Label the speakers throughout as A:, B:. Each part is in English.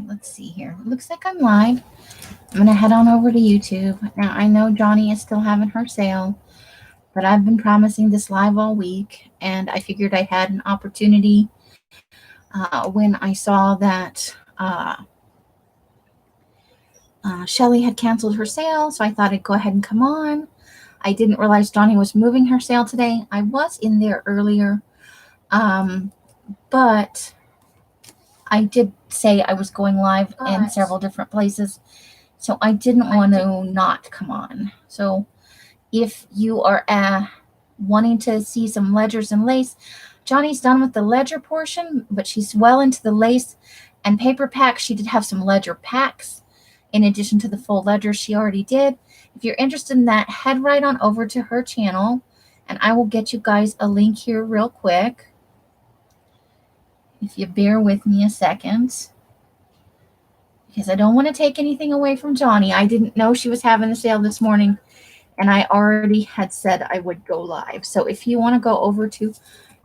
A: right, let's see here. It looks like I'm live. I'm going to head on over to YouTube. Now, I know Johnny is still having her sale, but I've been promising this live all week, and I figured I had an opportunity when I saw that Shelly had canceled her sale, so I thought I'd go ahead and come on. I didn't realize Johnny was moving her sale today. I was in there earlier, but I did say I was going live in several different places, so I didn't want to not come on. So if you are wanting to see some ledgers and lace, Johnny's done with the ledger portion, but she's well into the lace and paper packs. She did have some ledger packs in addition to the full ledger she already did. If you're interested in that, head right on over to her channel, and I will get you guys a link here real quick. If you bear with me a second, because I don't want to take anything away from Johnny. I didn't know she was having the sale this morning, and I already had said I would go live. So if you want to go over to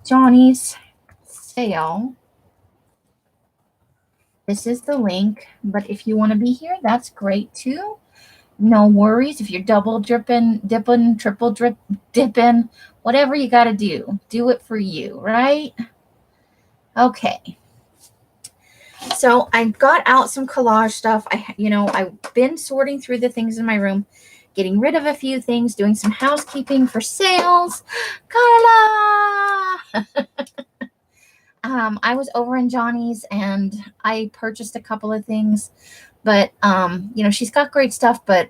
A: Johnny's sale, this is the link. But if you want to be here, that's great too. No worries. If you're double dipping, triple dipping, whatever you got to do it for you, right? Okay. So I got out some collage stuff. I've been sorting through the things in my room, getting rid of a few things, doing some housekeeping for sales. Carla! I was over in Johnny's and I purchased a couple of things, but, she's got great stuff, but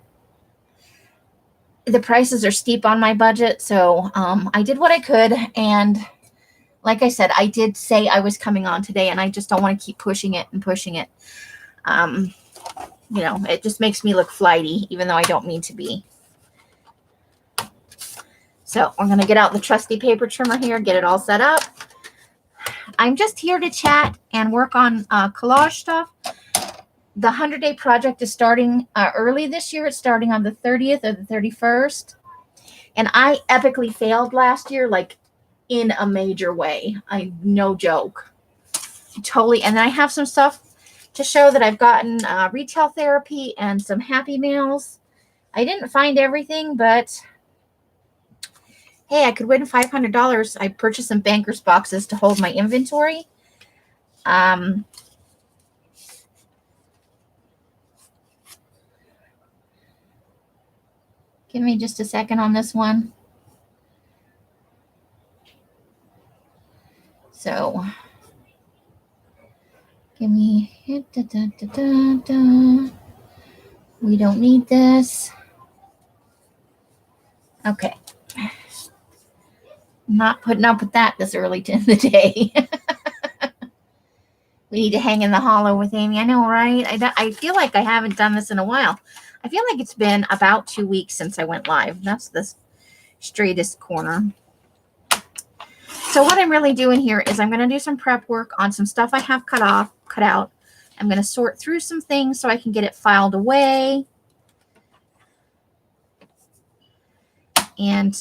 A: the prices are steep on my budget. So I did what I could. And like I said, I did say I was coming on today, and I just don't want to keep pushing it and pushing it. It just makes me look flighty, even though I don't mean to be. So I'm going to get out the trusty paper trimmer here, get it all set up. I'm just here to chat and work on collage stuff. The 100-day project is starting early this year. It's starting on the 30th or the 31st. And I epically failed last year, like in a major way. No joke. Totally. And then I have some stuff to show that I've gotten retail therapy and some happy mails. I didn't find everything, but hey, I could win $500. I purchased some banker's boxes to hold my inventory. Give me just a second on this one. So, give me, we don't need this. Okay. Not putting up with that this early in the day. We need to hang in the hollow with Amy. I know, right? I feel like I haven't done this in a while. I feel like it's been about 2 weeks since I went live. That's the straightest corner. So what I'm really doing here is I'm going to do some prep work on some stuff I have cut out. I'm going to sort through some things so I can get it filed away. And,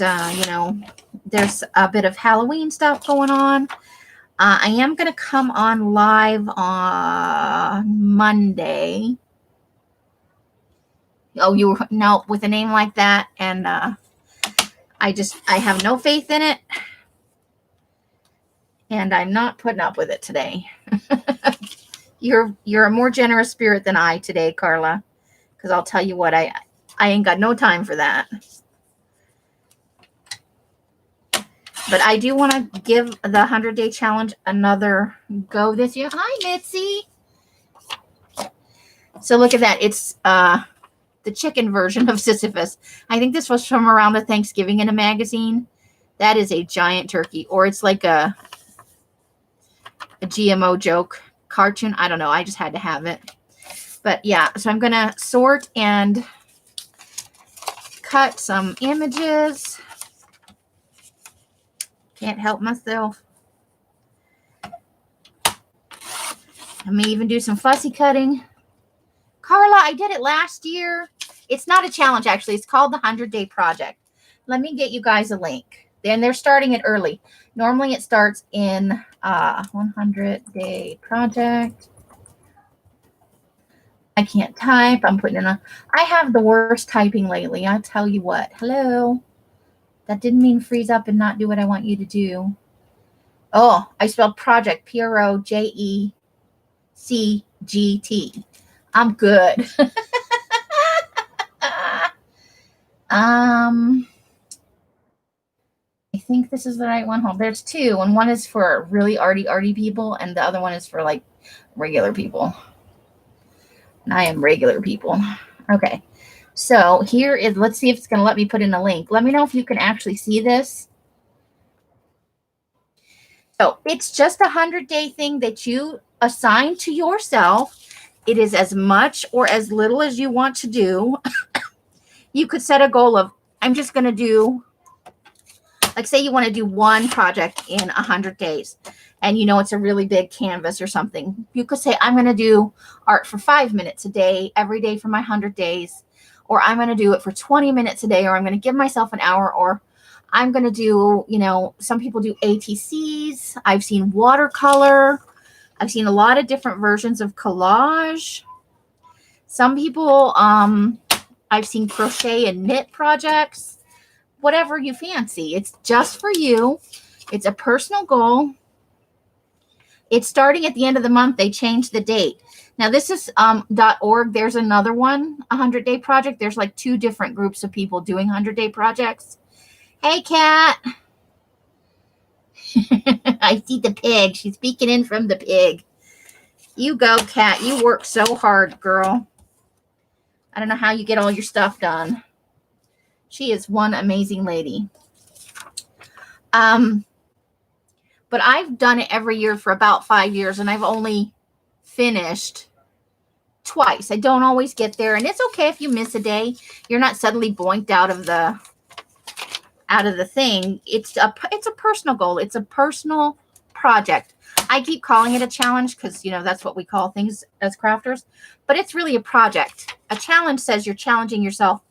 A: there's a bit of Halloween stuff going on. I am going to come on live on Monday. Oh, no, with a name like that. And I have no faith in it. And I'm not putting up with it today. You're a more generous spirit than I today, Carla. Because I'll tell you what, I ain't got no time for that. But I do want to give the 100-day challenge another go this year. Hi, Mitzi. So look at that. It's the chicken version of Sisyphus. I think this was from around the Thanksgiving in a magazine. That is a giant turkey. Or it's like a GMO joke cartoon. I don't know. I just had to have it. But yeah, so I'm going to sort and cut some images. Can't help myself. I may even do some fussy cutting. Carla, I did it last year. It's not a challenge, actually. It's called the 100-day project. Let me get you guys a link. Then they're starting it early. Normally it starts in 100-day project. I can't type. I'm putting in I have the worst typing lately. I tell you what. Hello. That didn't mean freeze up and not do what I want you to do. Oh, I spelled project, Projecgt. I'm good. I think this is the right one. Hold, there's two, and one is for really arty people, and the other one is for like regular people. And I am regular people. Okay. So here is, let's see if it's going to let me put in a link. Let me know if you can actually see this. So it's just a 100-day thing that you assign to yourself. It is as much or as little as you want to do. You could set a goal of, I'm just going to do, like say you want to do one project in 100 days and you know it's a really big canvas or something. You could say, I'm going to do art for 5 minutes a day, every day for my 100 days. Or I'm going to do it for 20 minutes a day, or I'm going to give myself an hour, or I'm going to do, you know, some people do ATCs. I've seen watercolor. I've seen a lot of different versions of collage. Some people, I've seen crochet and knit projects, whatever you fancy. It's just for you. It's a personal goal. It's starting at the end of the month. They changed the date. Now this is .org. There's another one, 100-day project. There's like 2 different groups of people doing 100-day projects. Hey, Kat. I see the pig. She's peeking in from the pig. You go, Kat. You work so hard, girl. I don't know how you get all your stuff done. She is one amazing lady. But I've done it every year for about 5 years, and I've only finished twice. I don't always get there, and it's okay if you miss a day. You're not suddenly boinked out of the thing. It's a personal goal. It's a personal project. I keep calling it a challenge because, you know, that's what we call things as crafters, but it's really a project. A challenge says you're challenging yourself,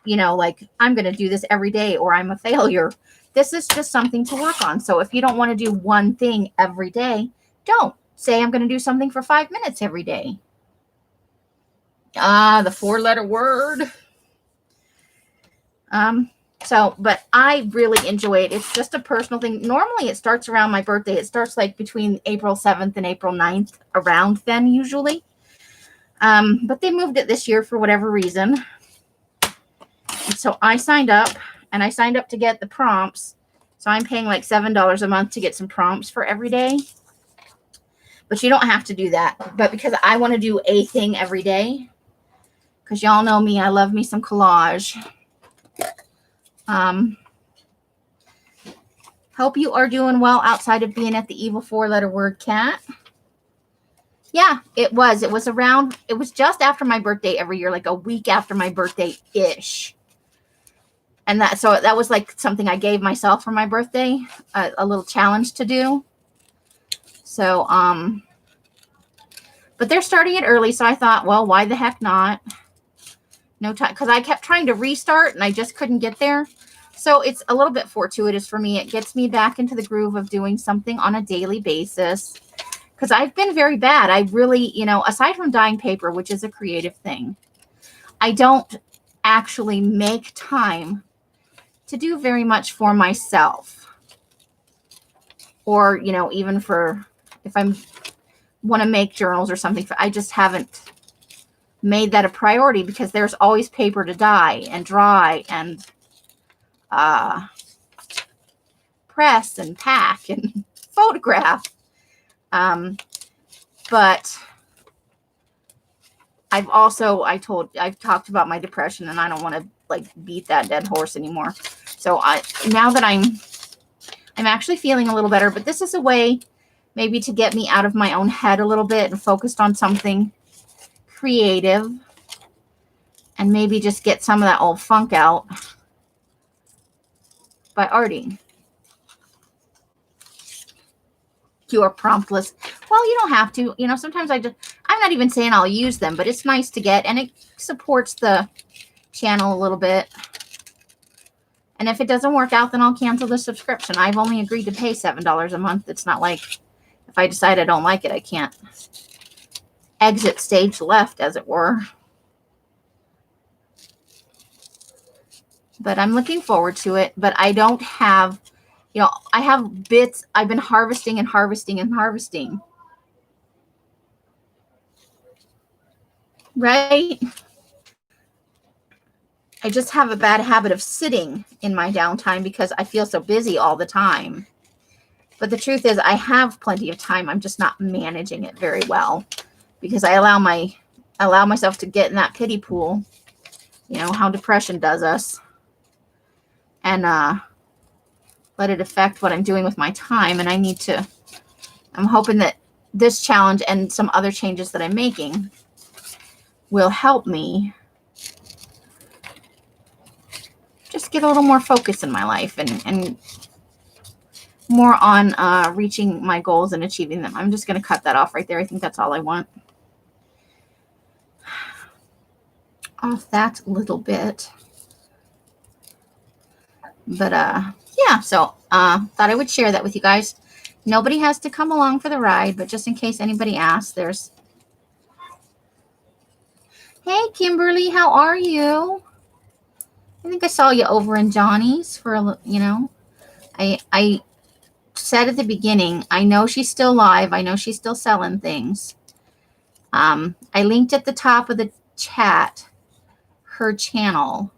A: you know, like I'm going to do this every day or I'm a failure. This is just something to work on. So if you don't want to do one thing every day, don't. Say I'm going to do something for 5 minutes every day. The 4-letter word. But I really enjoy it. It's just a personal thing. Normally it starts around my birthday. It starts like between April 7th and April 9th, around then usually. But they moved it this year for whatever reason. And so I signed up, and I signed up to get the prompts. So I'm paying like $7 a month to get some prompts for every day. But you don't have to do that. But because I want to do a thing every day, because y'all know me, I love me some collage. Hope you are doing well outside of being at the evil 4-letter word, Cat. Yeah, it was. It was just after my birthday every year, like a week after my birthday-ish. And that was like something I gave myself for my birthday, a little challenge to do. So, but they're starting it early, so I thought, well, why the heck not? No time, because I kept trying to restart and I just couldn't get there. So it's a little bit fortuitous for me. It gets me back into the groove of doing something on a daily basis, because I've been very bad. I really, you know, aside from dyeing paper, which is a creative thing, I don't actually make time to do very much for myself, or, you know, even for if I'm want to make journals or something. I just haven't made that a priority, because there's always paper to dye and dry and press and pack and photograph. But I've talked about my depression, and I don't want to like beat that dead horse anymore. So now that I'm actually feeling a little better, but this is a way maybe to get me out of my own head a little bit and focused on something creative, and maybe just get some of that old funk out by arting. You are promptless. Well, you don't have to. You know, sometimes I'm not even saying I'll use them, but it's nice to get, and it supports the channel a little bit. And if it doesn't work out, then I'll cancel the subscription. I've only agreed to pay $7 a month. It's not like if I decide I don't like it, I can't. exit stage left, as it were. But I'm looking forward to it. But I don't have, I have bits. I've been harvesting and harvesting and harvesting. Right? I just have a bad habit of sitting in my downtime because I feel so busy all the time. But the truth is, I have plenty of time. I'm just not managing it very well because I allow myself to get in that pity pool. You know how depression does us, and let it affect what I'm doing with my time. And I'm hoping that this challenge and some other changes that I'm making will help me just get a little more focus in my life and more on reaching my goals and achieving them. I'm just going to cut that off right there. I think that's all I want. Off that little bit. But yeah, so thought I would share that with you guys. Nobody has to come along for the ride, but just in case anybody asks, there's... Hey, Kimberly, how are you? I think I saw you over in Johnny's for a, I said at the beginning, I know she's still live. I know she's still selling things. I linked at the top of the chat her channel.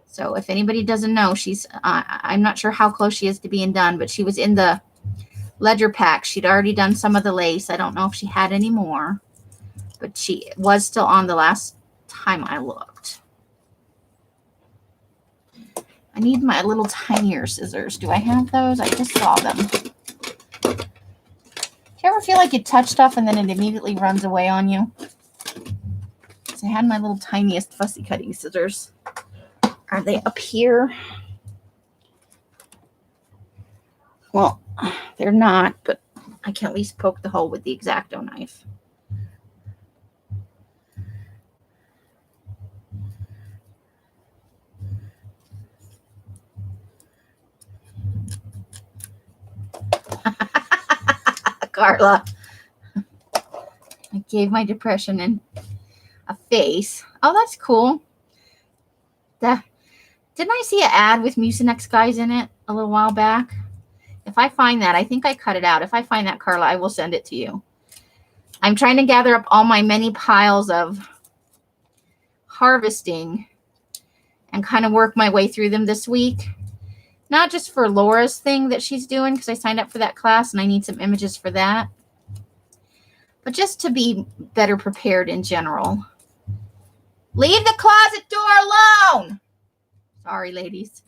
A: So if anybody doesn't know, she's, I'm not sure how close she is to being done, but she was in the ledger pack. She'd already done some of the lace. I don't know if she had any more, but she was still on the last time I looked. I need my little tinier scissors. Do I have those? I just saw them. Do you ever feel like you touch stuff and then it immediately runs away on you? So I had my little tiniest fussy cutting scissors. Are they up here? Well, they're not, but I can at least poke the hole with the X-Acto knife. Carla. I gave my depression in a face. Oh, that's cool. Didn't I see an ad with Mucinex guys in it a little while back? If I find that, I think I cut it out. If I find that, Carla, I will send it to you. I'm trying to gather up all my many piles of harvesting and kind of work my way through them this week. Not just for Laura's thing that she's doing, because I signed up for that class and I need some images for that, but just to be better prepared in general. Leave the closet door alone. Sorry, ladies.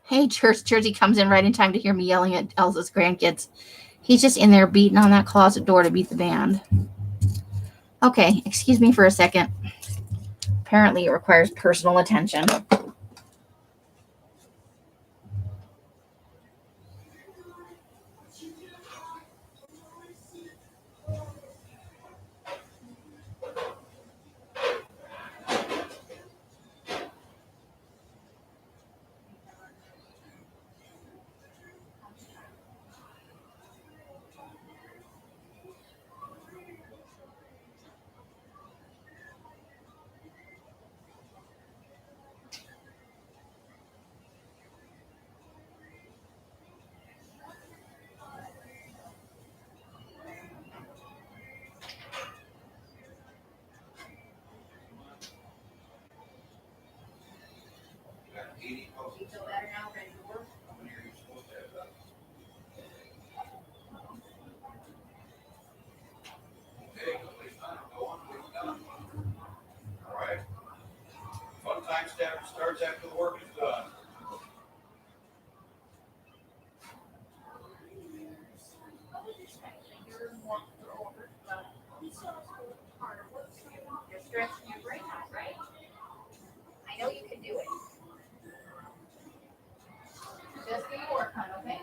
A: Hey, Church Jersey comes in right in time to hear me yelling at Elsa's grandkids. He's just in there beating on that closet door to beat the band. Okay, excuse me for a second. Apparently it requires personal attention.
B: Starts after the work is done.
A: You're stretching your brain out, right? I know you can do it. Just do your work, hon, okay?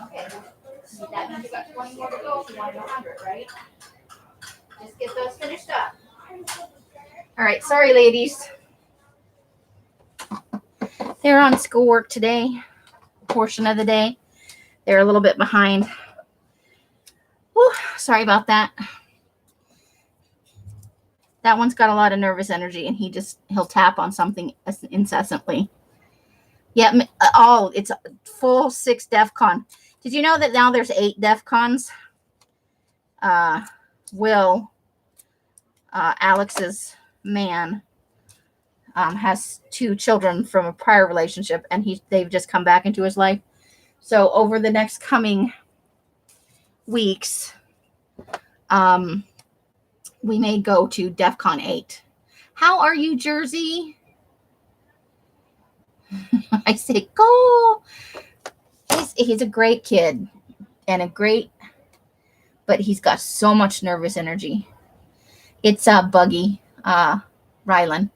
A: Okay. So that means you got 20 more to go if you want to 100, right? Just get those finished up. All right, sorry, ladies. They're on schoolwork today, portion of the day. They're a little bit behind. Whew, sorry about that. That one's got a lot of nervous energy, and he'll tap on something incessantly. Yeah, it's full 6 DEF CON. Did you know that now there's 8 DEF CONs? Alex's man, has 2 children from a prior relationship, and they've just come back into his life. So over the next coming weeks, we may go to DEF CON 8. How are you, Jersey? I say, go. He's a great kid and but he's got so much nervous energy. It's Buggy, Rylan.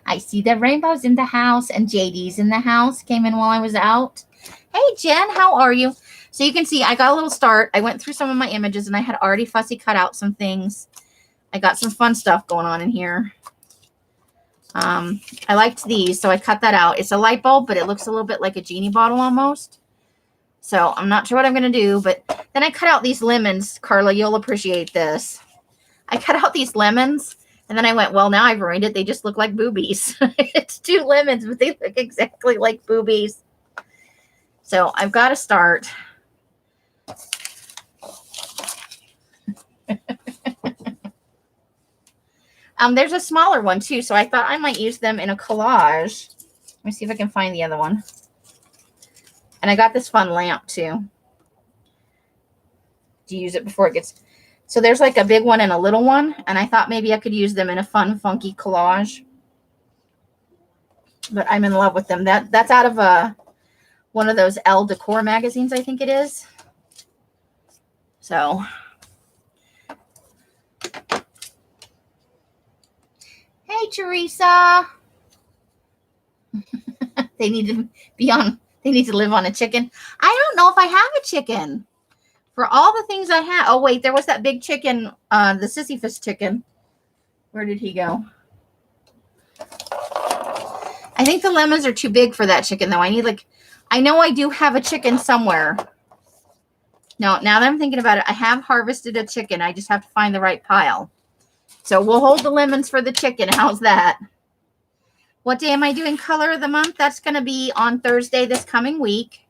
A: I see the rainbows in the house, and JD's in the house. Came in while I was out. Hey, Jen, how are you? So you can see I got a little start. I went through some of my images, and I had already fussy cut out some things. I got some fun stuff going on in here. I liked these, so I cut that out. It's a light bulb, but it looks a little bit like a genie bottle almost. So I'm not sure what I'm going to do, but then I cut out these lemons. Carla, you'll appreciate this. I cut out these lemons, and then I went, well, now I've ruined it. They just look like boobies. It's 2 lemons, but they look exactly like boobies. So I've got to start. There's a smaller one too, so I thought I might use them in a collage. Let me see if I can find the other one. And I got this fun lamp too. To use it before it gets... So there's like a big one and a little one, and I thought maybe I could use them in a fun, funky collage. But I'm in love with them. That's out of one of those Elle Decor magazines, I think it is. So... Hey, Teresa. They need to live on a chicken. I don't know if I have a chicken. For all the things I have. Oh, wait, there was that big chicken, the Sisyphus chicken. Where did he go? I think the lemons are too big for that chicken, though. I know I do have a chicken somewhere. No, now that I'm thinking about it, I have harvested a chicken. I just have to find the right pile. So we'll hold the lemons for the chicken. How's that? What day am I doing color of the month? That's going to be on Thursday this coming week.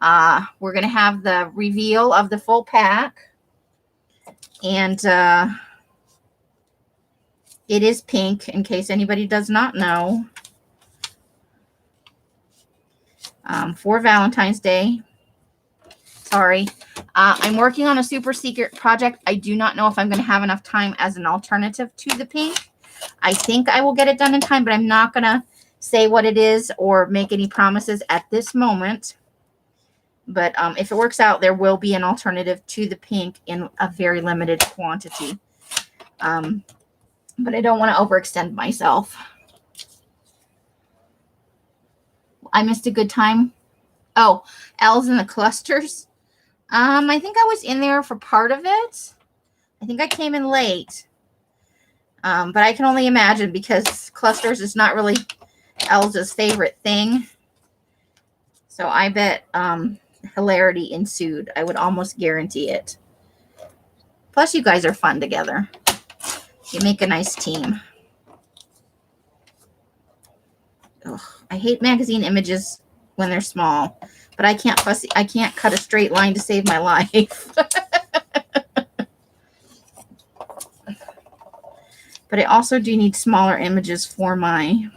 A: We're going to have the reveal of the full pack. And it is pink, in case anybody does not know. For Valentine's Day. Sorry. I'm working on a super secret project. I do not know if I'm going to have enough time as an alternative to the pink. I think I will get it done in time, but I'm not going to say what it is or make any promises at this moment. But if it works out, there will be an alternative to the pink in a very limited quantity. But I don't want to overextend myself. I missed a good time. Oh, L's in the clusters. I think I was in there for part of it. I think I came in late. But I can only imagine because clusters is not really Elsa's favorite thing. So I bet hilarity ensued. I would almost guarantee it. Plus, you guys are fun together. You make a nice team. Ugh, I hate magazine images when they're small. But I can't cut a straight line to save my life. But I also do need smaller images for my...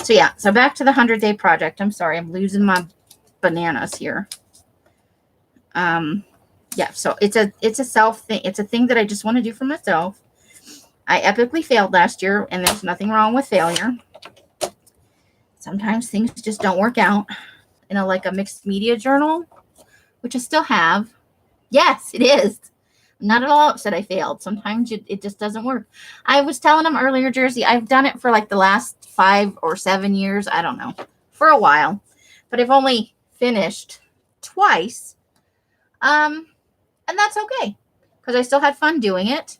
A: So yeah, so back to the 100-day project. I'm sorry, I'm losing my bananas here. Yeah, so it's a self thing. It's a thing that I just want to do for myself. I epically failed last year, and there's nothing wrong with failure. Sometimes things just don't work out. In like a mixed media journal, which I still have. Yes, it is. I'm not at all upset I failed. Sometimes it just doesn't work. I was telling them earlier, Jersey, I've done it for like the last 5 or 7 years. I don't know. For a while. But I've only finished twice. And that's okay. Because I still had fun doing it.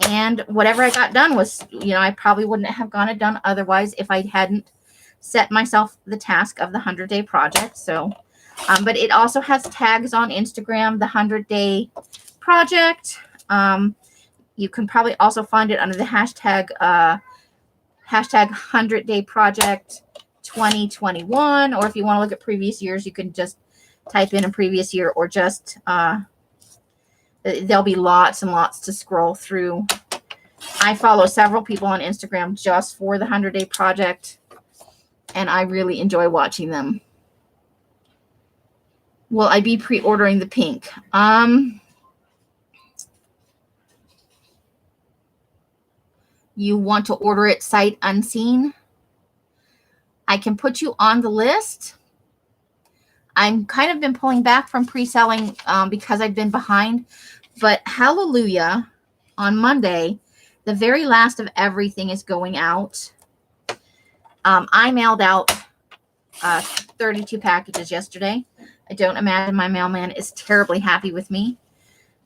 A: And whatever I got done was, I probably wouldn't have gotten it done otherwise if I hadn't set myself the task of the 100-day project. So, but it also has tags on Instagram, the 100-day project. You can probably also find it under the hashtag 100-day project 2021. Or if you want to look at previous years, you can just type in a previous year, or just there'll be lots and lots to scroll through. I follow several people on Instagram just for the 100-day project, and I really enjoy watching them. Will I be pre-ordering the pink? You want to order it sight unseen? I can put you on the list. I'm kind of been pulling back from pre-selling because I've been behind. But hallelujah, on Monday, the very last of everything is going out. I mailed out 32 packages yesterday. I don't imagine my mailman is terribly happy with me,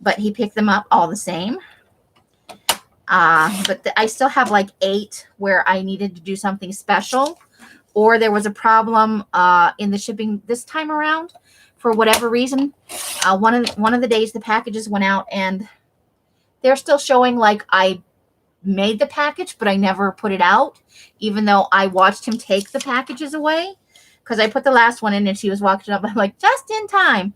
A: but he picked them up all the same. But I still have like 8 where I needed to do something special, or there was a problem in the shipping this time around for whatever reason. One of the days the packages went out, and they're still showing like I made the package, but I never put it out, even though I watched him take the packages away, because I put the last one in and she was walking up. I'm like, just in time.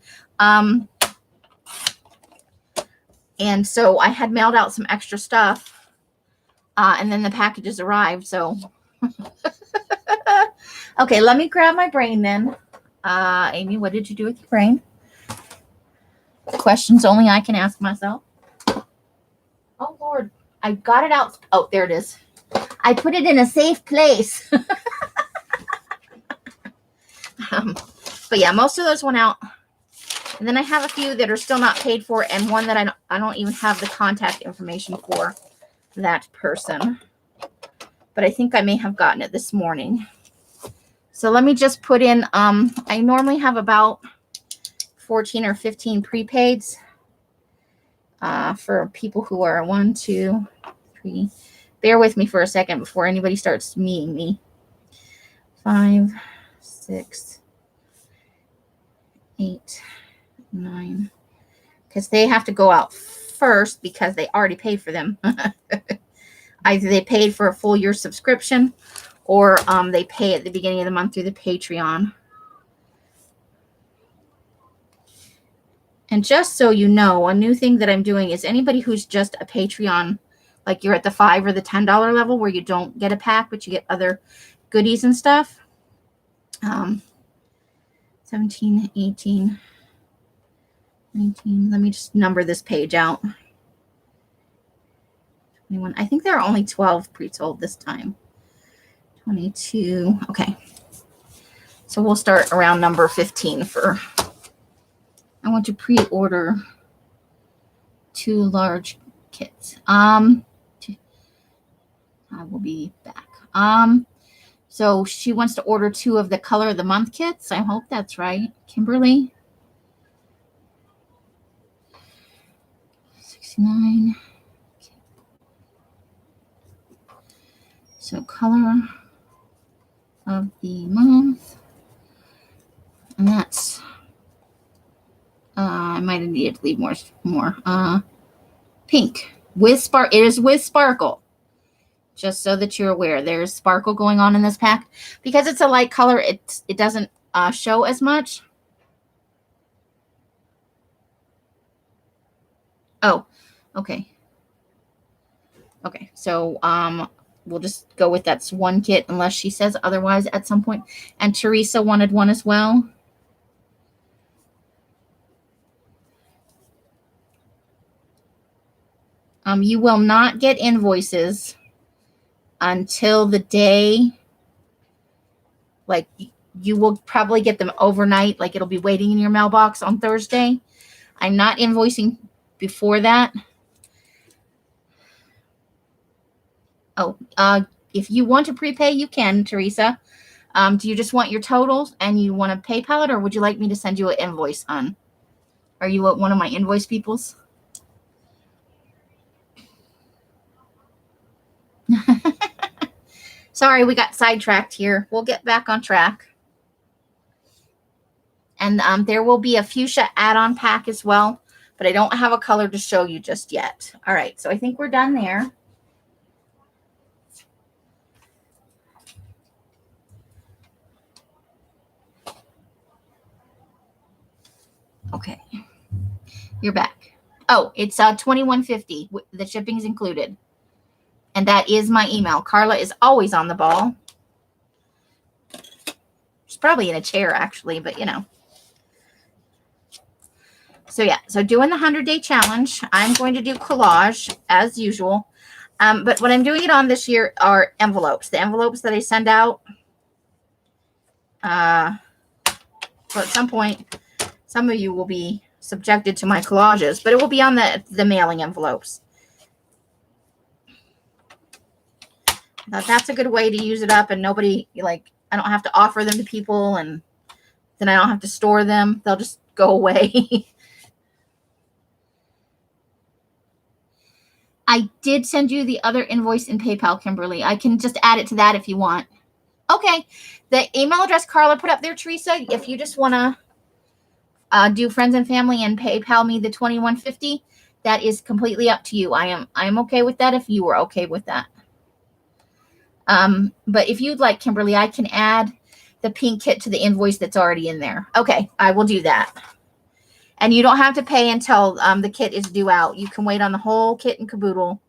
A: And so I had mailed out some extra stuff, and then the packages arrived. So, okay, let me grab my brain then. Amy, what did you do with your brain? Questions only I can ask myself. Oh, Lord. I got it out. Oh, there it is. I put it in a safe place. But yeah, most of those went out. And then I have a few that are still not paid for, and one that I don't even have the contact information for that person. But I think I may have gotten it this morning. So let me just put in, I normally have about 14 or 15 prepaids for people who are 1, 2, 3. Bear with me for a second before anybody starts meeting me. 5, 6, 8, 9. Because they have to go out first because they already paid for them. Either they paid for a full year subscription, or they pay at the beginning of the month through the Patreon. And just so you know, a new thing that I'm doing is anybody who's just a Patreon, like you're at the $5 or the $10 level where you don't get a pack, but you get other goodies and stuff. 17, 18, 19. Let me just number this page out. 21. I think there are only 12 pre-sold this time. 22. Okay. So we'll start around number 15 for, I want to pre-order 2 large kits. I will be back. So she wants to order 2 of the color of the month kits. I hope that's right. Kimberly. 69. Okay. So color of the month. And that's, I might have needed to leave more. Pink with spark. It is with sparkle. Just so that you're aware, there's sparkle going on in this pack. Because it's a light color, it doesn't show as much. Oh, okay. Okay, so we'll just go with that's 1 kit unless she says otherwise at some point. And Teresa wanted 1 as well. You will not get invoices until the day, like you will probably get them overnight, like it'll be waiting in your mailbox on Thursday. I'm not invoicing before that. Oh, if you want to prepay, you can, Teresa. Do you just want your totals and you want to PayPal it, or would you like me to send you an invoice on? Are you one of my invoice peoples? Sorry, we got sidetracked here. We'll get back on track. And there will be a fuchsia add-on pack as well, but I don't have a color to show you just yet. All right, so I think we're done there. Okay, you're back. Oh, it's $21.50. The shipping's included. And that is my email. Carla is always on the ball. She's probably in a chair, actually, but you know. So yeah, so doing the 100-day challenge, I'm going to do collage as usual. But what I'm doing it on this year are envelopes. The envelopes that I send out. So at some point, some of you will be subjected to my collages, but it will be on the mailing envelopes. Now that's a good way to use it up, and nobody, like, I don't have to offer them to people, and then I don't have to store them. They'll just go away. I did send you the other invoice in PayPal, Kimberly. I can just add it to that if you want. Okay. The email address Carla put up there, Teresa, if you just want to do friends and family and PayPal me the $21.50, that is completely up to you. I'm okay with that if you were okay with that. But if you'd like, Kimberly, I can add the pink kit to the invoice that's already in there. Okay, I will do that. And you don't have to pay until the kit is due out. You can wait on the whole kit and caboodle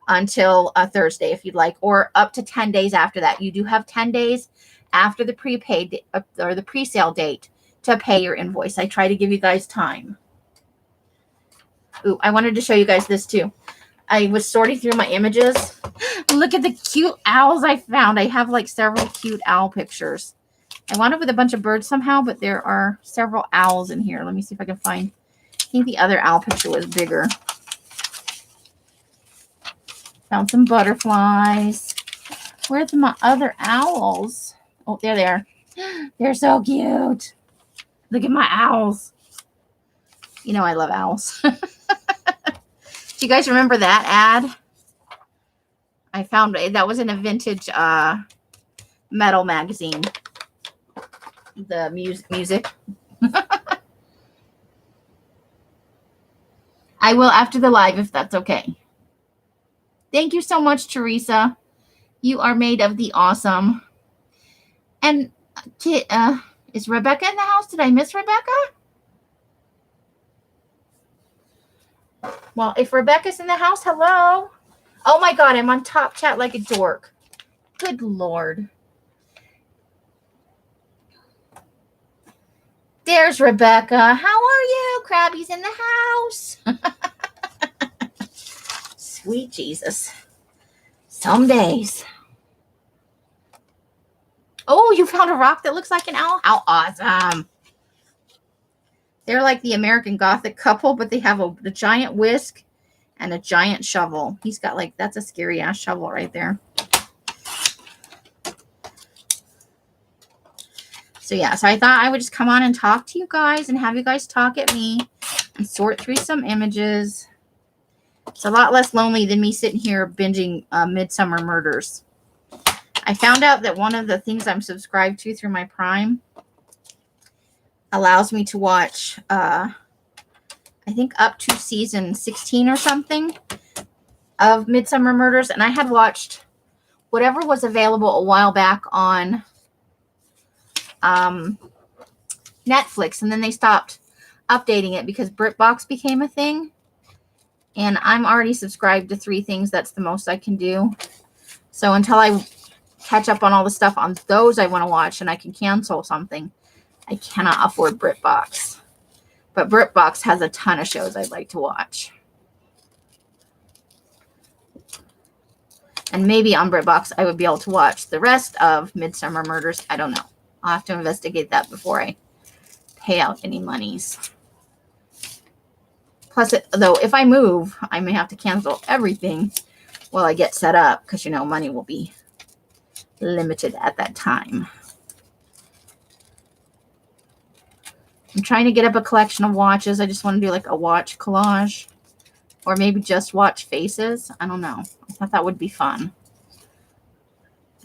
A: until Thursday if you'd like, or up to 10 days after that. You do have 10 days after the prepaid or the pre-sale date to pay your invoice. I try to give you guys time. Ooh, I wanted to show you guys this too. I was sorting through my images. Look at the cute owls I found. I have like several cute owl pictures. I wanted with a bunch of birds somehow, but there are several owls in here. Let me see if I can find. I think the other owl picture was bigger. Found some butterflies. Where's my other owls? Oh, there they are. They're so cute. Look at my owls. You know I love owls. Do you guys remember that ad? I found that was in a vintage metal magazine. The music. I will after the live if that's okay. Thank you so much, Teresa. You are made of the awesome. And is Rebecca in the house? Did I miss Rebecca? Well, if Rebecca's in the house, hello. Oh my God, I'm on top chat like a dork. Good Lord. There's Rebecca. How are you? Krabby's in the house. Sweet Jesus. Some days. Oh, you found a rock that looks like an owl? How awesome. They're like the American Gothic couple, but they have a giant whisk and a giant shovel. He's got like, that's a scary ass shovel right there. So yeah, so I thought I would just come on and talk to you guys and have you guys talk at me and sort through some images. It's a lot less lonely than me sitting here binging Midsummer Murders. I found out that one of the things I'm subscribed to through my Prime allows me to watch, I think up to season 16 or something of Midsummer Murders. And I had watched whatever was available a while back on Netflix, and then they stopped updating it because BritBox became a thing, and I'm already subscribed to 3 things. That's the most I can do. So until I catch up on all the stuff on those I want to watch and I can cancel something, I cannot afford BritBox. But BritBox has a ton of shows I'd like to watch. And maybe on BritBox I would be able to watch the rest of Midsummer Murders. I don't know. I'll have to investigate that before I pay out any monies. Plus, though, if I move, I may have to cancel everything while I get set up because, you know, money will be limited at that time. I'm trying to get up a collection of watches. I just want to do like a watch collage or maybe just watch faces. I don't know. I thought that would be fun.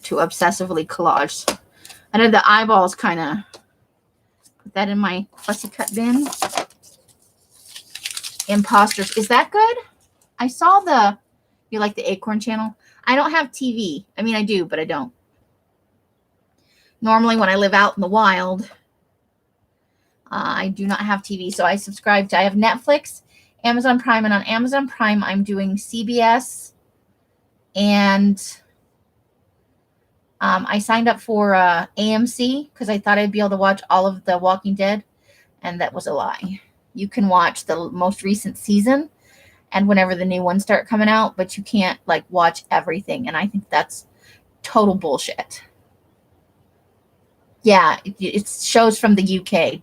A: to obsessively collage. I know the eyeballs kind of put that in my fussy cut bin. Imposters. Is that good? I saw you like the Acorn channel? I don't have TV. I mean, I do, but I don't. Normally when I live out in the wild, I do not have TV. So I have Netflix, Amazon Prime, and on Amazon Prime, I'm doing CBS, and I signed up for AMC because I thought I'd be able to watch all of The Walking Dead, and that was a lie. You can watch the most recent season and whenever the new ones start coming out, but you can't like watch everything, and I think that's total bullshit. Yeah, it shows from the UK.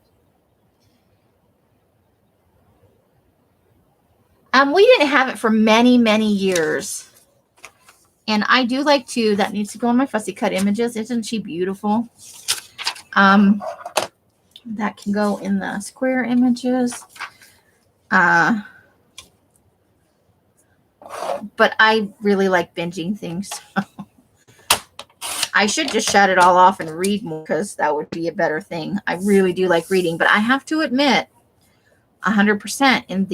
A: We didn't have it for many, many years. And I do like to, that needs to go on my fussy cut images. Isn't she beautiful? That can go in the square images. But I really like binging things. I should just shut it all off and read more because that would be a better thing. I really do like reading, but I have to admit, 100% in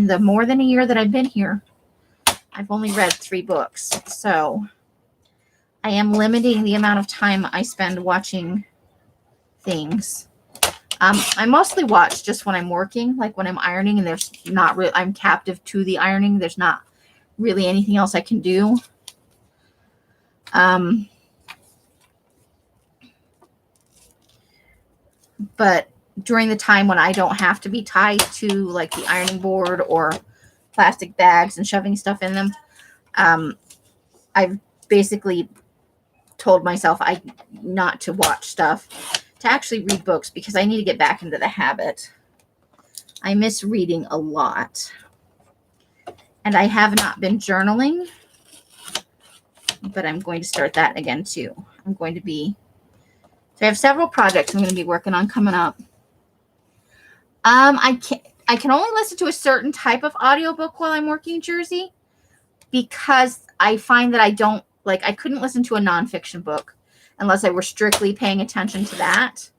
A: the more than a year that I've been here, I've only read 3 books. So I am limiting the amount of time I spend watching things. I mostly watch just when I'm working, like when I'm ironing, and there's not really, I'm captive to the ironing. There's not really anything else I can do. But during the time when I don't have to be tied to like the ironing board or plastic bags and shoving stuff in them, I've basically told myself not to watch stuff, to actually read books, because I need to get back into the habit. I miss reading a lot. And I have not been journaling, but I'm going to start that again too. So I have several projects I'm going to be working on coming up. I can only listen to a certain type of audiobook while I'm working in Jersey, because I find that I couldn't listen to a nonfiction book unless I were strictly paying attention to that.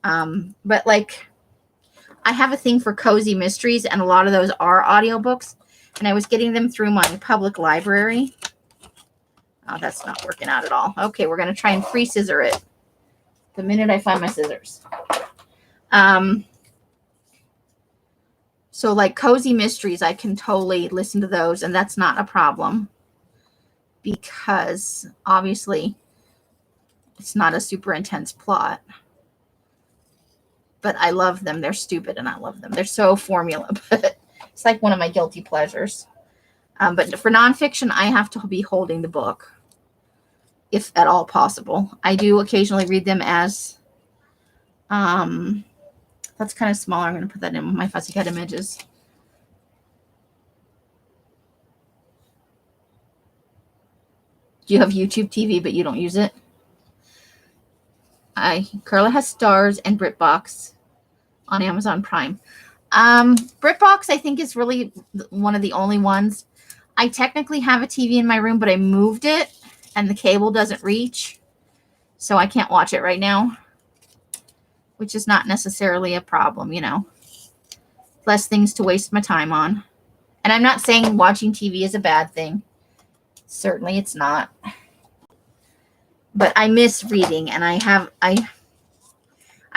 A: But like, I have a thing for cozy mysteries, and a lot of those are audiobooks, and I was getting them through my public library. Oh, that's not working out at all. Okay, we're going to try and free scissor it the minute I find my scissors. So like cozy mysteries, I can totally listen to those, and that's not a problem, because obviously it's not a super intense plot. But I love them. They're stupid, and I love them. They're so formula, but it's like one of my guilty pleasures. But for nonfiction, I have to be holding the book, if at all possible. I do occasionally read them as, that's kind of smaller. I'm going to put that in my fussy cut images. You have YouTube TV, but you don't use it? Carla has Stars and BritBox on Amazon Prime. BritBox, I think, is really one of the only ones. I technically have a TV in my room, but I moved it, and the cable doesn't reach, so I can't watch it right now, which is not necessarily a problem, you know. Less things to waste my time on. And I'm not saying watching TV is a bad thing. Certainly it's not. But I miss reading, and I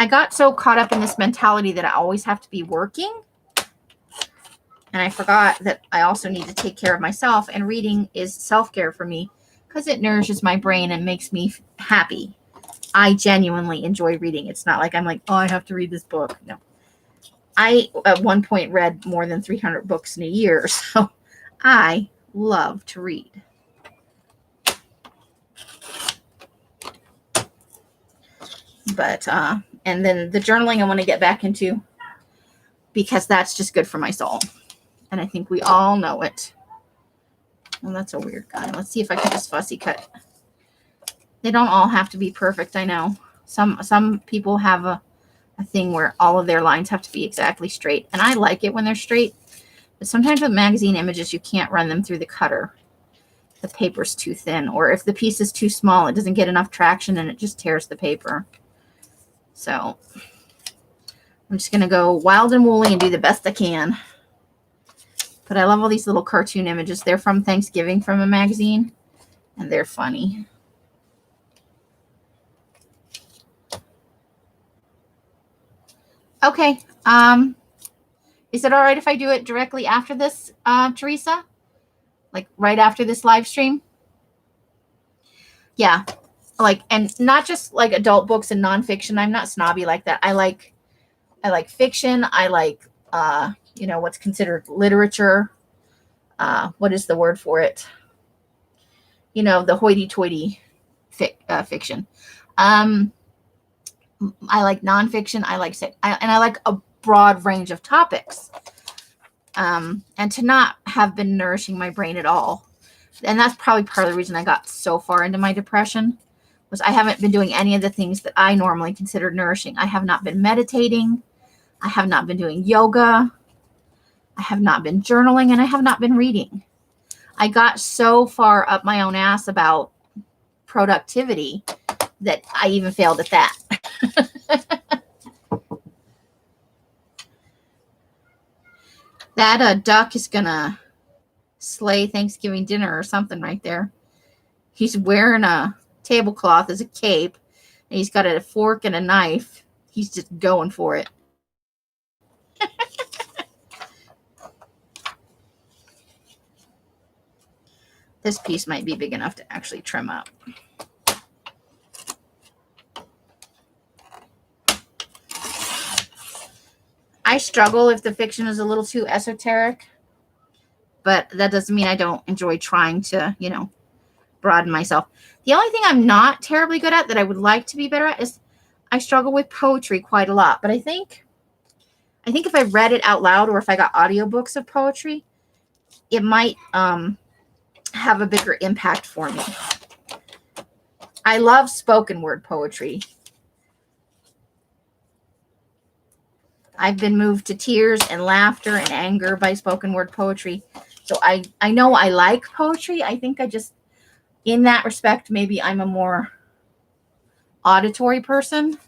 A: got so caught up in this mentality that I always have to be working. And I forgot that I also need to take care of myself, and reading is self-care for me because it nourishes my brain and makes me happy. I genuinely enjoy reading. It's not like I'm like, oh, I have to read this book. No. I, at one point, read more than 300 books in a year, so I love to read. But, and then the journaling I want to get back into, because that's just good for my soul. And I think we all know it. Well, that's a weird guy. Let's see if I can just fussy cut. They don't all have to be perfect, I know. Some people have a thing where all of their lines have to be exactly straight. And I like it when they're straight. But sometimes with magazine images, you can't run them through the cutter. the paper's too thin, or if the piece is too small, it doesn't get enough traction and it just tears the paper. So I'm just going to go wild and woolly and do the best I can. But I love all these little cartoon images. They're from Thanksgiving from a magazine, and they're funny. Okay. Is it all right if I do it directly after this, Teresa? Like right after this live stream? Yeah. Like, and not just like adult books and nonfiction. I'm not snobby like that. I like fiction. I like, you know, what's considered literature. What is the word for it? You know, the hoity-toity fiction. I like nonfiction. I like, and I like a broad range of topics. And to not have been nourishing my brain at all. And that's probably part of the reason I got so far into my depression, was I haven't been doing any of the things that I normally consider nourishing. I have not been meditating. I have not been doing yoga. I have not been journaling, and I have not been reading. I got so far up my own ass about productivity that I even failed at that. That duck is gonna slay Thanksgiving dinner or something right there. He's wearing a tablecloth as a cape, and he's got a fork and a knife. He's just going for it. This piece might be big enough to actually trim up. I struggle if the fiction is a little too esoteric, but that doesn't mean I don't enjoy trying to, you know, broaden myself. The only thing I'm not terribly good at that I would like to be better at is I struggle with poetry quite a lot. But I think if I read it out loud, or if I got audiobooks of poetry, it might have a bigger impact for me. I love spoken word poetry. I've been moved to tears and laughter and anger by spoken word poetry. So I know I like poetry. I think I just, in that respect, maybe I'm a more auditory person.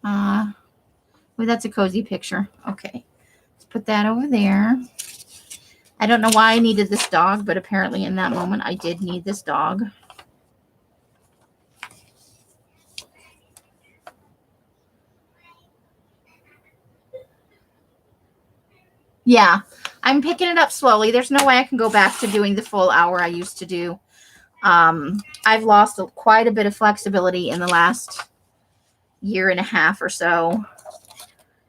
A: Well, that's a cozy picture. Okay. Let's put that over there. I don't know why I needed this dog, but apparently in that moment I did need this dog. Yeah, I'm picking it up slowly. There's no way I can go back to doing the full hour I used to do. I've lost quite a bit of flexibility in the last year and a half or so.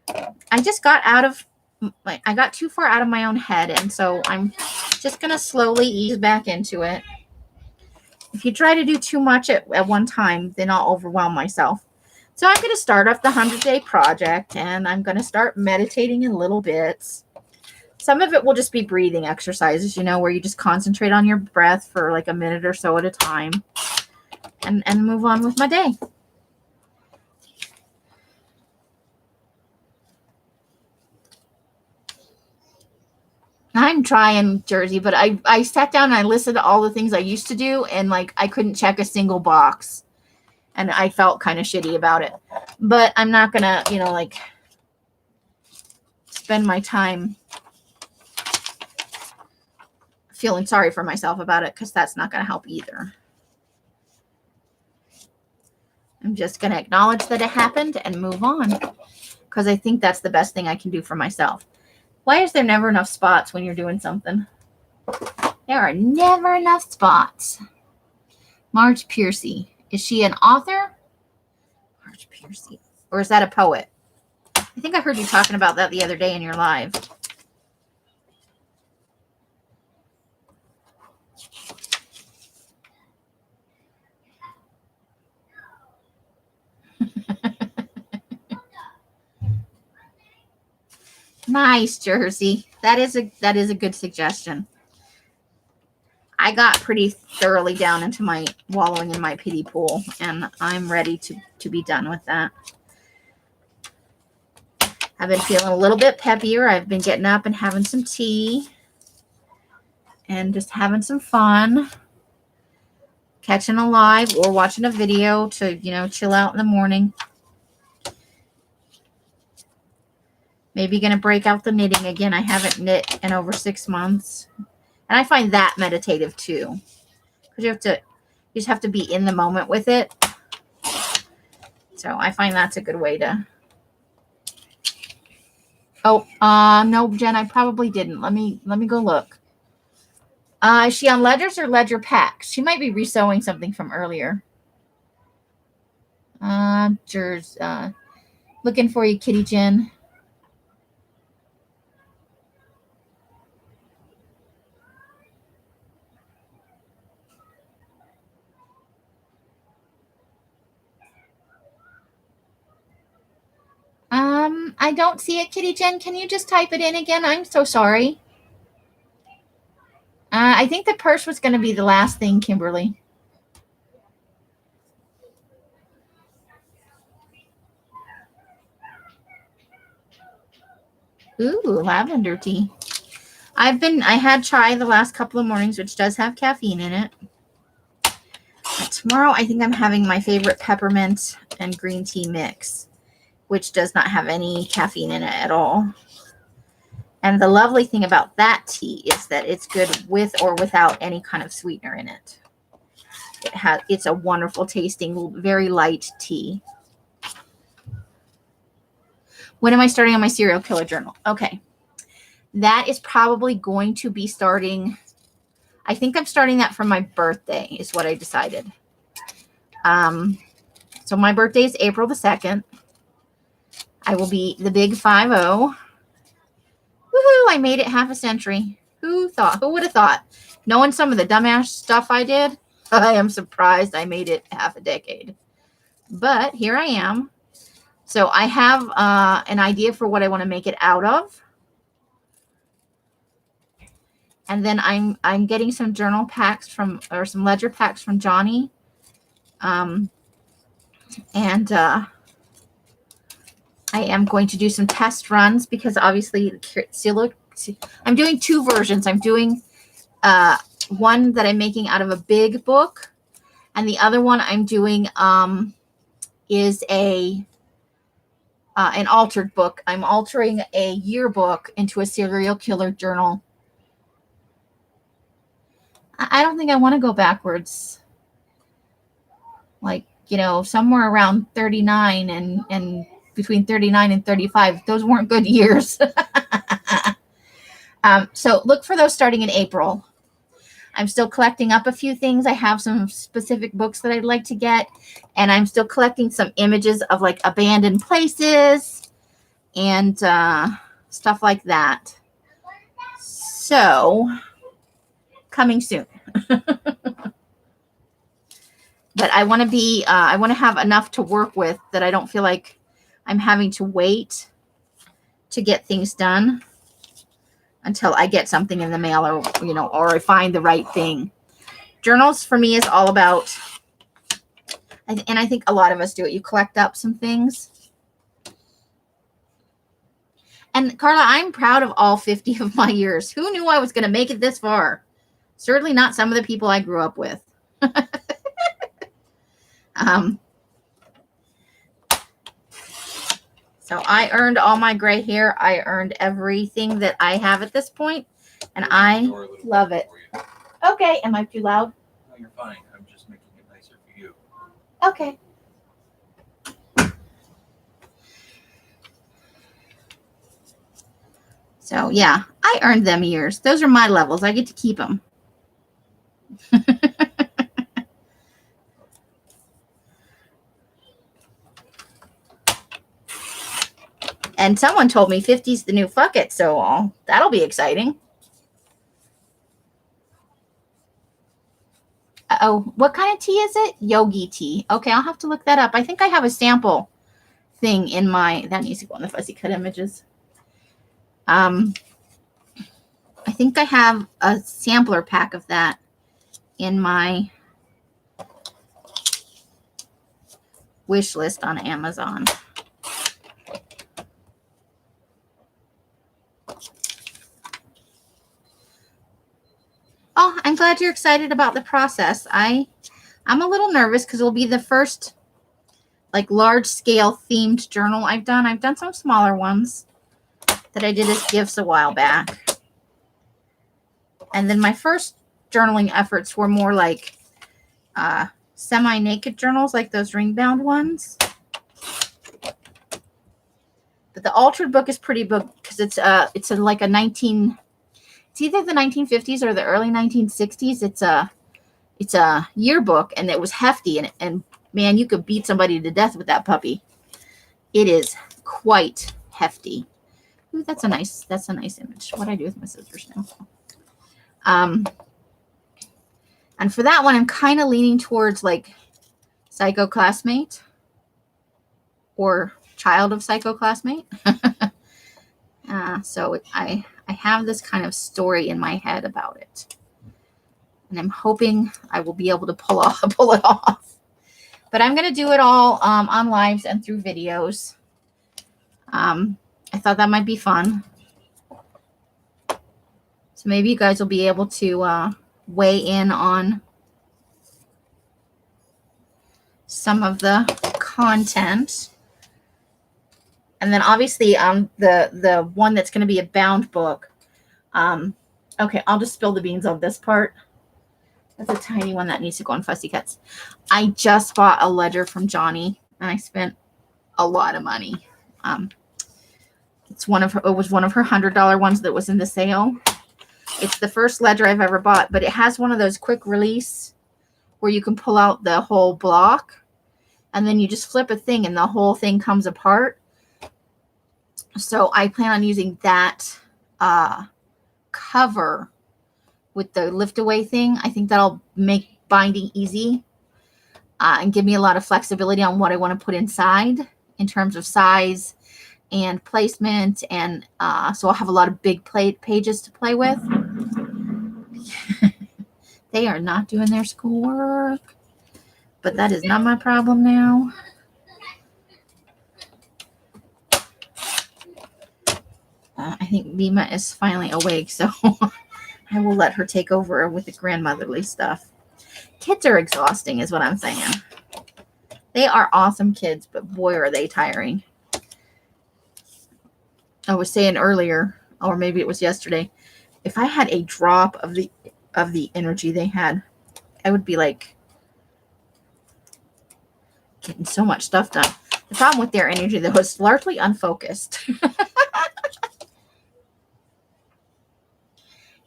A: I just got I got too far out of my own head, and so I'm just going to slowly ease back into it. If you try to do too much at one time, then I'll overwhelm myself. So I'm going to start off the 100-day project, and I'm going to start meditating in little bits. Some of it will just be breathing exercises, you know, where you just concentrate on your breath for like a minute or so at a time, and move on with my day. I'm trying, Jersey, but I sat down and I listed all the things I used to do, and like I couldn't check a single box, and I felt kind of shitty about it. But I'm not gonna, you know, like spend my time feeling sorry for myself about it, because that's not going to help either. I'm just going to acknowledge that it happened and move on, because I think that's the best thing I can do for myself. Why is there never enough spots when you're doing something? There are never enough spots. Marge Piercy. Is she an author? Marge Piercy. Or is that a poet? I think I heard you talking about that the other day in your live. Nice, Jersey. That is a good suggestion. I got pretty thoroughly down into my wallowing in my pity pool, and I'm ready to be done with that. I've been feeling a little bit peppier. I've been getting up and having some tea. and just having some fun, catching a live or watching a video to, you know, chill out in the morning. Maybe going to break out the knitting again. I haven't knit in over 6 months. And I find that meditative too. Because you just have to be in the moment with it. So I find that's a good way to. Oh, no, Jen, I probably didn't. Let me go look. Is she on Ledgers or Ledger Packs? She might be resewing something from earlier. Looking for you, Kitty Jen. I don't see it, Kitty Jen. Can you just type it in again? I'm so sorry. I think the purse was going to be the last thing, Kimberly. Ooh, lavender tea. I had chai the last couple of mornings, which does have caffeine in it. But tomorrow, I think I'm having my favorite peppermint and green tea mix, which does not have any caffeine in it at all. And the lovely thing about that tea is that it's good with or without any kind of sweetener in it. It's a wonderful tasting, very light tea. When am I starting on my serial killer journal? Okay. That is probably going to be starting. I think I'm starting that for my birthday is what I decided. So my birthday is April the 2nd. I will be the big 50. Woohoo, I made it half a century. Who would have thought? Knowing some of the dumbass stuff I did, I am surprised I made it half a decade. But here I am. So I have an idea for what I want to make it out of. And then I'm getting some journal packs or some ledger packs from Johnny. And I am going to do some test runs because obviously I'm doing 2 versions. I'm doing one that I'm making out of a big book, and the other one I'm doing is an altered book. I'm altering a yearbook into a serial killer journal. I don't think I want to go backwards. Like, you know, somewhere around 39 and between 39 and 35. Those weren't good years. So look for those starting in April. I'm still collecting up a few things. I have some specific books that I'd like to get. And I'm still collecting some images of like abandoned places and stuff like that. So coming soon. But I want to have enough to work with that I don't feel like I'm having to wait to get things done until I get something in the mail or I find the right thing. Journals for me is all about, and I think a lot of us do it. You collect up some things. And Carla, I'm proud of all 50 of my years. Who knew I was going to make it this far? Certainly not some of the people I grew up with. So I earned all my gray hair. I earned everything that I have at this point, and I love it. Okay, am I too loud?
B: No, you're fine. I'm just making it nicer for you.
A: Okay. So yeah, I earned them years. Those are my levels. I get to keep them. And someone told me 50's the new fuck it, so that'll be exciting. Oh, what kind of tea is it? Yogi tea. Okay, I'll have to look that up. I think I have a sample thing in that needs to go on the Fussy Cut images. I think I have a sampler pack of that in my wish list on Amazon. glad you're excited about the process. I'm a little nervous because it'll be the first like large scale themed journal I've done. I've done some smaller ones that I did as gifts a while back. And then my first journaling efforts were more like semi-naked journals, like those ring-bound ones. But the altered book is pretty book because it's like a 19. It's either the 1950s or the early 1960s. It's a yearbook, and it was hefty, and man, you could beat somebody to death with that puppy. It is quite hefty. Ooh, that's a nice image. What do I do with my scissors now? And for that one, I'm kind of leaning towards like Psycho Classmate or Child of Psycho Classmate. So I have this kind of story in my head about it, and I'm hoping I will be able to pull it off. But I'm gonna do it all on lives and through videos. I thought that might be fun. So maybe you guys will be able to weigh in on some of the content. And then obviously the one that's going to be a bound book. Okay, I'll just spill the beans on this part. That's a tiny one that needs to go on Fussy Cuts. I just bought a ledger from Johnny, and I spent a lot of money. It was one of her $100 ones that was in the sale. It's the first ledger I've ever bought, but it has one of those quick release where you can pull out the whole block, and then you just flip a thing and the whole thing comes apart. So I plan on using that cover with the lift away thing. I think that'll make binding easy and give me a lot of flexibility on what I want to put inside in terms of size and placement. And so I'll have a lot of big pages to play with. They are not doing their schoolwork, but that is not my problem now. I think Mima is finally awake, so I will let her take over with the grandmotherly stuff. Kids are exhausting is what I'm saying. They are awesome kids, but boy, are they tiring. I was saying earlier, or maybe it was yesterday, if I had a drop of the energy they had, I would be like getting so much stuff done. The problem with their energy, though, is largely unfocused.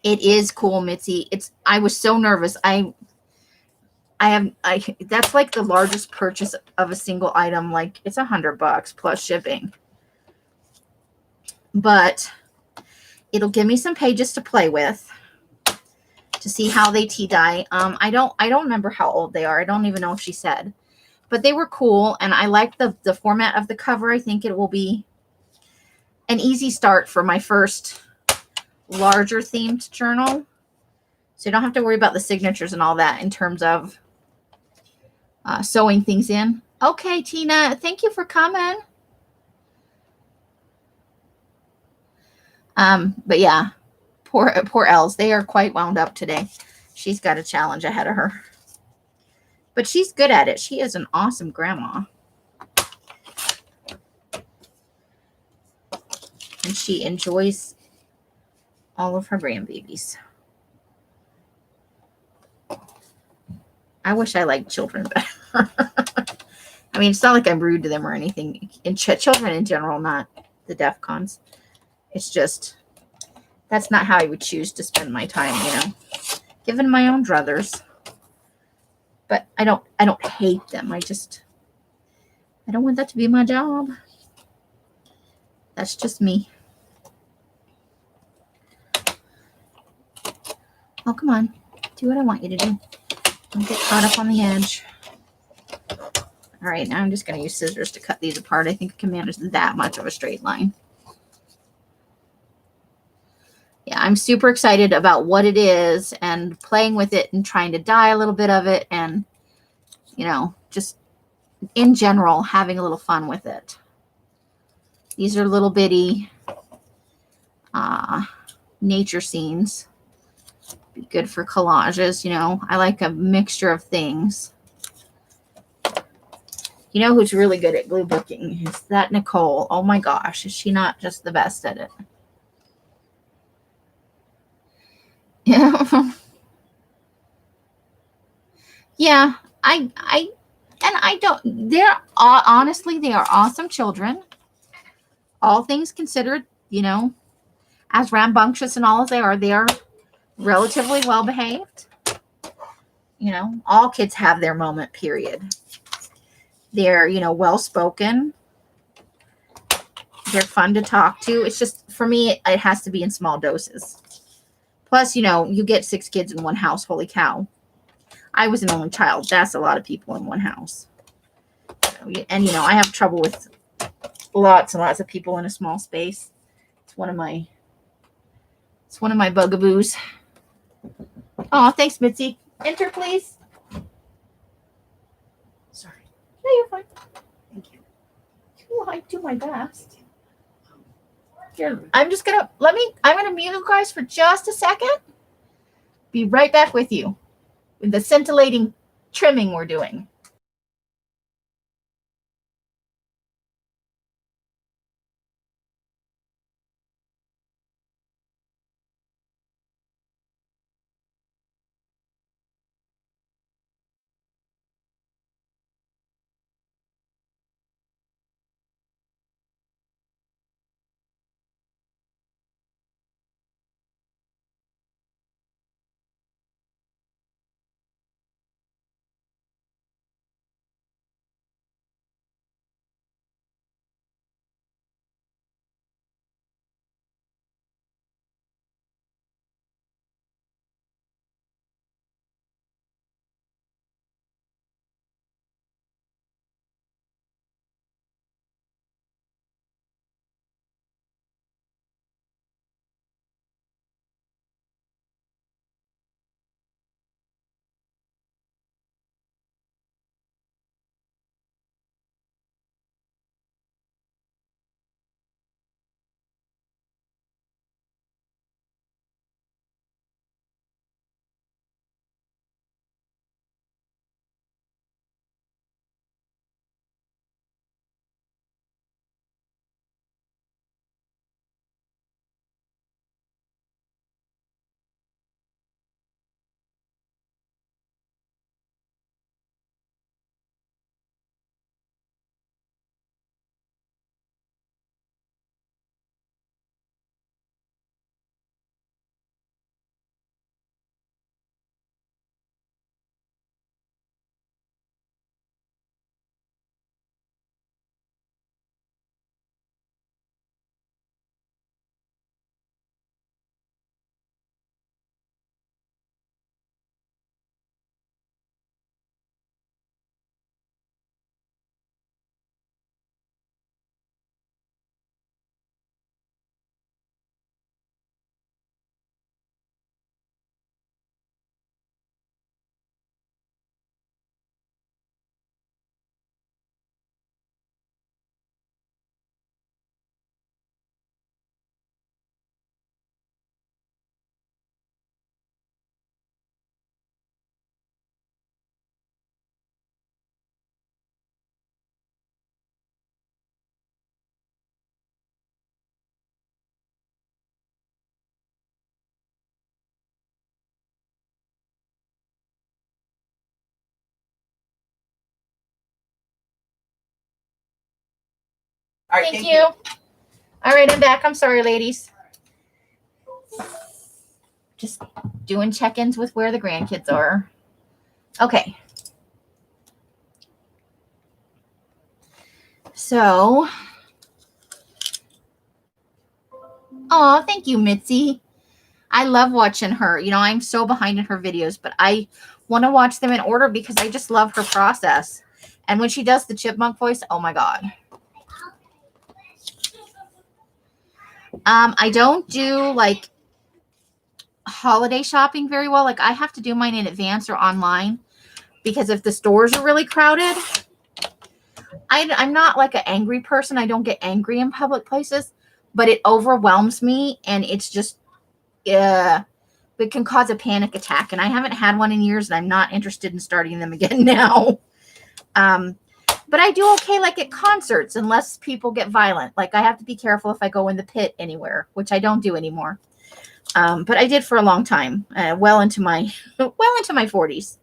A: It is cool, Mitzi. I was so nervous. That's like the largest purchase of a single item. Like it's $100 plus shipping. But it'll give me some pages to play with to see how they tea dye. I don't remember how old they are. I don't even know if she said. But they were cool, and I like the format of the cover. I think it will be an easy start for my first larger themed journal. So you don't have to worry about the signatures and all that in terms of sewing things in. Okay, Tina, thank you for coming. But yeah, poor Els. They are quite wound up today. She's got a challenge ahead of her. But she's good at it. She is an awesome grandma. And she enjoys all of her grandbabies. I wish I liked children better. I mean, it's not like I'm rude to them or anything. And children in general, not the DEF CONs. It's just, that's not how I would choose to spend my time, you know. Given my own druthers. But I don't hate them. I don't want that to be my job. That's just me. Oh, come on. Do what I want you to do. Don't get caught up on the edge. All right, now I'm just going to use scissors to cut these apart. I think I can manage that much of a straight line. Yeah, I'm super excited about what it is and playing with it and trying to dye a little bit of it and, you know, just in general, having a little fun with it. These are little bitty nature scenes. Be good for collages, you know. I like a mixture of things. You know who's really good at glue booking? Is that Nicole. Oh my gosh, is she not just the best at it? Yeah. Yeah, I don't, they're honestly, they are awesome children. All things considered, you know, as rambunctious and all as they are relatively well behaved. You know, all kids have their moment, period. They're, you know, well spoken. They're fun to talk to. It's just, for me, it has to be in small doses. Plus, you know, you get 6 kids in one house. Holy cow. I was an only child. That's a lot of people in one house. And, you know, I have trouble with lots and lots of people in a small space. It's one of my bugaboos. Oh, thanks, Mitzi. Enter, please. Sorry. No, you're fine. Thank you. Well, I do my best. Here, I'm gonna mute you guys for just a second. Be right back with you with the scintillating trimming we're doing. All right, thank you. All right, I'm back. I'm sorry, ladies. Just doing check-ins with where the grandkids are. Okay. So, oh, thank you, Mitzi. I love watching her. You know, I'm so behind in her videos, but I want to watch them in order because I just love her process. And when she does the chipmunk voice, oh my God. I don't do like holiday shopping very well. Like I have to do mine in advance or online because if the stores are really crowded, I'm not like an angry person. I don't get angry in public places, but it overwhelms me and it's just, but it can cause a panic attack. And I haven't had one in years, and I'm not interested in starting them again now. But I do okay, like at concerts, unless people get violent. Like I have to be careful if I go in the pit anywhere, which I don't do anymore. But I did for a long time, well into my 40s.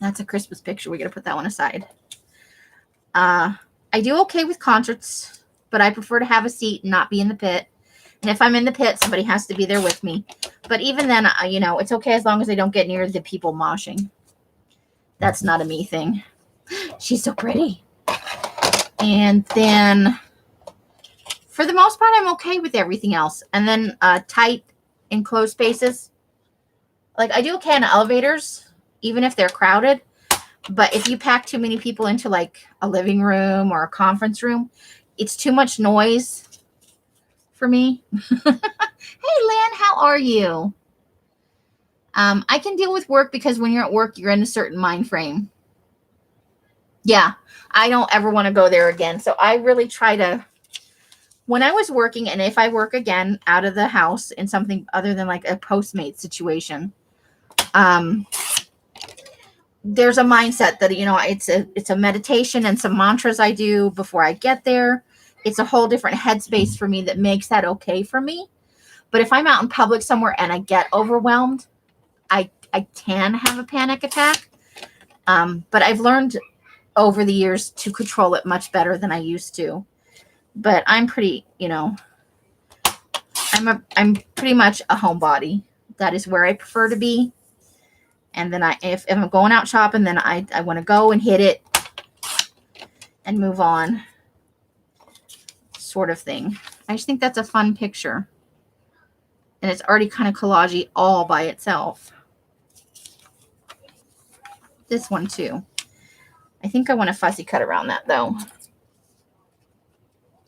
A: That's a Christmas picture. We got to put that one aside. I do okay with concerts, but I prefer to have a seat and not be in the pit. And if I'm in the pit, somebody has to be there with me. But even then, it's okay as long as I don't get near the people moshing. That's not a me thing. She's so pretty. And then for the most part, I'm okay with everything else. And then tight enclosed spaces. Like I do okay in elevators, even if they're crowded. But if you pack too many people into like a living room or a conference room, it's too much noise for me. Hey, Lynn, how are you? I can deal with work because when you're at work, you're in a certain mind frame. Yeah, I don't ever want to go there again. So I really try to, when I was working, and if I work again out of the house in something other than like a Postmate situation, there's a mindset that, it's a meditation and some mantras I do before I get there. It's a whole different headspace for me that makes that okay for me. But if I'm out in public somewhere and I get overwhelmed, I can have a panic attack. But I've learned over the years to control it much better than I used to. But I'm pretty, I'm pretty much a homebody. That is where I prefer to be. And then if I'm going out shopping, then I want to go and hit it and move on, sort of thing. I just think that's a fun picture. And it's already kind of collagey all by itself. This one too. I think I want to fussy cut around that though.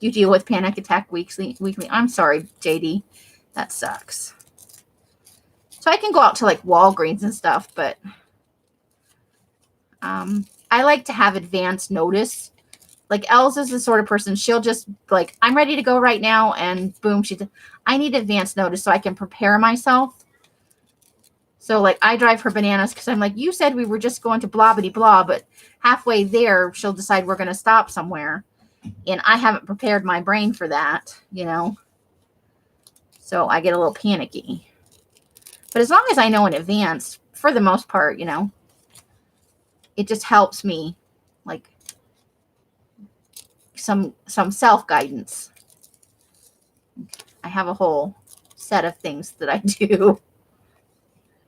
A: You deal with panic attack weekly. I'm sorry, JD. That sucks. So I can go out to like Walgreens and stuff, but I like to have advance notice. Like Els is the sort of person, she'll just like, I'm ready to go right now, and boom, I need advance notice so I can prepare myself. So like I drive her bananas because I'm like, you said we were just going to blah bitty blah, but halfway there she'll decide we're going to stop somewhere, and I haven't prepared my brain for that, so I get a little panicky. But as long as I know in advance, for the most part, it just helps me, like some self-guidance. I have a whole set of things that I do.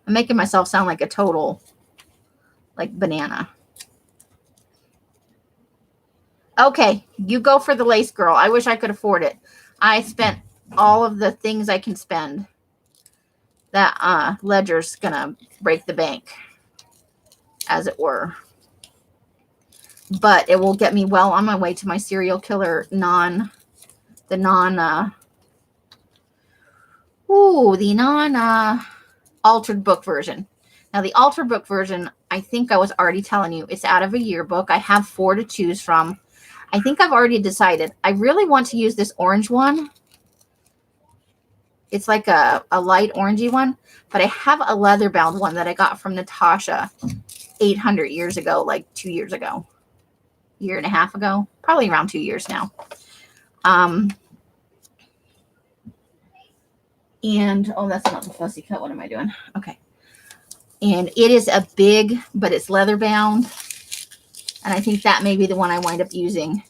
A: I'm making myself sound like a total, like, banana. Okay, you go for the lace, girl. I wish I could afford it. I spent all of the things I can spend. That ledger's gonna break the bank, as it were. But it will get me well on my way to my serial killer altered book version. Now the altered book version, I think I was already telling you, it's out of a yearbook. I have 4 to choose from. I think I've already decided. I really want to use this orange one. It's like a light orangey one, but I have a leather bound one that I got from Natasha 800 years ago, like 2 years ago, year and a half ago, probably around 2 years now. And, oh, that's not the fussy cut. What am I doing? Okay. And it is a big, but it's leather bound. And I think that may be the one I wind up using.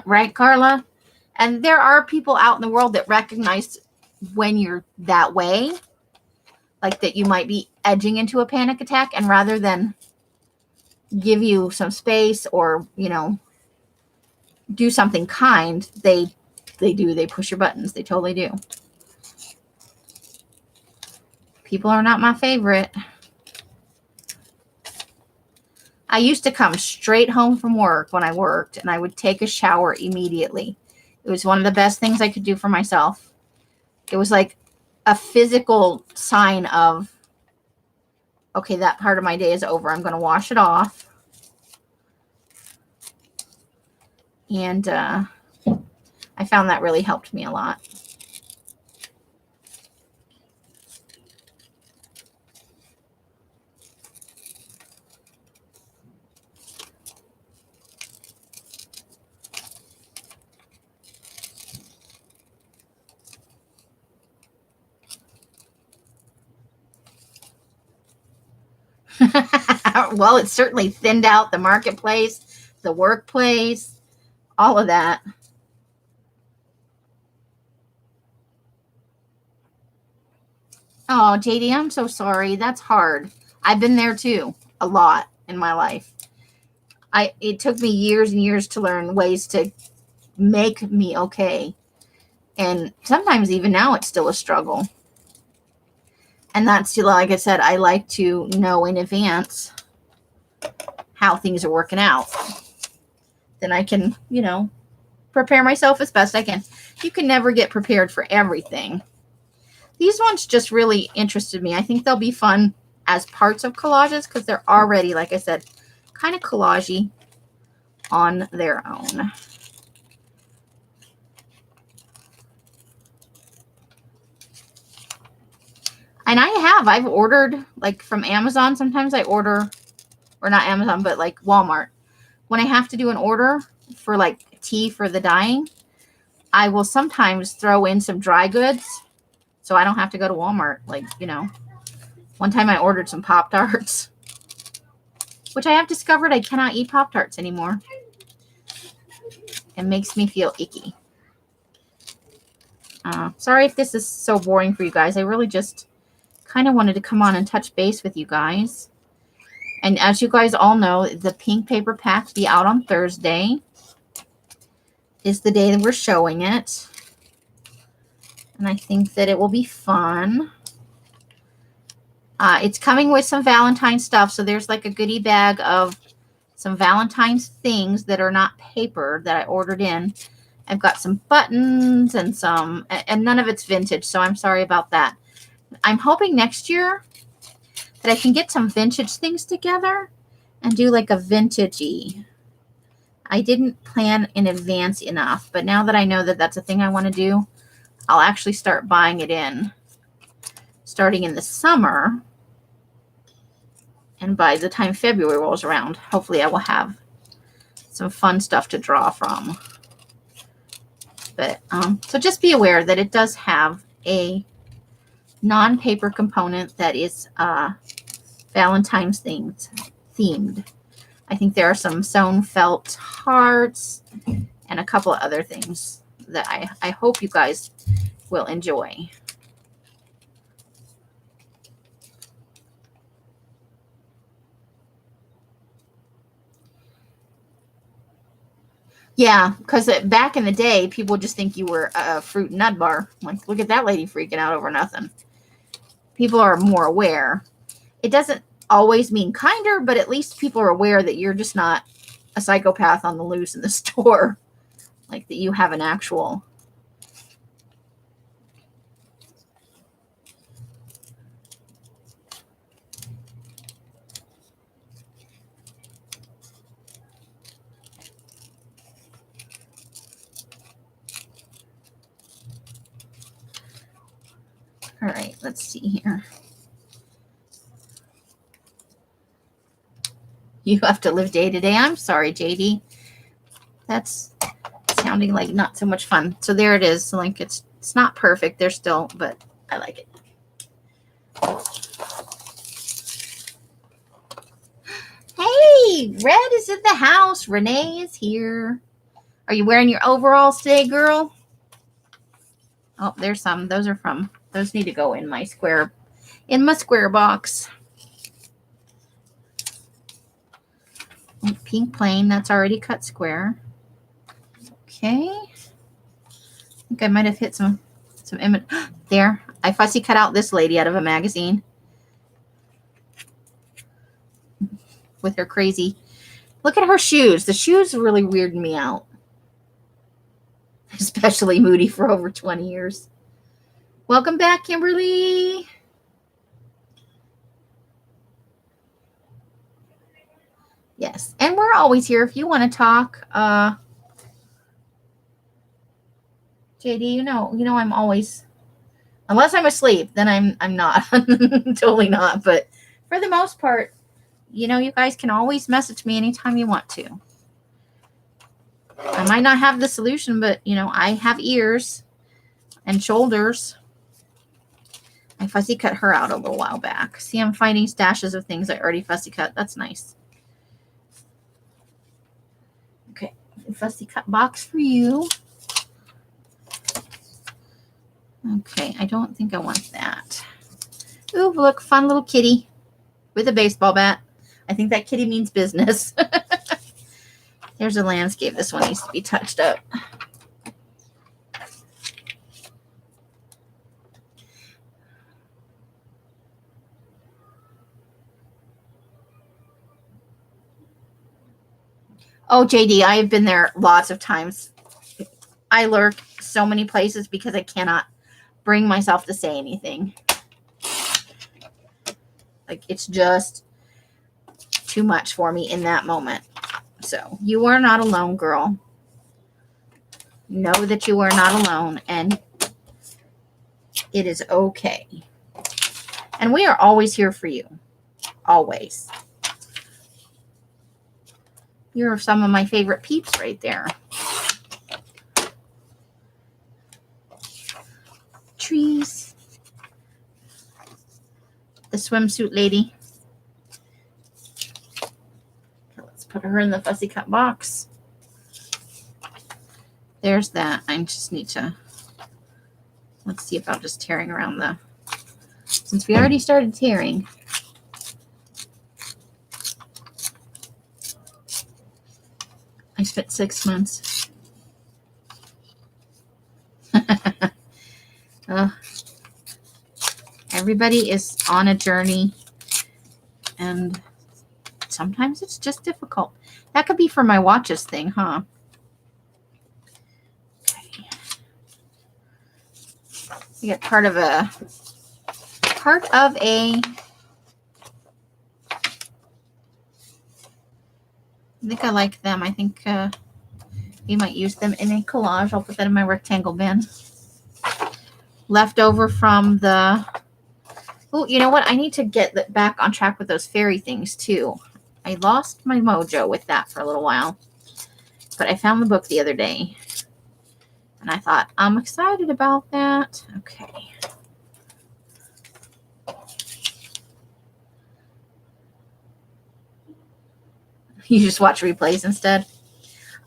A: Right, Carla? And there are people out in the world that recognize when you're that way, like that you might be edging into a panic attack, and rather than give you some space or, do something kind, they push your buttons. They totally do. People are not my favorite. I used to come straight home from work when I worked, and I would take a shower immediately. It was one of the best things I could do for myself. It was like a physical sign of, okay, that part of my day is over. I'm going to wash it off. And I found that really helped me a lot. Well, it certainly thinned out the marketplace, the workplace, all of that. Oh, JD, I'm so sorry. That's hard. I've been there too, a lot in my life. It took me years and years to learn ways to make me okay. And sometimes even now it's still a struggle. And that's, like I said, I like to know in advance how things are working out. Then I can, prepare myself as best I can. You can never get prepared for everything. These ones just really interested me. I think they'll be fun as parts of collages because they're already, like I said, kind of collagey on their own. And I've ordered like from Amazon. Sometimes I order, or not Amazon, but like Walmart. When I have to do an order for like tea for the dyeing, I will sometimes throw in some dry goods so I don't have to go to Walmart. Like, one time I ordered some Pop-Tarts, which I have discovered I cannot eat Pop-Tarts anymore. It makes me feel icky. Sorry if this is so boring for you guys. I really just kind of wanted to come on and touch base with you guys. And as you guys all know, the pink paper pack will be out on Thursday. Is the day that we're showing it. And I think that it will be fun. It's coming with some Valentine's stuff. So there's like a goodie bag of some Valentine's things that are not paper that I ordered in. I've got some buttons and and none of it's vintage. So I'm sorry about that. I'm hoping next year that I can get some vintage things together and do like a vintagey. I didn't plan in advance enough, but now that I know that that's a thing I want to do, I'll actually start buying it in starting in the summer. And by the time February rolls around, hopefully I will have some fun stuff to draw from. But so just be aware that it does have a non-paper component that is Valentine's themed. I think there are some sewn felt hearts and a couple of other things that I hope you guys will enjoy. Yeah, because back in the day, people would just think you were a fruit and nut bar. Like, look at that lady freaking out over nothing. People are more aware. It doesn't always mean kinder, but at least people are aware that you're just not a psychopath on the loose in the store. Like that you have an actual... All right, let's see here. You have to live day to day. I'm sorry, JD. That's sounding like not so much fun. So there it is. Like it's not perfect. They're still, but I like it. Hey, Red is in the house. Renee is here. Are you wearing your overalls today, girl? Oh, there's some. Those need to go in my square box. Pink plain, that's already cut square. Okay. I think I might have hit some image there. I fussy cut out this lady out of a magazine with her crazy. Look at her shoes. The shoes really weirded me out. Especially Moody for over 20 years. Welcome back, Kimberly. Yes, and we're always here if you want to talk. JD, you know, I'm always, unless I'm asleep, then I'm not. Totally not. But for the most part, you guys can always message me anytime you want to. I might not have the solution, but I have ears and shoulders. I fussy cut her out a little while back. See, I'm finding stashes of things I already fussy cut. That's nice. Okay, fussy cut box for you. Okay, I don't think I want that. Ooh, look, fun little kitty with a baseball bat. I think that kitty means business. There's a landscape. This one needs to be touched up. Oh, JD, I have been there lots of times. I lurk so many places because I cannot bring myself to say anything. Like, it's just too much for me in that moment. So you are not alone, girl. Know that you are not alone, and it is okay. And we are always here for you. Always. You're some of my favorite peeps right there. Trees. The swimsuit lady. Okay, let's put her in the fussy cut box. There's that. I just need to, let's see about just tearing around the, since we already started tearing. I spent 6 months. Everybody is on a journey, and sometimes it's just difficult. That could be for my watches thing, huh? Okay. You get part of a I think I like them. I think we might use them in a collage. I'll put that in my rectangle bin. Left over from the, oh, you know what? I need to get back on track with those fairy things too. I lost my mojo with that for a little while. But I found the book the other day. And I thought, I'm excited about that. Okay. You just watch replays instead.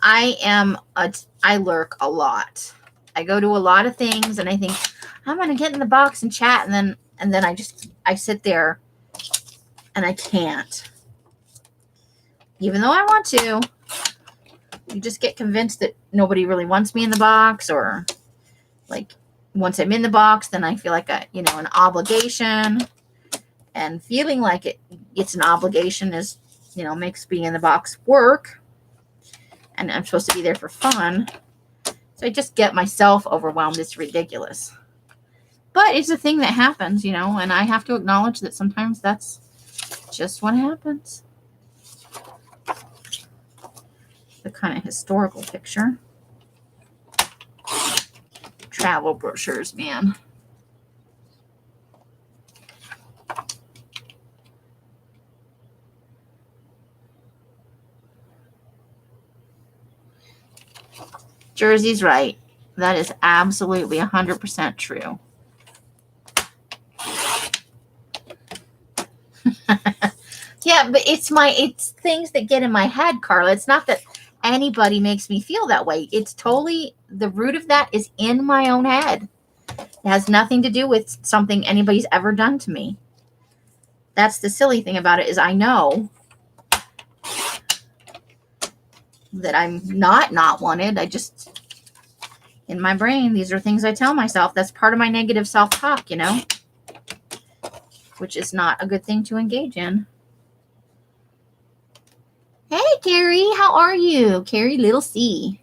A: I lurk a lot. I go to a lot of things and I think I'm going to get in the box and chat. And then I sit there and I can't. Even though I want to, you just get convinced that nobody really wants me in the box, or like once I'm in the box, then I feel like an obligation, and feeling like it's an obligation is, makes being in the box work, and I'm supposed to be there for fun. So I just get myself overwhelmed. It's ridiculous. But it's a thing that happens, and I have to acknowledge that sometimes that's just what happens. The kind of historical picture. Travel brochures, man. Jersey's right. That is absolutely 100% true. Yeah, but it's things that get in my head, Carla. It's not that anybody makes me feel that way. It's totally, the root of that is in my own head. It has nothing to do with something anybody's ever done to me. That's the silly thing about it, is I know that I'm not wanted. I just, in my brain, these are things I tell myself. That's part of my negative self-talk, which is not a good thing to engage in. Hey, Carrie, how are you? Carrie Little C.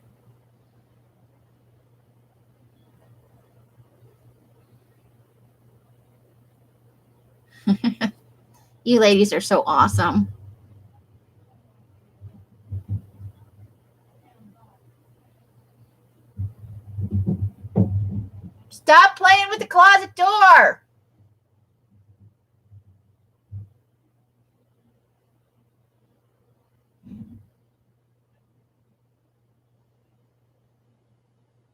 A: You ladies are so awesome. Stop playing with the closet door.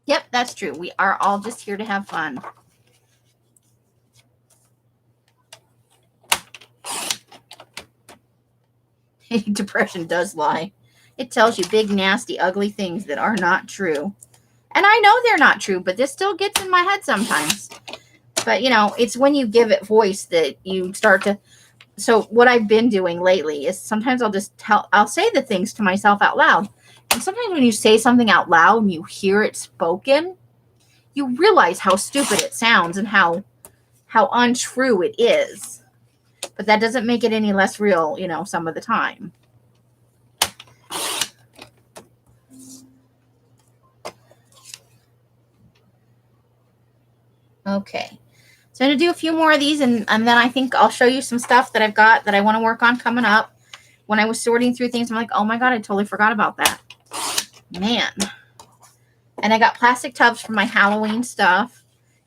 A: Yep, that's true. We are all just here to have fun. Depression does lie. It tells you big, nasty, ugly things that are not true. And I know they're not true, but this still gets in my head sometimes. But, you know, it's when you give it voice that you start to. So what I've been doing lately is sometimes I'll say the things to myself out loud. And sometimes when you say something out loud and you hear it spoken, you realize how stupid it sounds and how untrue it is. But that doesn't make it any less real, you know, some of the time. Okay. So I'm going to do a few more of these, and then I think I'll show you some stuff that I've got that I want to work on coming up. When I was sorting through things, I'm like, oh my God, I totally forgot about that. Man. And I got plastic tubs for my Halloween stuff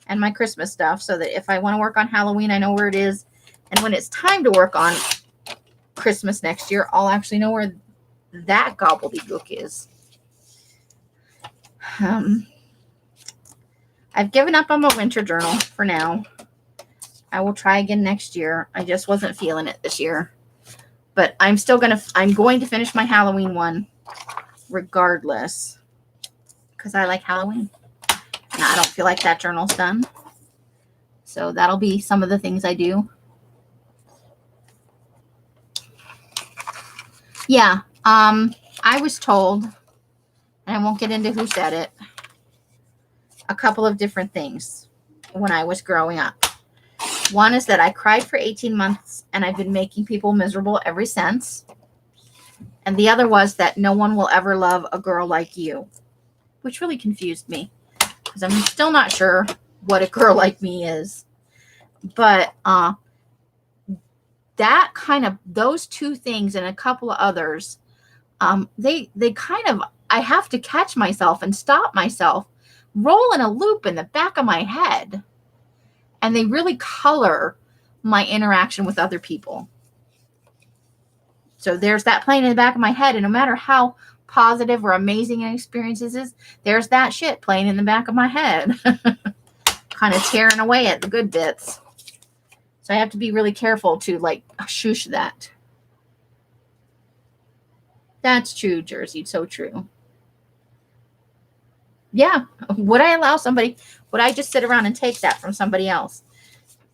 A: and my Christmas stuff so that if I want to work on Halloween, I know where it is. And when it's time to work on Christmas next year, I'll actually know where that gobbledygook is. I've given up on my winter journal for now. I will try again next year. I just wasn't feeling it this year. But I'm going to finish my Halloween one regardless. Because I like Halloween. And I don't feel like that journal's done. So that'll be some of the things I do. Yeah. I was told, and I won't get into who said it, a couple of different things when I was growing up. One is that I cried for 18 months and I've been making people miserable ever since. And the other was that no one will ever love a girl like you, which really confused me because I'm still not sure what a girl like me is. But that kind of, those two things and a couple of others, they kind of, I have to catch myself and stop myself, roll in a loop in the back of my head. And they really color my interaction with other people. So there's that playing in the back of my head. And no matter how positive or amazing an experience is, there's that shit playing in the back of my head. Kind of tearing away at the good bits. So I have to be really careful to like shush that. That's true, Jersey. So true. Yeah. Would I allow somebody, would I just sit around and take that from somebody else?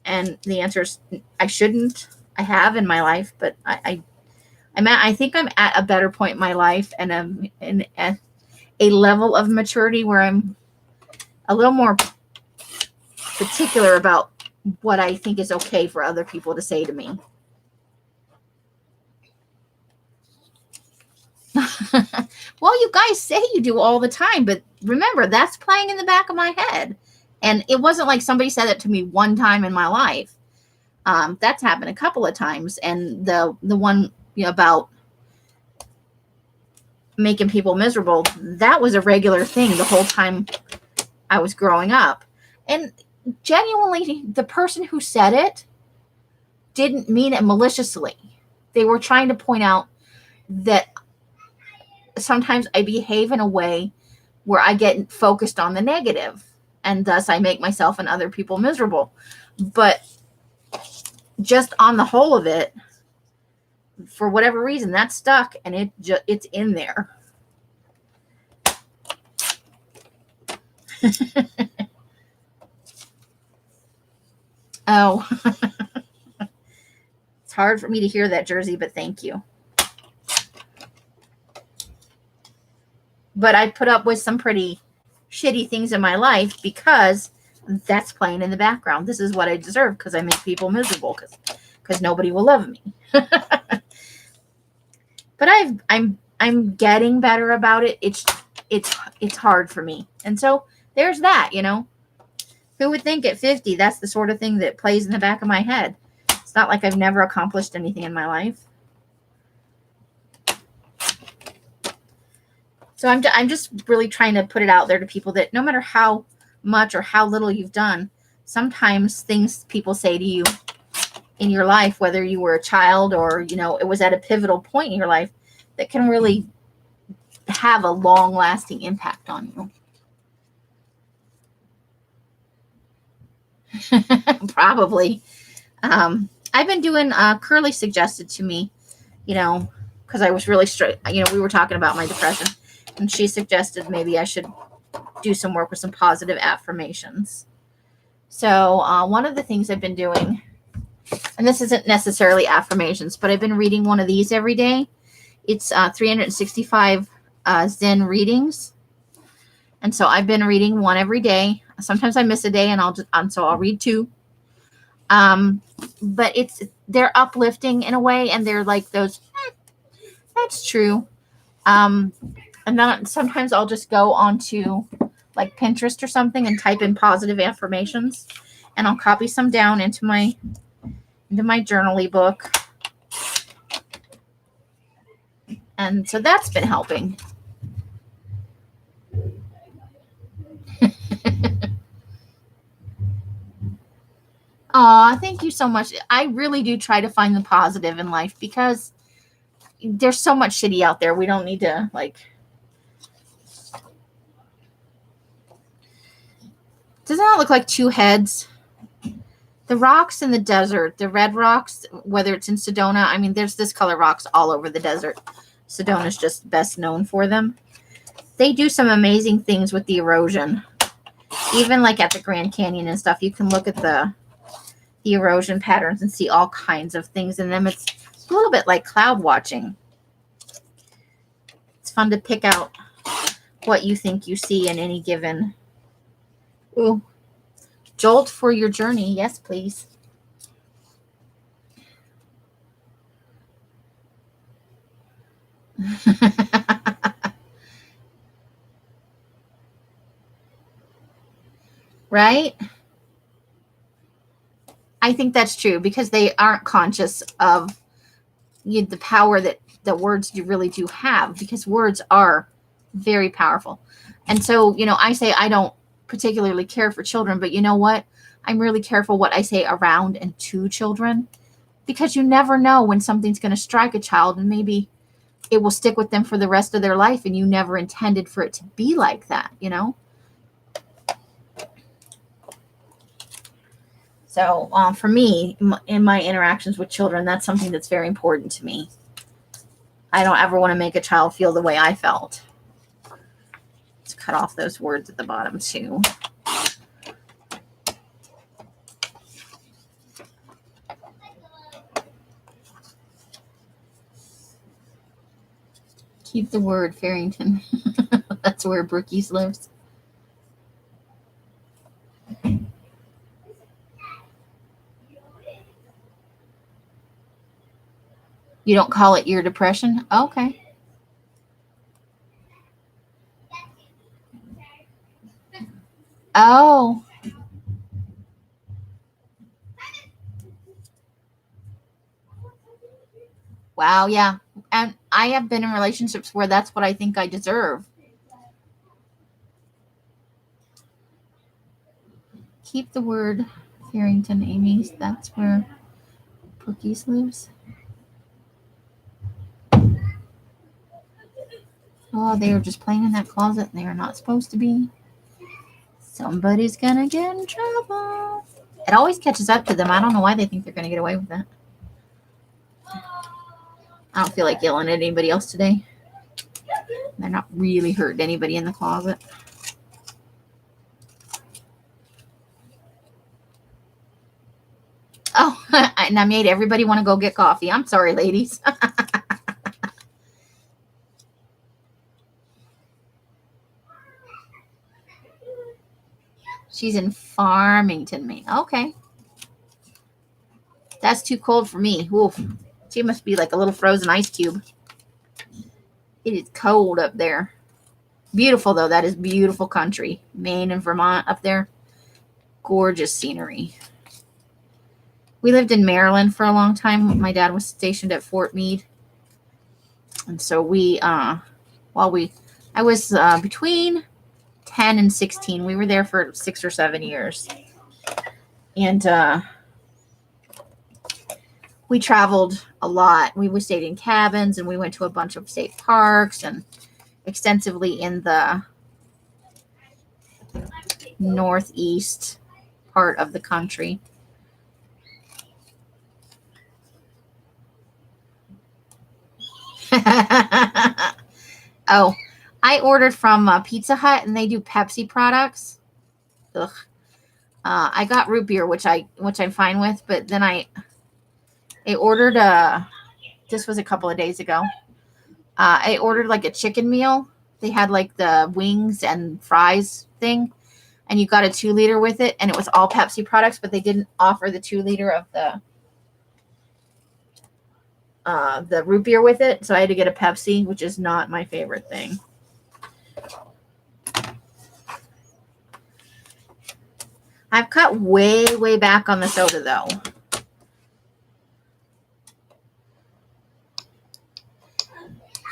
A: And the answer is I shouldn't. I have in my life, but I think I'm at a better point in my life and I'm in a level of maturity where I'm a little more particular about what I think is okay for other people to say to me. Well, you guys say you do all the time, but remember, that's playing in the back of my head. And it wasn't like somebody said it to me one time in my life. That's happened a couple of times. And the one, you know, about making people miserable, that was a regular thing the whole time I was growing up. And genuinely, the person who said it didn't mean it maliciously. They were trying to point out that sometimes I behave in a way where I get focused on the negative, and thus I make myself and other people miserable. But just on the whole of it, for whatever reason, that's stuck, and it's in there. Oh, it's hard for me to hear that, Jersey, but thank you. But I put up with some pretty shitty things in my life because that's playing in the background. This is what I deserve because I make people miserable because nobody will love me. But I'm getting better about it. It's hard for me. And so there's that, you know. Who would think at 50 that's the sort of thing that plays in the back of my head? It's not like I've never accomplished anything in my life. So I'm just really trying to put it out there to people that no matter how much or how little you've done, sometimes things people say to you in your life, whether you were a child or, it was at a pivotal point in your life, that can really have a long lasting impact on you. Probably. I've been doing, Curly suggested to me, because I was really straight, we were talking about my depression, and she suggested maybe I should do some work with some positive affirmations. So one of the things I've been doing, and this isn't necessarily affirmations, but I've been reading one of these every day. It's 365 Zen readings. And so I've been reading one every day. Sometimes I miss a day, and so I'll read two. But they're uplifting in a way, and they're like those, that's true. And then sometimes I'll just go onto like Pinterest or something and type in positive affirmations, and I'll copy some down into my journaly book. And so that's been helping. Aw, thank you so much. I really do try to find the positive in life, because there's so much shitty out there. We don't need to, doesn't that look like two heads? The rocks in the desert, the red rocks, whether it's in Sedona, there's this color rocks all over the desert. Sedona's just best known for them. They do some amazing things with the erosion. Even like at the Grand Canyon and stuff, you can look at the erosion patterns and see all kinds of things in them. It's a little bit like cloud watching. It's fun to pick out what you think you see in any given. Ooh. Jolt for your journey. Yes, please. Right? I think that's true, because they aren't conscious of the power that the words really do have, because words are very powerful. And so, I say I don't particularly care for children, but you know what? I'm really careful what I say around and to children, because you never know when something's going to strike a child, and maybe it will stick with them for the rest of their life, and you never intended for it to be like that, So for me, in my interactions with children, that's something that's very important to me. I don't ever want to make a child feel the way I felt. Let's cut off those words at the bottom too. Keep the word, Farrington. That's where Brookies lives. You don't call it your depression? Okay. Oh. Wow, yeah. And I have been in relationships where that's what I think I deserve. Keep the word, Farrington, Amy's. That's where Brookies lives. Oh, they are just playing in that closet, and they are not supposed to be. Somebody's gonna get in trouble. It always catches up to them. I don't know why they think they're gonna get away with that. I don't feel like yelling at anybody else today. They're not really hurting anybody in the closet. Oh, and I made everybody want to go get coffee. I'm sorry, ladies. She's in Farmington, Maine. Okay. That's too cold for me. Oof. She must be like a little frozen ice cube. It is cold up there. Beautiful, though. That is beautiful country. Maine and Vermont up there. Gorgeous scenery. We lived in Maryland for a long time. My dad was stationed at Fort Meade. And so I was between 10 and 16. We were there for 6 or 7 years. And we traveled a lot. We stayed in cabins, and we went to a bunch of state parks and extensively in the northeast part of the country. Oh, I ordered from Pizza Hut, and they do Pepsi products. Ugh. I got root beer, which I'm fine with, but then I ordered this was a couple of days ago. I ordered like a chicken meal. They had like the wings and fries thing, and you got a 2-liter with it, and it was all Pepsi products, but they didn't offer the 2-liter of the root beer with it, so I had to get a Pepsi, which is not my favorite thing. I've cut way back on the soda though.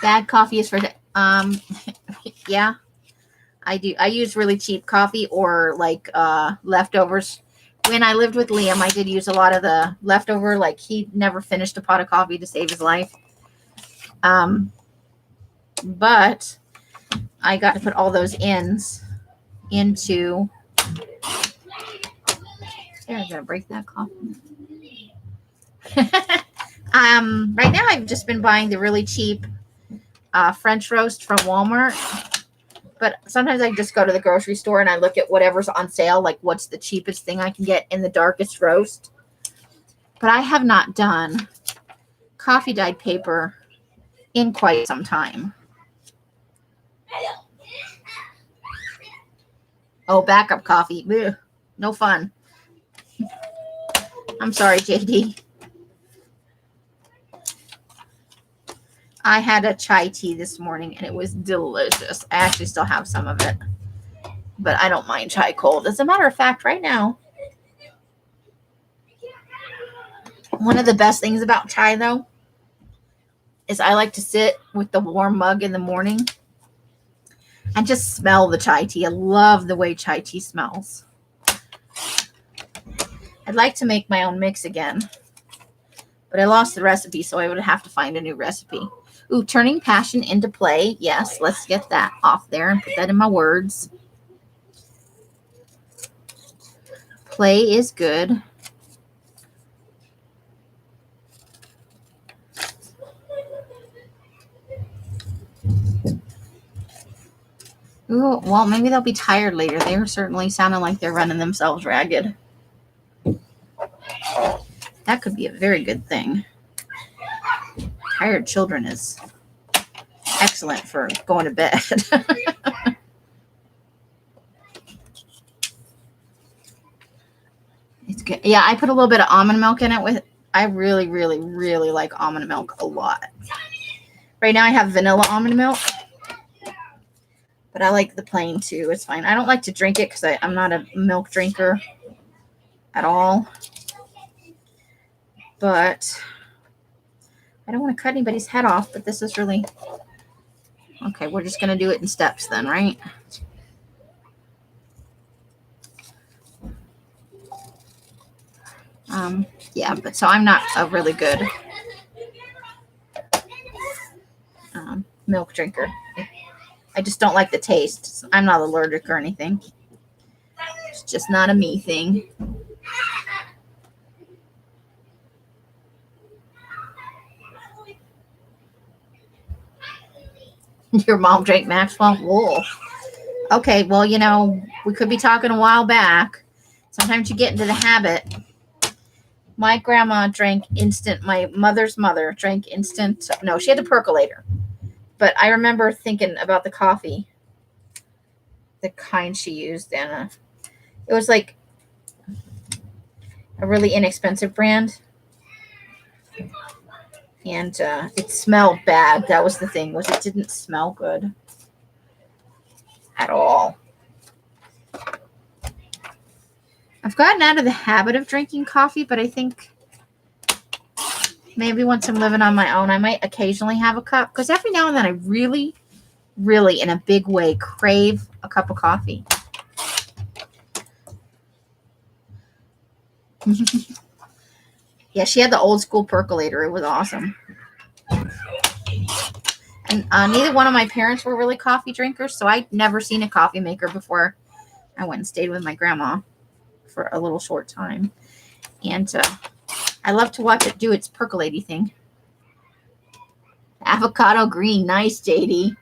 A: Bad coffee is for yeah, I do. I use really cheap coffee or like leftovers. When I lived with Liam, I did use a lot of the leftover, like he never finished a pot of coffee to save his life. But I got to put all those ends into, there, I'm gonna break that coffee. Right now I've just been buying the really cheap French roast from Walmart. But sometimes I just go to the grocery store and I look at whatever's on sale, like what's the cheapest thing I can get in the darkest roast. But I have not done coffee dyed paper in quite some time. Oh, backup coffee. Ugh, no fun. I'm sorry, JD. I had a chai tea this morning and it was delicious. I actually still have some of it, but I don't mind chai cold. As a matter of fact, right now, one of the best things about chai though is I like to sit with the warm mug in the morning and just smell the chai tea. I love the way chai tea smells. I'd like to make my own mix again, but I lost the recipe, so I would have to find a new recipe. Ooh, turning passion into play. Yes, let's get that off there and put that in my words. Play is good. Ooh, well, maybe they'll be tired later. They're certainly sounding like they're running themselves ragged. That could be a very good thing. Tired children is excellent for going to bed. It's good. Yeah, I put a little bit of almond milk in it. I really like almond milk a lot. Right now I have vanilla almond milk, but I like the plain too. It's fine. I don't like to drink it because I'm not a milk drinker at all. But I don't want to cut anybody's head off, but this is really... Okay, we're just going to do it in steps then, right? Yeah, but so I'm not a really good milk drinker. I just don't like the taste. I'm not allergic or anything. It's just not a me thing. Your mom drank Maxwell? Whoa. Okay, well, you know, we could be talking a while back. Sometimes you get into the habit. My grandma drank instant. My mother's mother drank instant. No, she had a percolator. But I remember thinking about the coffee, the kind she used. And it was like a really inexpensive brand. And it smelled bad. That was the thing, was it didn't smell good at all. I've gotten out of the habit of drinking coffee, but I think maybe once I'm living on my own, I might occasionally have a cup. Because every now and then I really, really in a big way crave a cup of coffee. Yeah, she had the old school percolator. It was awesome. And neither one of my parents were really coffee drinkers, so I'd never seen a coffee maker before I went and stayed with my grandma for a little short time. And I love to watch it do its percolating thing. Avocado green. Nice, JD.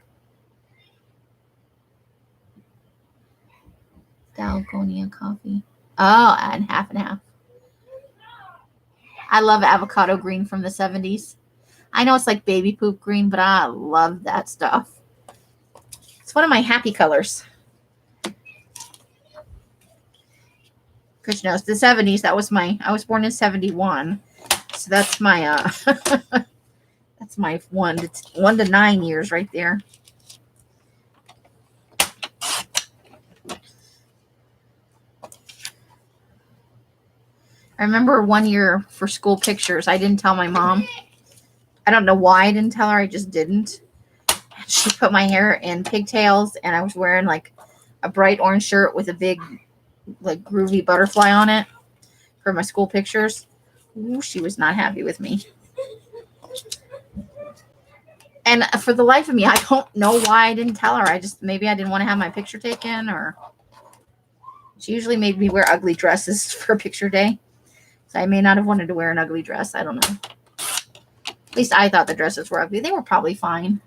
A: Dalgonia coffee. Oh, and half and half. I love avocado green from the 70s. I know it's like baby poop green, but I love that stuff. It's one of my happy colors. Because you know, it's the 70s. I was born in 71. So that's my that's my 1 to 9 years right there. I remember one year for school pictures, I didn't tell my mom. I don't know why I didn't tell her. I just didn't. She put my hair in pigtails, and I was wearing like a bright orange shirt with a big, like, groovy butterfly on it for my school pictures. Ooh, she was not happy with me. And for the life of me, I don't know why I didn't tell her. Maybe I didn't want to have my picture taken, or she usually made me wear ugly dresses for picture day. So I may not have wanted to wear an ugly dress. I don't know. At least I thought the dresses were ugly. They were probably fine.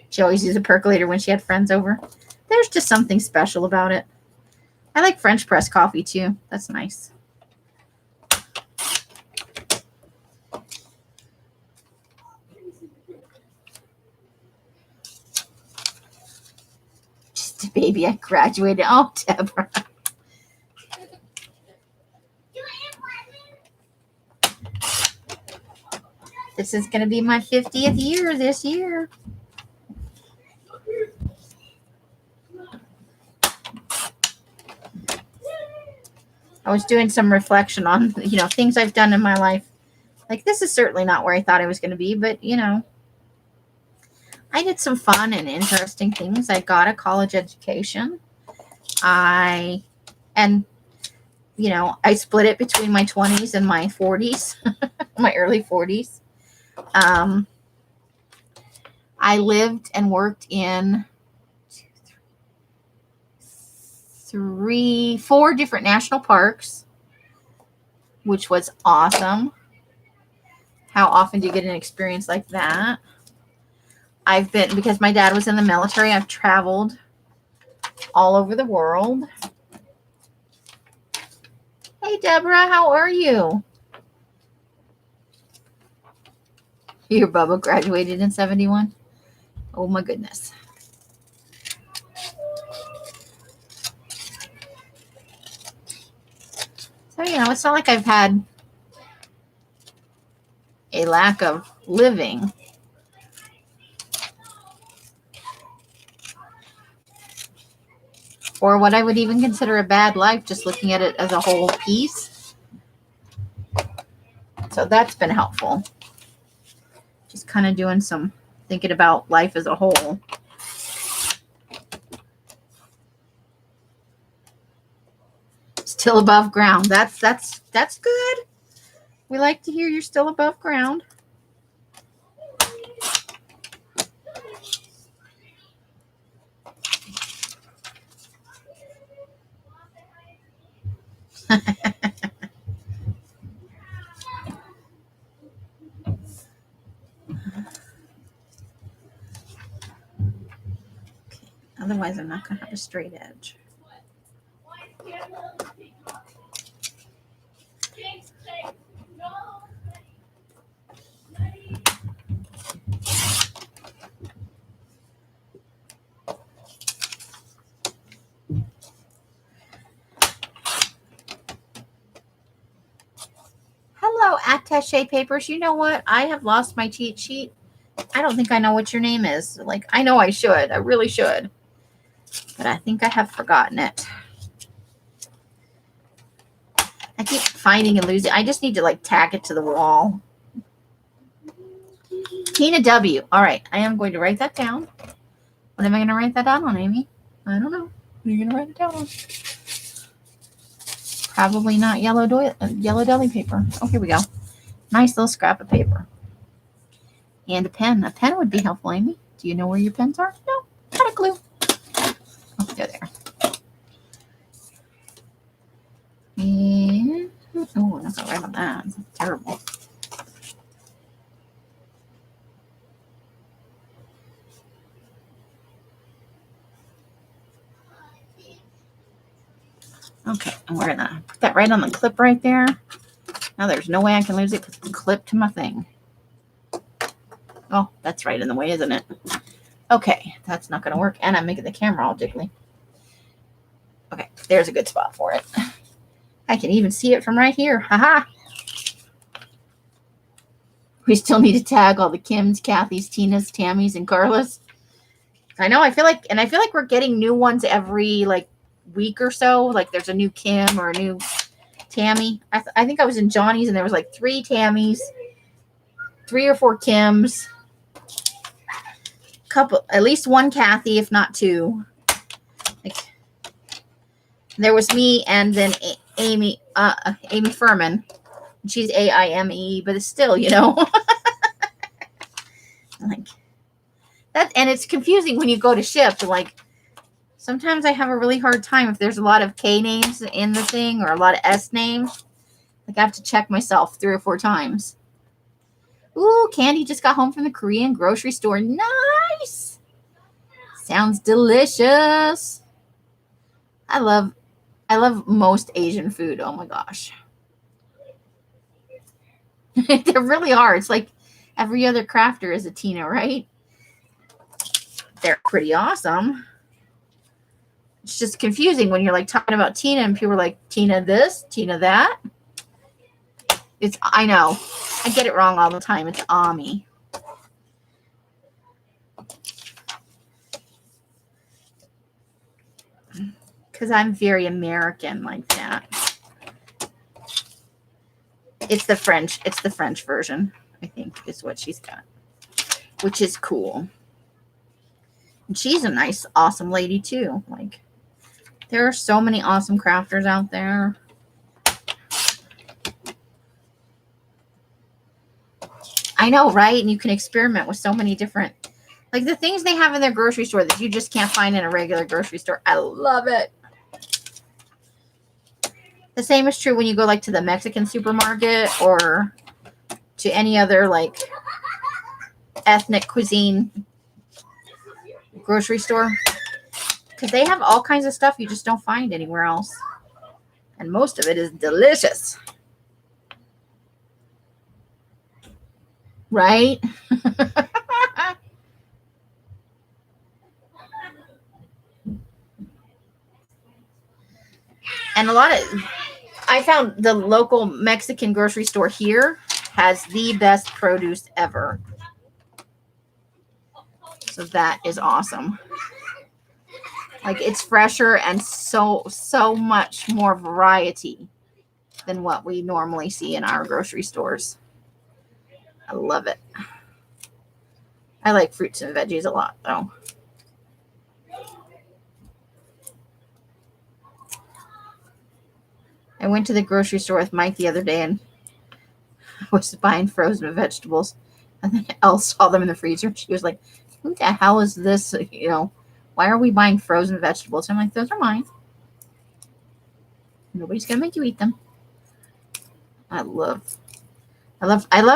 A: She always used a percolator when she had friends over. There's just something special about it. I like French press coffee too. That's nice. Just a baby. I graduated. Oh, Deborah. This is going to be my 50th year this year. I was doing some reflection on, things I've done in my life. Like, this is certainly not where I thought I was going to be, but, I did some fun and interesting things. I got a college education. I split it between my 20s and my 40s, my early 40s. I lived and worked in 4 different national parks, which was awesome. How often do you get an experience like that? Because my dad was in the military, I've traveled all over the world. Hey, Deborah, how are you? Your Bubba graduated in 71? Oh, my goodness. So, it's not like I've had a lack of living. Or what I would even consider a bad life, just looking at it as a whole piece. So that's been helpful. Just kind of doing some thinking about life as a whole. Still above ground. That's good. We like to hear you're still above ground. Otherwise, I'm not going to have a straight edge. Hello, attaché papers. You know what? I have lost my cheat sheet. I don't think I know what your name is. Like, I know I should. I really should. But I think I have forgotten it. I keep finding and losing. I just need to, like, tack it to the wall. Tina W. All right, I am going to write that down. What am I going to write that down on, Amy? I don't know. What are you going to write it down on? Probably not yellow deli paper. Oh, here we go. Nice little scrap of paper. And a pen. A pen would be helpful, Amy. Do you know where your pens are? No, not a clue. Oh, they're there. And, oh, I'm not going to write on that. That's terrible. Okay, and we're gonna put that right on the clip right there. Now there's no way I can lose it because it's clipped to my thing. Oh, that's right in the way, isn't it? Okay, that's not gonna work. And I'm making the camera all jiggly. Okay, there's a good spot for it. I can even see it from right here. Haha. We still need to tag all the Kims, Kathys, Tinas, Tammys, and Carlas. I know, I feel like we're getting new ones every like week or so. Like there's a new Kim or a new Tammy. I think I was in Johnny's and there was like 3 Tammys, 3 or 4 Kims, at least 1 Kathy, if not 2. Like there was me and then Amy Furman. She's AIME, but it's still, you know. Like that, and it's confusing when you go to ship. Like sometimes I have a really hard time if there's a lot of K names in the thing or a lot of S names. Like I have to check myself 3 or 4 times. Ooh, Candy just got home from the Korean grocery store. Nice. Sounds delicious. I love most Asian food. Oh my gosh. They really are. It's like every other crafter is a Tina, right? They're pretty awesome. It's just confusing when you're like talking about Tina and people are like, Tina this, Tina that. I know. I get it wrong all the time. It's Ami. Because I'm very American like that. It's the French version, I think, is what she's got. Which is cool. And she's a nice, awesome lady too. Like, there are so many awesome crafters out there. I know, right? And you can experiment with so many different, like the things they have in their grocery store that you just can't find in a regular grocery store. I love it. The same is true when you go like to the Mexican supermarket or to any other like ethnic cuisine grocery store. Because they have all kinds of stuff you just don't find anywhere else. And most of it is delicious. Right? And I found the local Mexican grocery store here has the best produce ever. So that is awesome. Like it's fresher and so much more variety than what we normally see in our grocery stores. I love it. I like fruits and veggies a lot though. I went to the grocery store with Mike the other day and I was buying frozen vegetables. And then Elle saw them in the freezer. She was like, who the hell is this? You know, why are we buying frozen vegetables? I'm like, those are mine. Nobody's going to make you eat them. I love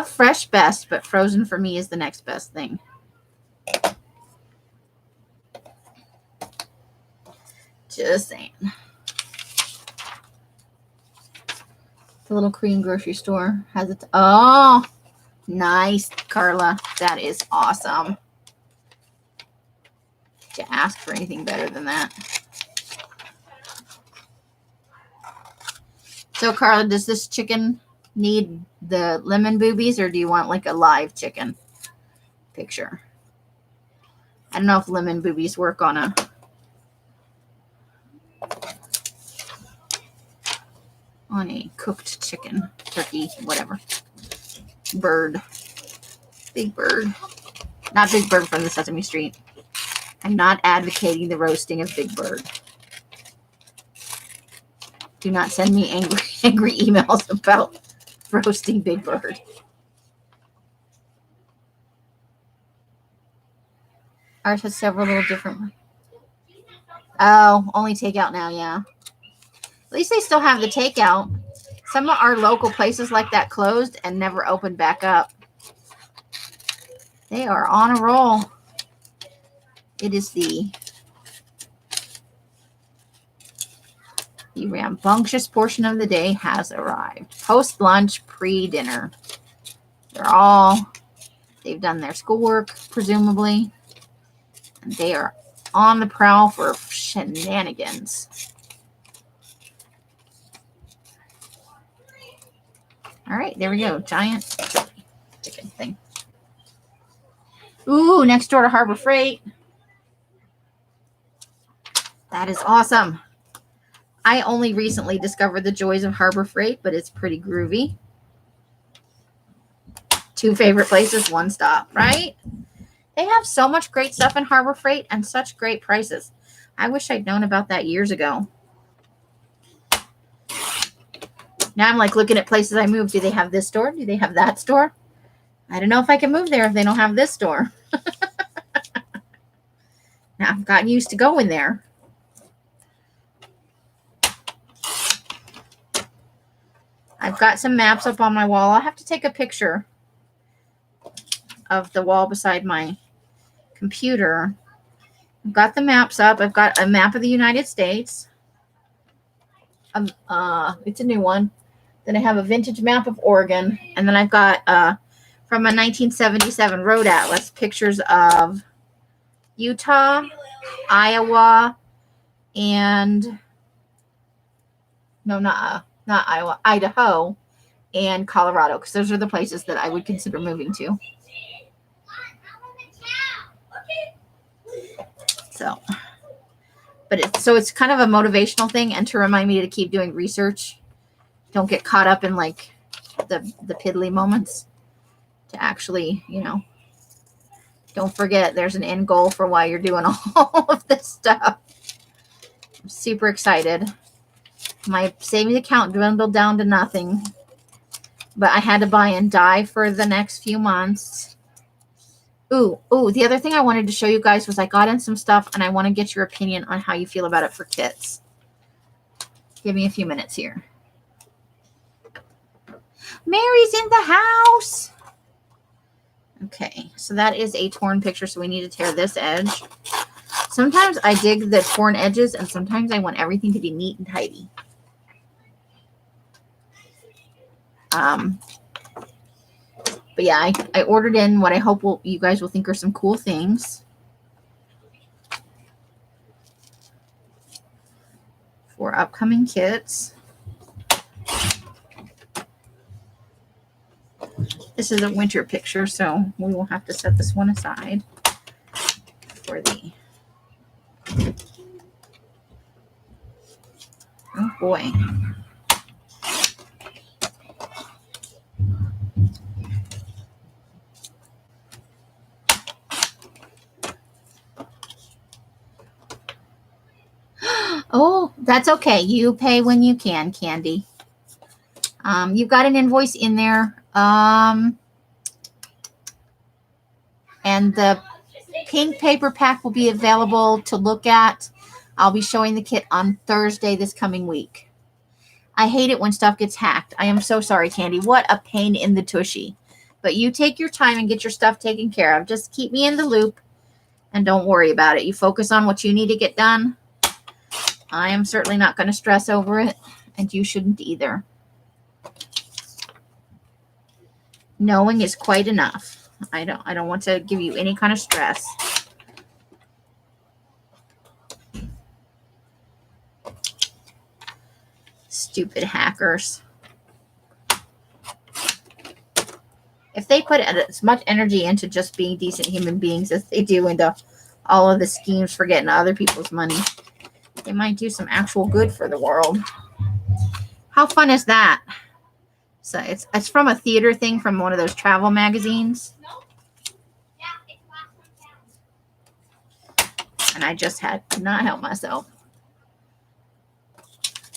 A: fresh best, but frozen for me is the next best thing. Just saying. The little Korean grocery store has it. Oh, nice, Carla. That is awesome. To ask for anything better than that. So, Carla, does this chicken need the lemon boobies, or do you want like a live chicken picture? I don't know if lemon boobies work on a cooked chicken, turkey, whatever, bird. Big Bird. Not Big Bird from the Sesame Street. I'm not advocating the roasting of Big Bird. Do not send me angry emails about roasting Big Bird. Ours has several little different. Oh, only takeout now, yeah. At least they still have the takeout. Some of our local places like that closed and never opened back up. They are on a roll. It is the rambunctious portion of the day has arrived. Post-lunch, pre-dinner. They've done their schoolwork, presumably. And they are on the prowl for shenanigans. All right, there we go. Giant chicken thing. Ooh, next door to Harbor Freight. That is awesome. I only recently discovered the joys of Harbor Freight, but it's pretty groovy. 2 favorite places, 1 stop, right? They have so much great stuff in Harbor Freight and such great prices. I wish I'd known about that years ago. Now I'm like looking at places I moved. Do they have this store? Do they have that store? I don't know if I can move there if they don't have this store. Now I've gotten used to going there. I've got some maps up on my wall. I'll have to take a picture of the wall beside my computer. I've got the maps up. I've got a map of the United States. It's a new one. Then I have a vintage map of Oregon. And then I've got from a 1977 road atlas pictures of Utah, Iowa, and not Iowa, Idaho, and Colorado, because those are the places that I would consider moving to. So, it's kind of a motivational thing, and to remind me to keep doing research. Don't get caught up in like the piddly moments. To actually, don't forget there's an end goal for why you're doing all of this stuff. I'm super excited. My savings account dwindled down to nothing, but I had to buy in dye for the next few months. Ooh, the other thing I wanted to show you guys was I got in some stuff, and I want to get your opinion on how you feel about it for kits. Give me a few minutes here. Mary's in the house. Okay, so that is a torn picture, so we need to tear this edge. Sometimes I dig the torn edges, and sometimes I want everything to be neat and tidy. But yeah, I ordered in what I hope you guys will think are some cool things for upcoming kits. This is a winter picture, so we will have to set this one aside for the... Oh boy. Oh, that's okay. You pay when you can, Candy. You've got an invoice in there. And the pink paper pack will be available to look at. I'll be showing the kit on Thursday this coming week. I hate it when stuff gets hacked. I am so sorry, Candy. What a pain in the tushy. But you take your time and get your stuff taken care of. Just keep me in the loop and don't worry about it. You focus on what you need to get done. I am certainly not going to stress over it, and you shouldn't either. Knowing is quite enough. I don't want to give you any kind of stress. Stupid hackers. If they put as much energy into just being decent human beings as they do into all of the schemes for getting other people's money, they might do some actual good for the world. How fun is that? So it's from a theater thing from one of those travel magazines. And I just had to not help myself.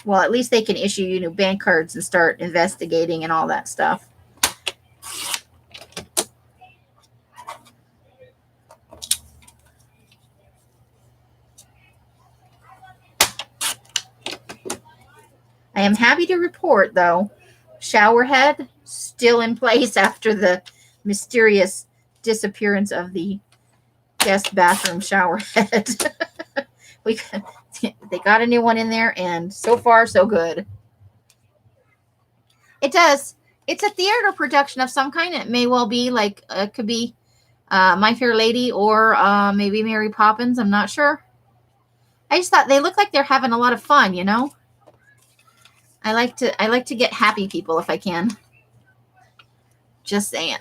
A: Well, at least they can issue you new bank cards and start investigating and all that stuff. I am happy to report, though, shower head still in place after the mysterious disappearance of the guest bathroom shower head. They got a new one in there, and so far, so good. It does. It's a theater production of some kind. It may well be like, it could be My Fair Lady or maybe Mary Poppins. I'm not sure. I just thought they look like they're having a lot of fun, you know? I like to get happy people if I can. Just saying.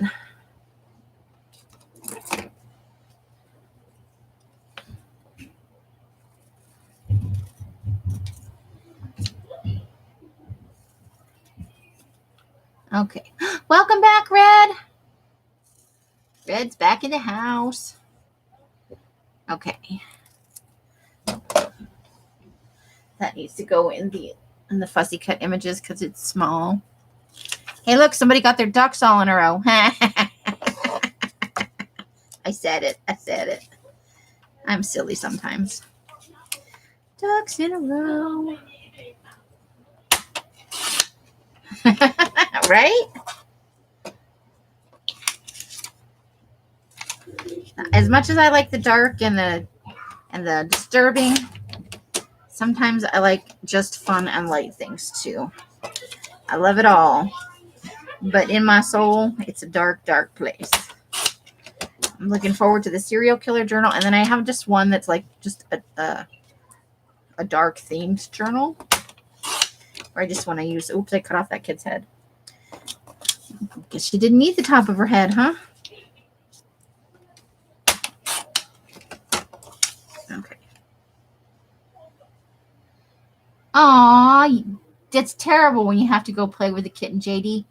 A: Okay. Welcome back, Red. Red's back in the house. Okay. That needs to go in the fussy cut images because it's small. Hey, look, somebody got their ducks all in a row. I said it. I said it. I'm silly sometimes. Ducks in a row. Right? As much as I like the dark and the disturbing, sometimes I like just fun and light things too. I love it all. But in my soul, it's a dark, dark place. I'm looking forward to the serial killer journal, and then I have just one that's like just a dark themed journal. Or I just want to use, oops, I cut off that kid's head. Guess she didn't need the top of her head, huh? Okay. Aw, that's terrible when you have to go play with the kitten, JD.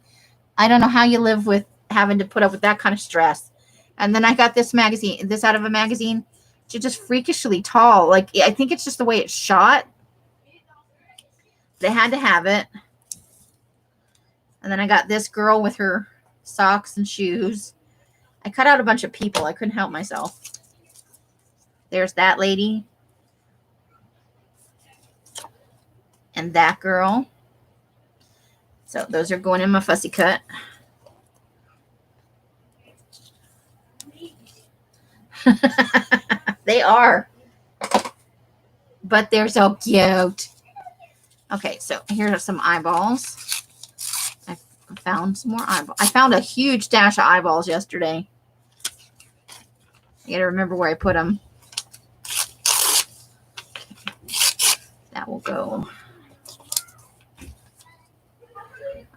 A: I don't know how you live with having to put up with that kind of stress. And then I got this out of a magazine. She's just freakishly tall. Like, I think it's just the way it's shot. They had to have it. And then I got this girl with her socks and shoes. I cut out a bunch of people. I couldn't help myself. There's that lady. And that girl. So those are going in my fussy cut. They are. But they're so cute. Okay, so here are some eyeballs. I found some more eyeballs. I found a huge stash of eyeballs yesterday. I gotta remember where I put them. That will go.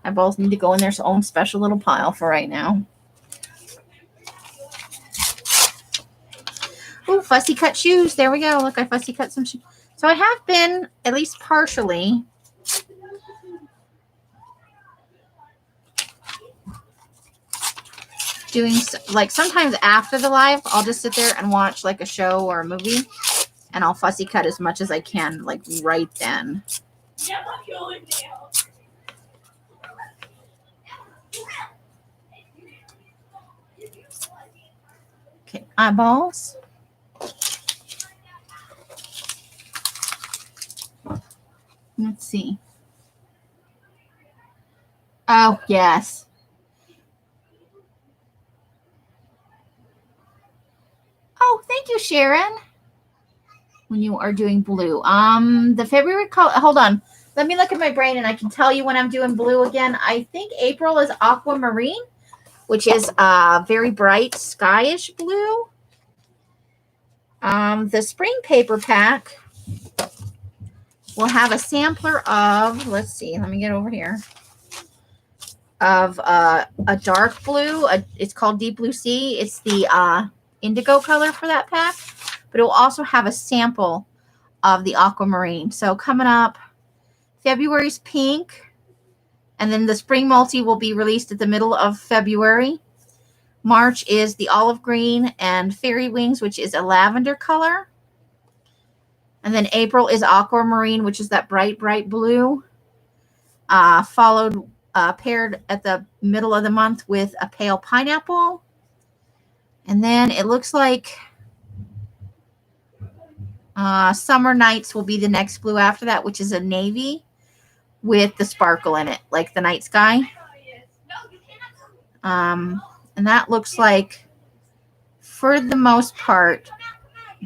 A: Eyeballs need to go in their own special little pile for right now. Ooh, fussy cut shoes. There we go. Look, I fussy cut some shoes. So I have been, at least partially, doing, like, sometimes after the live, I'll just sit there and watch, like, a show or a movie, and I'll fussy cut as much as I can, like, right then. Okay, eyeballs. Let's see. Oh, yes. Oh, thank you, Sharon. When you are doing blue. The February color, hold on. Let me look at my brain and I can tell you when I'm doing blue again. I think April is aquamarine, which is very bright skyish blue. The spring paper pack will have a sampler of, let's see, let me get over here, of a dark blue. It's called Deep Blue Sea. It's the indigo color for that pack, but it will also have a sample of the aquamarine. So coming up, February's pink, and then the spring multi will be released at the middle of February. March is the olive green and fairy wings, which is a lavender color. And then April is aquamarine, which is that bright, bright blue. Followed, paired at the middle of the month with a pale pineapple. And then it looks like Summer Nights will be the next blue after that, which is a navy with the sparkle in it, like the night sky. And that looks like, for the most part,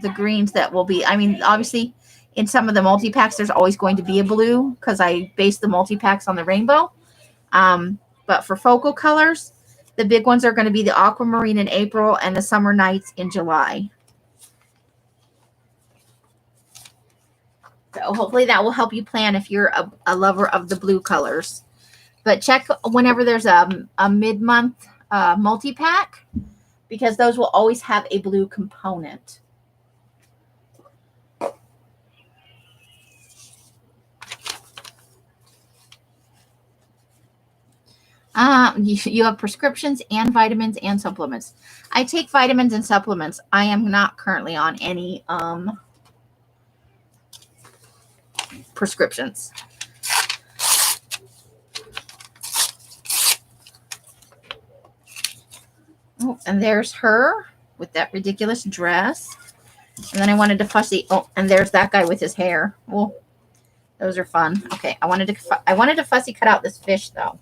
A: the greens that will be, I mean, obviously in some of the multi-packs, there's always going to be a blue because I base the multi-packs on the rainbow. But for focal colors, the big ones are going to be the aquamarine in April and the Summer Nights in July. So hopefully that will help you plan if you're a lover of the blue colors. But check whenever there's a mid-month multi-pack, because those will always have a blue component. You have prescriptions and vitamins and supplements. I take vitamins and supplements. I am not currently on any prescriptions. Oh, and there's her with that ridiculous dress. And then I wanted to fussy. Oh, and there's that guy with his hair. Well, those are fun. Okay, I wanted to fussy cut out this fish though.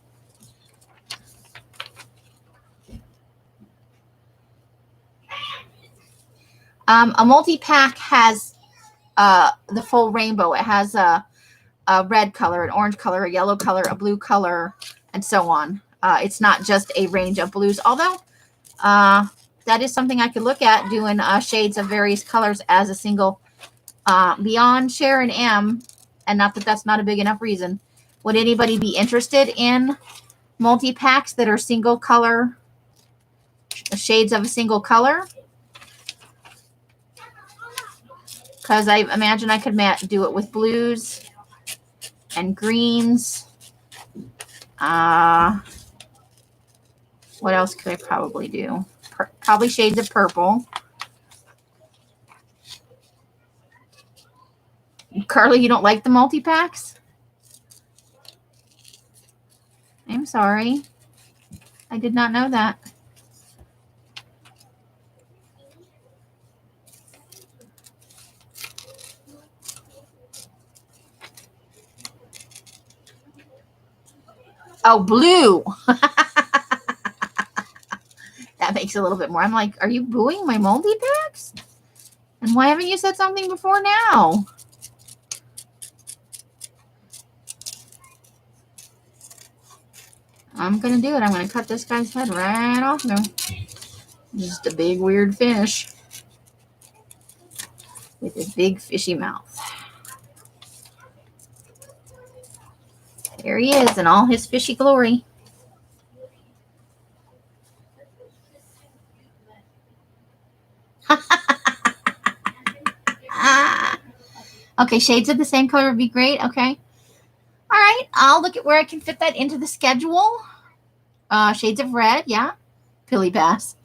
A: A multi-pack has the full rainbow. It has a red color, an orange color, a yellow color, a blue color, and so on. It's not just a range of blues, although that is something I could look at, doing shades of various colors as a single. Beyond Sharon M, and not that that's not a big enough reason, would anybody be interested in multi-packs that are single color, shades of a single color? Because I imagine I could do it with blues and greens. What else could I probably do? Probably shades of purple. Carly, you don't like the multi-packs? I'm sorry. I did not know that. Oh, blue. That makes a little bit more. I'm like, are you booing my multi-packs? And why haven't you said something before now? I'm going to do it. I'm going to cut this guy's head right off now. Just a big weird fish with his big fishy mouth. There he is in all his fishy glory. Okay, shades of the same color would be great. Okay. All right, I'll look at where I can fit that into the schedule. Shades of red, yeah. Pilly Bass.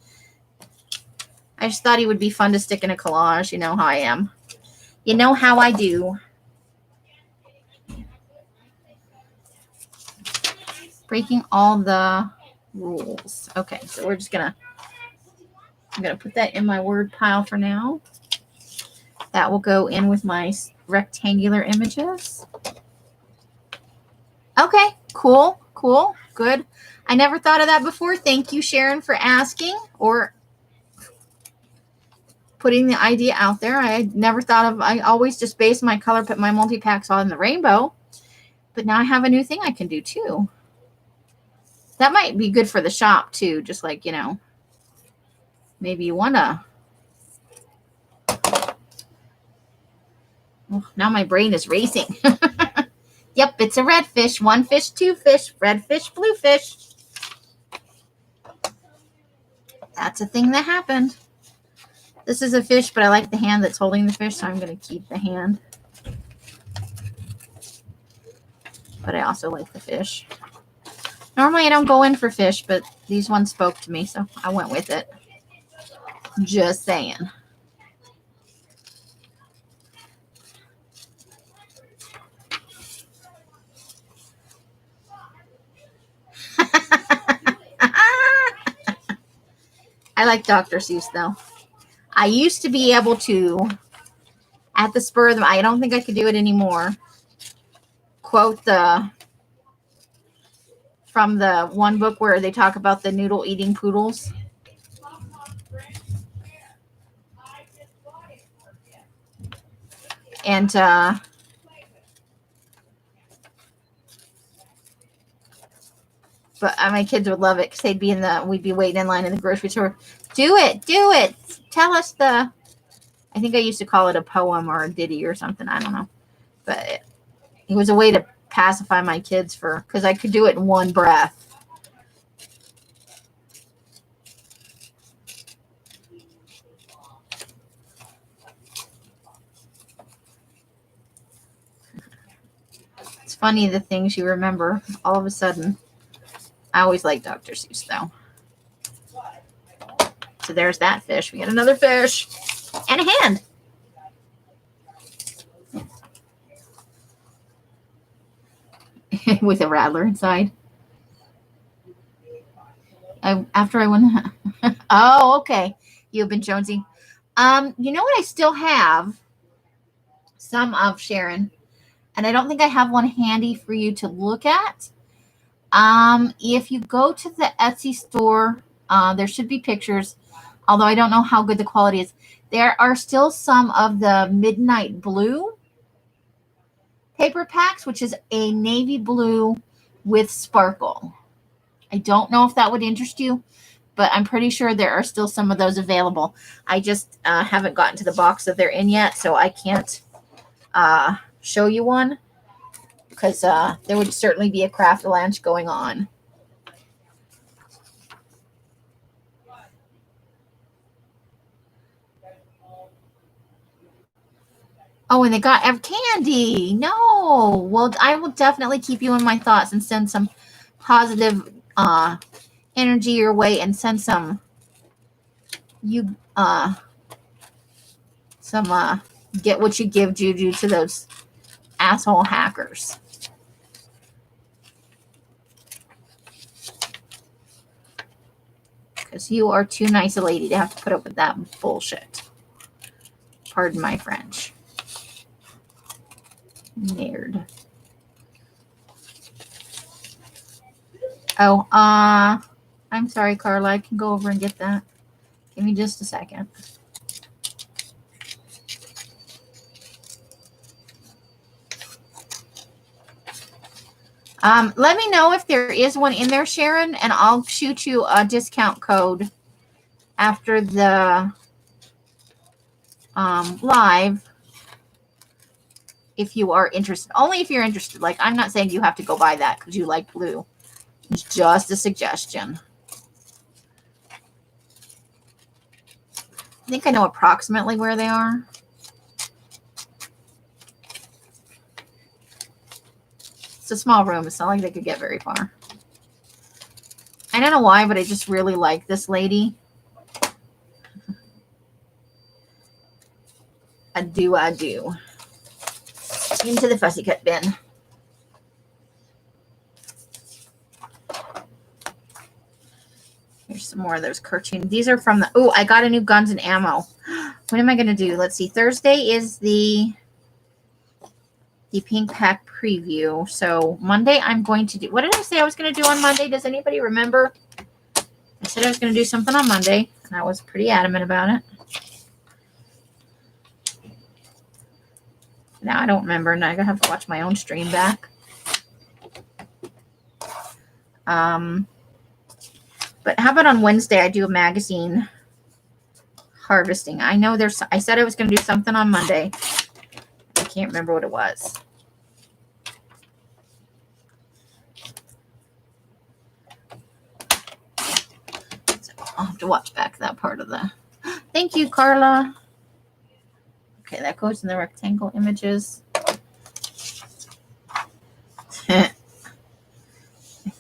A: I just thought he would be fun to stick in a collage. You know how I am. You know how I do. Breaking all the rules. Okay, so we're just I'm gonna put that in my word pile for now. That will go in with my rectangular images. Okay, cool, good. I never thought of that before. Thank you, Sharon, for asking or putting the idea out there. I never thought of, I always just base my color, put my multi-packs on the rainbow. But now I have a new thing I can do too. That might be good for the shop too. Just like, you know, maybe you want to. Oh, now my brain is racing. Yep, it's a red fish. One fish, two fish, red fish, blue fish. That's a thing that happened. This is a fish, but I like the hand that's holding the fish, so I'm going to keep the hand. But I also like the fish. Normally I don't go in for fish, but these ones spoke to me, so I went with it. Just saying. I like Dr. Seuss, though. I used to be able to, at the spur of the, I don't think I could do it anymore, quote from the one book where they talk about the noodle eating poodles. And but my kids would love it because they'd be we'd be waiting in line in the grocery store. Do it. Tell us I think I used to call it a poem or a ditty or something. I don't know. But it was a way to pacify my kids because I could do it in one breath. It's funny the things you remember all of a sudden. I always like Dr. Seuss, though. So there's that fish. We got another fish and a hand. With a rattler inside. After I won. Oh, okay. You've been jonesing. You know what I still have? Some of, Sharon. And I don't think I have one handy for you to look at. If you go to the Etsy store, there should be pictures, although I don't know how good the quality is. There are still some of the Midnight Blue paper packs, which is a navy blue with sparkle. I don't know if that would interest you, but I'm pretty sure there are still some of those available. I just haven't gotten to the box that they're in yet, so I can't show you one. Because there would certainly be a craft lunch going on. Oh, and they got candy. No. Well, I will definitely keep you in my thoughts and send some positive energy your way and send some get what you give juju to those asshole hackers. Because you are too nice a lady to have to put up with that bullshit. Pardon my French. Nerd. Oh, I'm sorry, Carla. I can go over and get that. Give me just a second. Let me know if there is one in there, Sharon, and I'll shoot you a discount code after the live if you are interested. Only if you're interested. Like, I'm not saying you have to go buy that because you like blue. It's just a suggestion. I think I know approximately where they are. It's a small room. It's not like they could get very far. I don't know why, but I just really like this lady. I do. Into the fussy cut bin. Here's some more of those cartoons. These are from the... Oh, I got a new Guns and Ammo. What am I going to do? Let's see. Thursday is the pink pack preview. So Monday I'm going to do... What did I say I was going to do on Monday? Does anybody remember? I said I was going to do something on Monday, and I was pretty adamant about it. Now I don't remember, and I have to watch my own stream back. But how about on Wednesday I do a magazine harvesting? I know I said I was going to do something on Monday. I can't remember what it was. So I'll have to watch back that part of the... Thank you, Carla. Okay, that goes in the rectangle images. I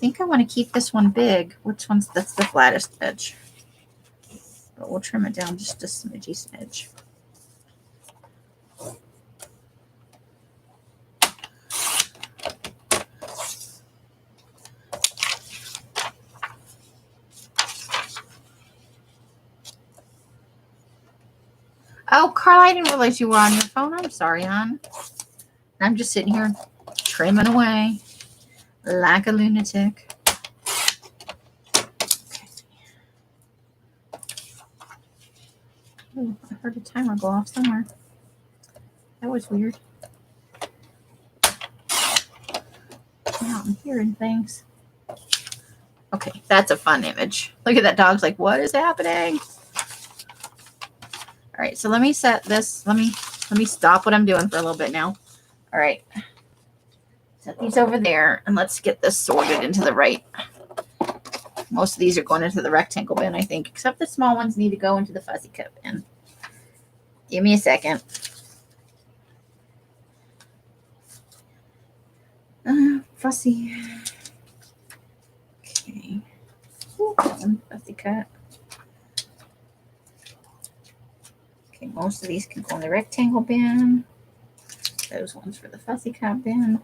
A: think I want to keep this one big. That's the flattest edge. But we'll trim it down just a smidge. Oh, Carla, I didn't realize you were on your phone. I'm sorry, hon. I'm just sitting here trimming away like a lunatic. Ooh, I heard a timer go off somewhere. That was weird. Now I'm hearing things. Okay, that's a fun image. Look at that dog's like, what is happening? All right, so let me set this. Let me stop what I'm doing for a little bit now. All right. Set these over there, and let's get this sorted into the right. Most of these are going into the rectangle bin, I think, except the small ones need to go into the fuzzy cut bin. Give me a second. Fussy. Okay. Ooh, fuzzy cut. Okay, most of these can go in the rectangle bin. Those ones for the fuzzy cut bin.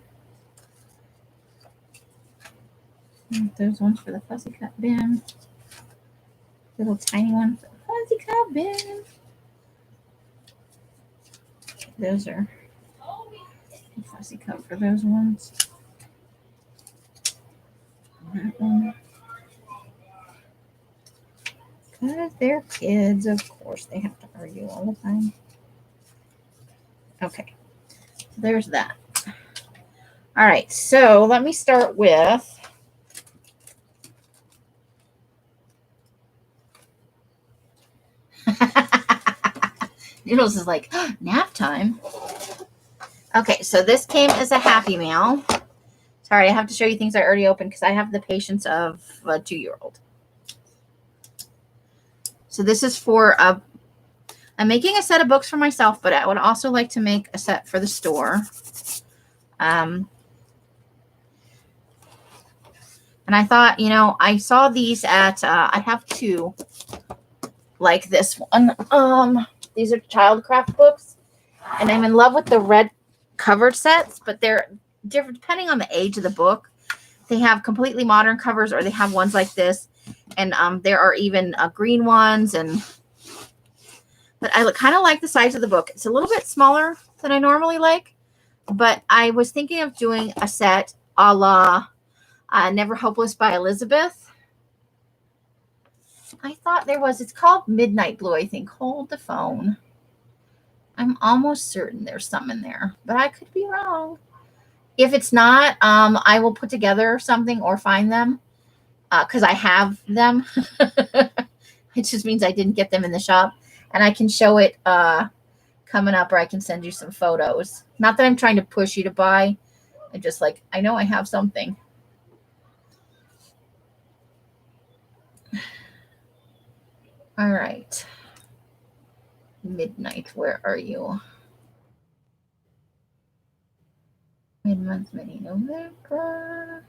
A: Those ones for the fuzzy cut bin. Little tiny one for the fuzzy cut bin. Those are fuzzy cut for those ones. That one. Because they're kids, of course, they have to argue all the time. Okay, so there's that. All right, so let me start with Noodles is like, oh, nap time. Okay, so this came as a Happy Meal. Sorry, I have to show you things I already opened because I have the patience of a 2-year-old. So this is for I'm making a set of books for myself, but I would also like to make a set for the store. And I thought, you know, I saw these at, I have 2 like this one. These are Childcraft books, and I'm in love with the red covered sets, but they're different depending on the age of the book. They have completely modern covers, or they have ones like this, and there are even green ones. But I kind of like the size of the book. It's a little bit smaller than I normally like, but I was thinking of doing a set a la Never Hopeless by Elizabeth. I thought there was, it's called Midnight Blue, I think. Hold the phone. I'm almost certain there's some in there, but I could be wrong. If it's not, I will put together something or find them because I have them. It just means I didn't get them in the shop, and I can show it coming up, or I can send you some photos. Not that I'm trying to push you to buy. I'm just like, I know I have something. All right. Midnight, where are you? Mid-month, mid-November.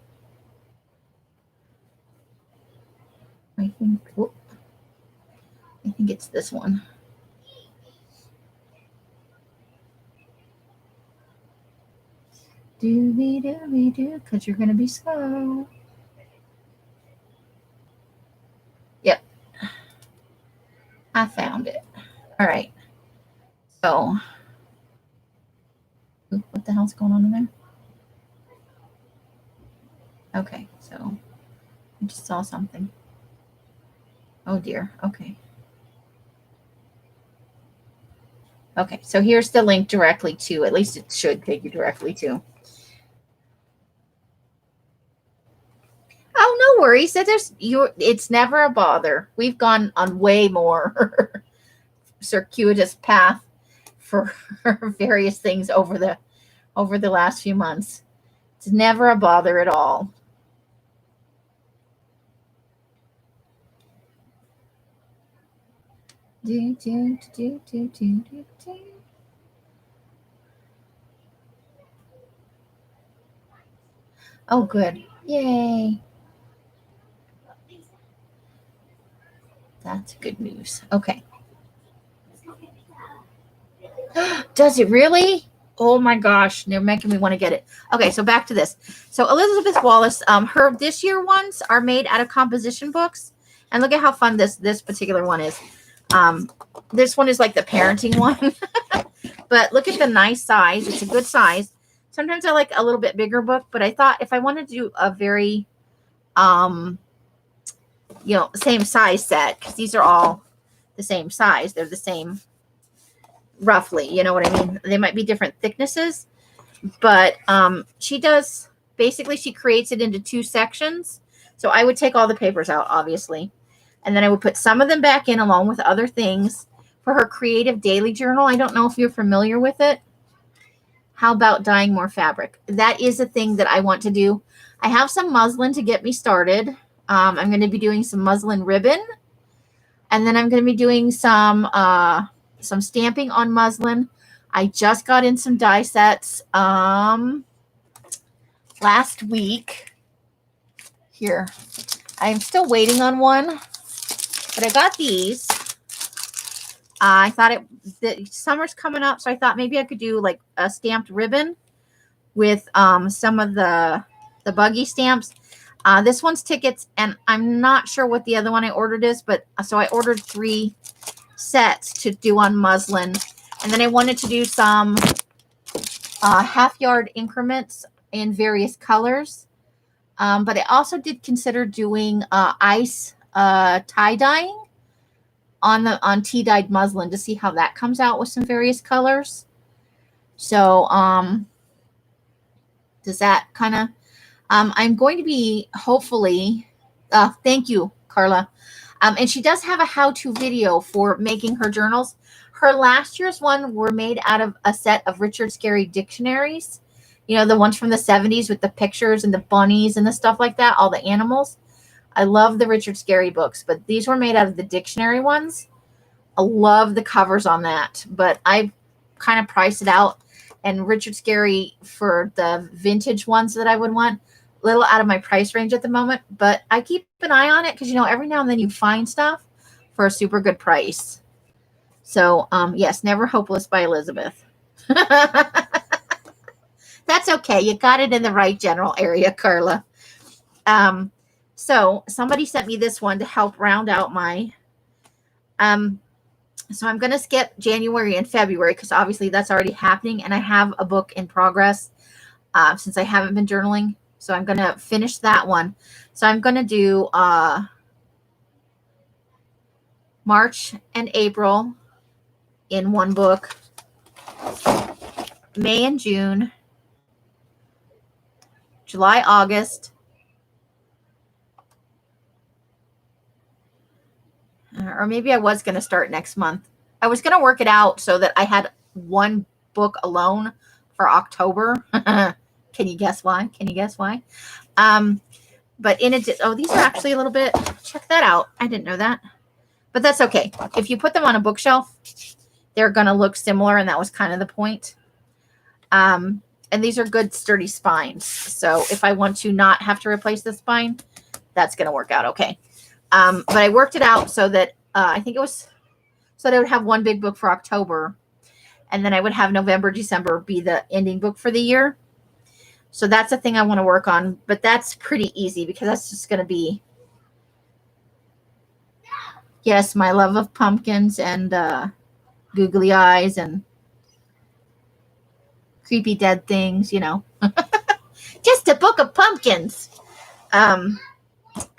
A: I think it's this one. Do, because you're going to be slow. Yep. I found it. All right. So, what the hell's going on in there? Okay, so I just saw something. Oh dear. Okay. Okay, so here's the link directly to, at least it should take you directly to. Oh, no worries. It's never a bother. We've gone on way more circuitous path for various things over the last few months. It's never a bother at all. Oh, good. Yay. That's good news. Okay. Does it really? Oh my gosh, they're making me want to get it. Okay, so back to this. So Elizabeth Wallace, her this year ones are made out of composition books. And look at how fun this particular one is. This one is like the parenting one. But look at the nice size. It's a good size. Sometimes I like a little bit bigger book, but I thought if I wanted to do a very, same size set, because these are all the same size. They're the same, roughly. You know what I mean? They might be different thicknesses, but she creates it into 2 sections. So I would take all the papers out, obviously. And then I would put some of them back in along with other things for her creative daily journal. I don't know if you're familiar with it. How about dyeing more fabric? That is a thing that I want to do. I have some muslin to get me started. I'm going to be doing some muslin ribbon. And then I'm going to be doing some stamping on muslin. I just got in some die sets last week. Here. I'm still waiting on one. But I got these. I thought the summer's coming up, so I thought maybe I could do like a stamped ribbon with some of the buggy stamps. This one's tickets, and I'm not sure what the other one I ordered is, but so I ordered 3 sets to do on muslin, and then I wanted to do some half-yard increments in various colors. But I also did consider doing ice tie-dyeing on tea-dyed muslin to see how that comes out with some various colors. So does that kind of I'm going to be hopefully thank you, Carla. And she does have a how-to video for making her journals. Her last year's one were made out of a set of Richard Scarry dictionaries. You know, the ones from the 70s with the pictures and the bunnies and the stuff like that, all the animals. I love the Richard Scarry books, but these were made out of the dictionary ones. I love the covers on that, but I kind of priced it out. And Richard Scarry for the vintage ones that I would want, a little out of my price range at the moment, but I keep an eye on it because, you know, every now and then you find stuff for a super good price. So, yes, Never Hopeless by Elizabeth. That's okay. You got it in the right general area, Carla. So somebody sent me this one to help round out my, so I'm going to skip January and February because obviously that's already happening. And I have a book in progress since I haven't been journaling. So I'm going to finish that one. So I'm going to do March and April in one book, May and June, July, August, or maybe I was going to start next month. I was going to work it out so that I had one book alone for October. Can you guess why? Can you guess why? But in addition, oh, these are actually a little bit, check that out. I didn't know that, but that's okay. If you put them on a bookshelf, they're going to look similar. And that was kind of the point. And these are good sturdy spines. So if I want to not have to replace the spine, that's going to work out okay. But I worked it out so that I think it was so that I would have one big book for October, and then I would have November, December be the ending book for the year. So that's a thing I want to work on, but that's pretty easy because that's just going to be, yes, my love of pumpkins and googly eyes and creepy dead things, you know. Just a book of pumpkins. And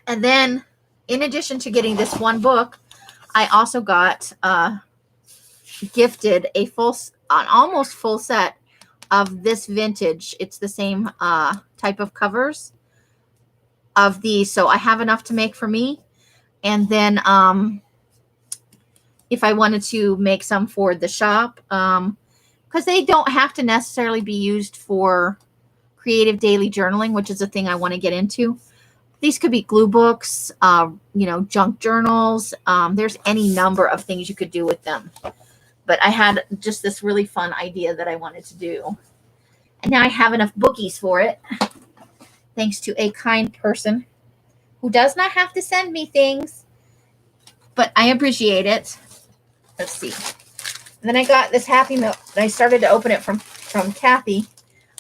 A: then in addition to getting this one book, I also got gifted an almost full set of this vintage. It's the same type of covers of these. So I have enough to make for me. And then if I wanted to make some for the shop, because they don't have to necessarily be used for creative daily journaling, which is a thing I want to get into. These could be glue books, junk journals. There's any number of things you could do with them. But I had just this really fun idea that I wanted to do. And now I have enough bookies for it, thanks to a kind person who does not have to send me things. But I appreciate it. Let's see. And then I got this Happy Meal. I started to open it from Kathy.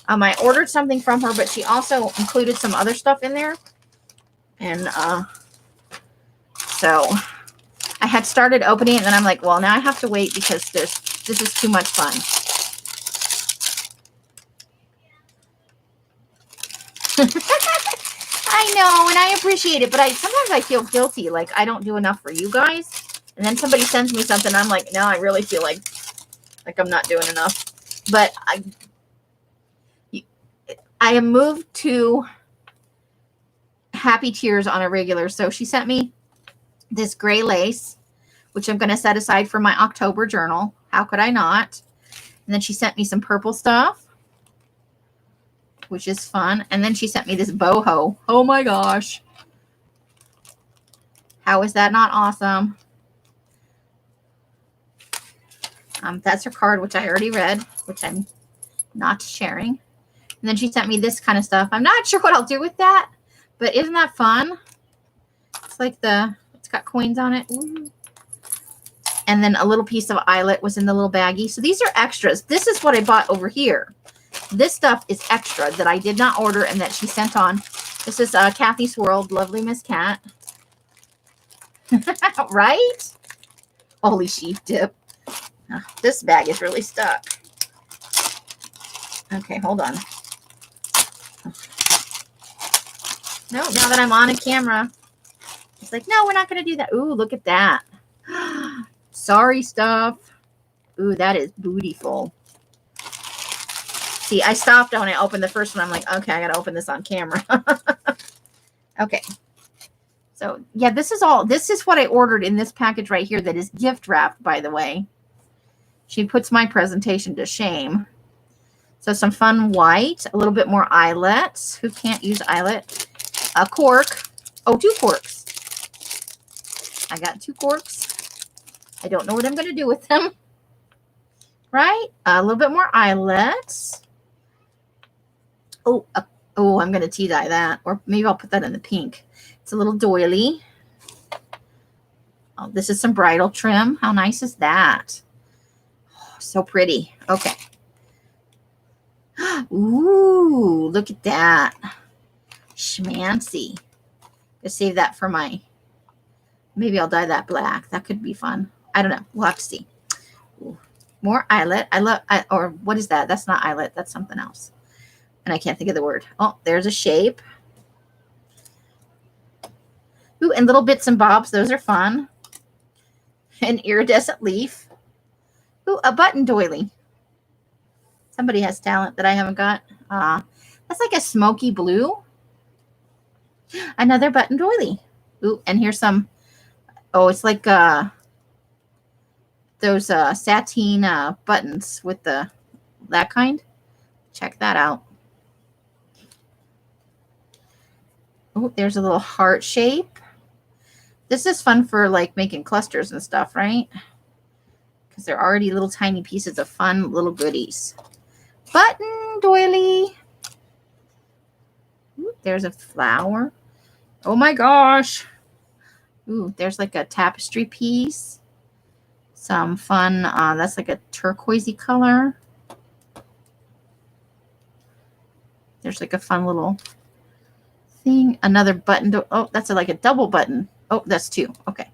A: I ordered something from her, but she also included some other stuff in there. And so I had started opening it, and then I'm like, well, now I have to wait because this is too much fun. I know, and I appreciate it, but sometimes I feel guilty, like I don't do enough for you guys. And then somebody sends me something, I'm like, no, I really feel like I'm not doing enough. But I am moved to happy tears on a regular. So she sent me this gray lace, which I'm going to set aside for my October journal. How could I not? And then she sent me some purple stuff, which is fun. And then she sent me this boho. Oh my gosh. How is that not awesome? That's her card, which I already read, which I'm not sharing. And then she sent me this kind of stuff. I'm not sure what I'll do with that, but isn't that fun? It's like it's got coins on it. Ooh. And then a little piece of eyelet was in the little baggie. So these are extras. This is what I bought over here. This stuff is extra that I did not order and that she sent on. This is Kathy's World, Lovely Miss Cat. Right? Holy sheep dip. Oh, this bag is really stuck. Okay, hold on. No, now that I'm on a camera, it's like, no, we're not going to do that. Ooh, look at that. Sorry stuff. Ooh, that is bootyful. See, I stopped when I opened the first one. I'm like, okay, I got to open this on camera. Okay. So, yeah, this is what I ordered in this package right here that is gift wrapped, by the way. She puts my presentation to shame. So some fun white, a little bit more eyelets. Who can't use eyelet? A cork. Oh, 2 corks. I got 2 corks. I don't know what I'm going to do with them. Right? A little bit more eyelets. Oh, I'm going to tea dye that. Or maybe I'll put that in the pink. It's a little doily. Oh, this is some bridal trim. How nice is that? Oh, so pretty. Okay. Ooh, look at that. Schmancy. Let's save that for maybe I'll dye that black. That could be fun. I don't know. We'll have to see. Ooh, more eyelet. Or what is that? That's not eyelet. That's something else. And I can't think of the word. Oh, there's a shape. Ooh, and little bits and bobs. Those are fun. An iridescent leaf. Ooh, a button doily. Somebody has talent that I haven't got. That's like a smoky blue. Another button doily. Ooh, and here's some. Oh, it's like those sateen buttons with that kind. Check that out. Oh, there's a little heart shape. This is fun for like making clusters and stuff, right? Because they're already little tiny pieces of fun little goodies. Button doily. Ooh, there's a flower. Oh my gosh. Ooh, there's like a tapestry piece. Some fun, that's like a turquoisey color. There's like a fun little thing. Another button. Oh, that's like a double button. Oh, that's 2. Okay.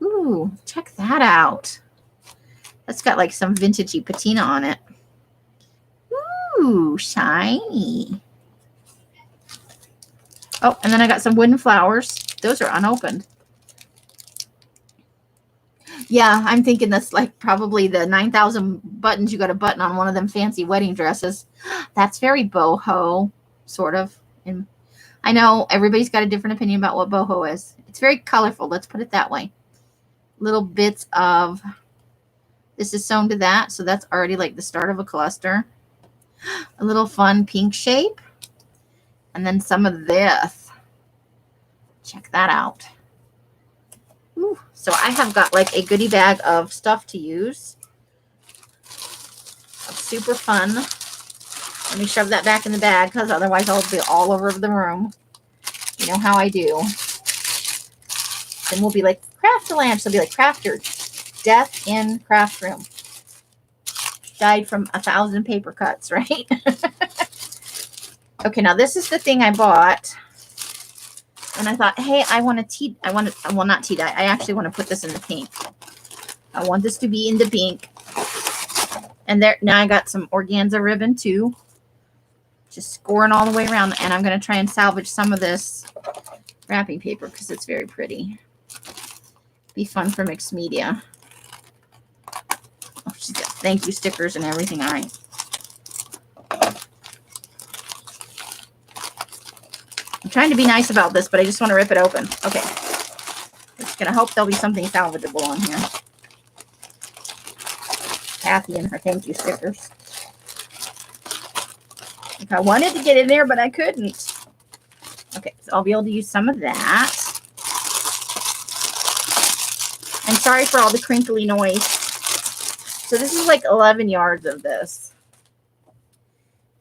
A: Ooh, check that out. That's got like some vintagey patina on it. Ooh, shiny. Oh, and then I got some wooden flowers. Those are unopened. Yeah, I'm thinking that's like probably the 9,000 buttons you got to button on one of them fancy wedding dresses. That's very boho, sort of. And I know everybody's got a different opinion about what boho is. It's very colorful. Let's put it that way. Little bits of, this is sewn to that. So that's already like the start of a cluster. A little fun pink shape. And then some of this. Check that out. Ooh, so I have got like a goodie bag of stuff to use. Super fun. Let me shove that back in the bag because otherwise I'll be all over the room. You know how I do. Then we'll be like Craftaland. So it'll be like Crafter. Death in craft room. Died from 1,000 paper cuts, right? Okay, now this is the thing I bought. And I thought, hey, well, not tea dye. I actually want to put this in the pink. I want this to be in the pink. And there, now I got some organza ribbon too. Just scoring all the way around. And I'm going to try and salvage some of this wrapping paper because it's very pretty. Be fun for mixed media. Oh, she's got thank you stickers and everything. All right. I'm trying to be nice about this, but I just want to rip it open. Okay. Just going to hope there'll be something salvageable on here. Kathy and her thank you stickers. Like I wanted to get in there, but I couldn't. Okay, so I'll be able to use some of that. I'm sorry for all the crinkly noise. So this is like 11 yards of this.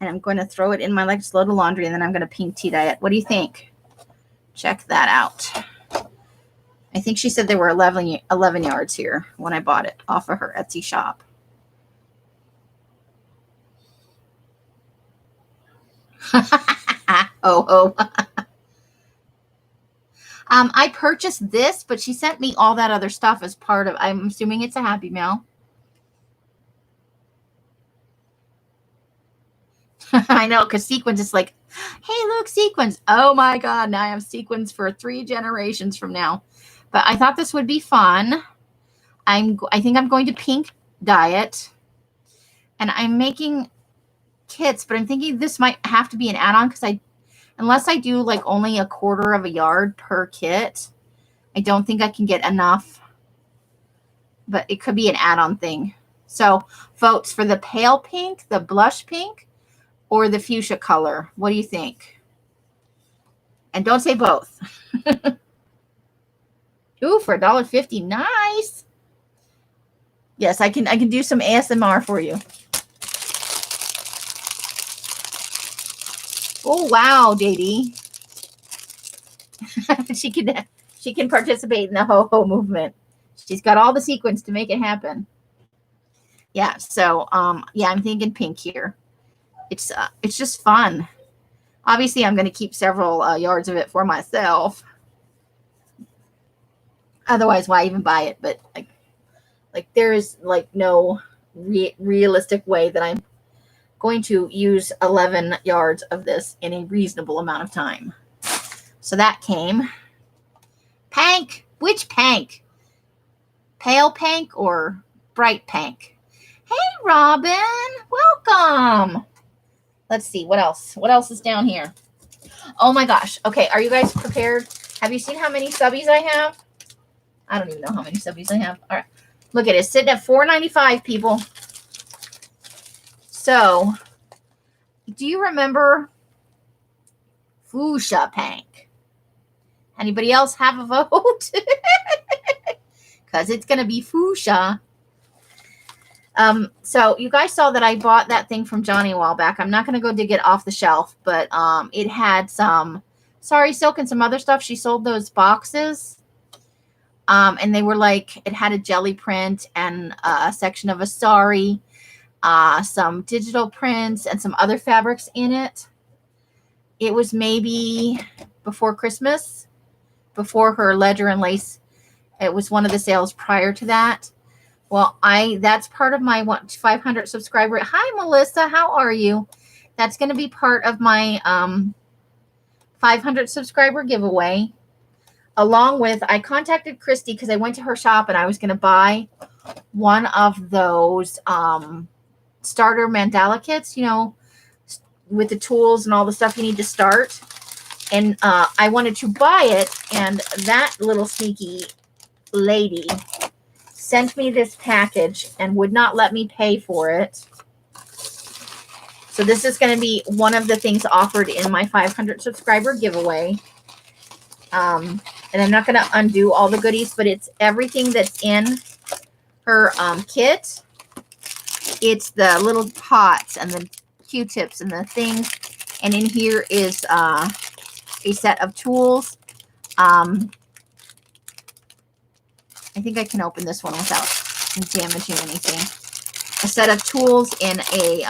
A: And I'm going to throw it in my next load of laundry, and then I'm going to pink tea dye it. What do you think? Check that out. I think she said there were 11 yards here when I bought it off of her Etsy shop. Oh. I purchased this, but she sent me all that other stuff as part of, I'm assuming it's a Happy Mail. I know, because sequins is like, hey, look, sequins. Oh my God, now I have sequins for 3 generations from now. But I thought this would be fun. I think I'm going to pink dye it. And I'm making kits, but I'm thinking this might have to be an add-on because unless I do like only 1/4 yard per kit, I don't think I can get enough. But it could be an add-on thing. So votes for the pale pink, the blush pink, or the fuchsia color. What do you think? And don't say both. Ooh, for $1.50. Nice. Yes, I can do some ASMR for you. Oh wow, Davey. she can participate in the ho-ho movement. She's got all the sequins to make it happen. Yeah, so yeah, I'm thinking pink here. It's just fun. Obviously, I'm going to keep several yards of it for myself. Otherwise, why even buy it? But like there is like no realistic way that I'm going to use 11 yards of this in a reasonable amount of time. So that came. Pink. Which pink? Pale pink or bright pink? Hey, Robin. Welcome. Let's see. What else? What else is down here? Oh my gosh. Okay. Are you guys prepared? Have you seen how many subbies I have? I don't even know how many subbies I have. All right. Look at it. It's sitting at $4.95, people. So, do you remember fuchsia pink? Anybody else have a vote? Because it's going to be fuchsia. So you guys saw that I bought that thing from Johnny a while back. I'm not going to go dig it off the shelf, but it had some Sari Silk and some other stuff. She sold those boxes. And they were like, it had a jelly print and a section of a sari, some digital prints and some other fabrics in it. It was maybe before Christmas, before her ledger and lace. It was one of the sales prior to that. Well, that's part of my 500 subscriber. Hi, Melissa. How are you? That's going to be part of my 500 subscriber giveaway. Along with, I contacted Christy because I went to her shop and I was going to buy one of those starter mandala kits, you know, with the tools and all the stuff you need to start. And I wanted to buy it, and that little sneaky lady sent me this package and would not let me pay for it. So this is going to be one of the things offered in my 500 subscriber giveaway. And I'm not going to undo all the goodies, but it's everything that's in her kit. It's the little pots and the Q-tips and the things. And in here is a set of tools. I think I can open this one without damaging anything. A set of tools in a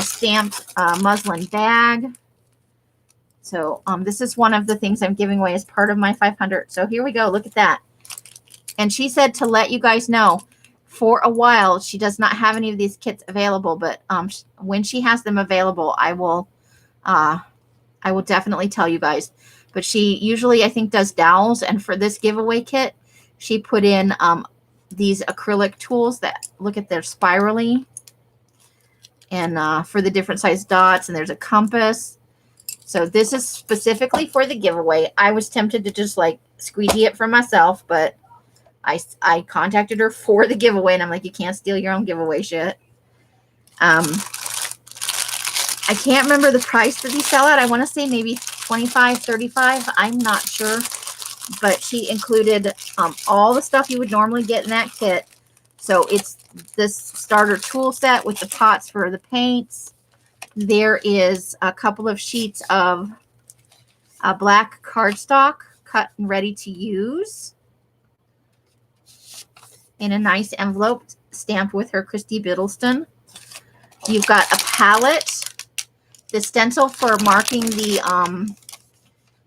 A: stamped muslin bag. So this is one of the things I'm giving away as part of my 500. So here we go. Look at that. And she said to let you guys know, for a while, she does not have any of these kits available. But when she has them available, I will definitely tell you guys. But she usually, I think, does dowels. And for this giveaway kit, she put in these acrylic tools that look at their spirally. And for the different size dots. And there's a compass. So this is specifically for the giveaway. I was tempted to just like squeegee it for myself, but I contacted her for the giveaway, and I'm like, you can't steal your own giveaway shit. I can't remember the price that these sell at. I want to say maybe $25, $35. I'm not sure, but she included all the stuff you would normally get in that kit. So it's this starter tool set with the pots for the paints. There is a couple of sheets of black cardstock cut and ready to use in a nice envelope stamped with her Christy Biddleston. You've got a palette, the stencil for marking the,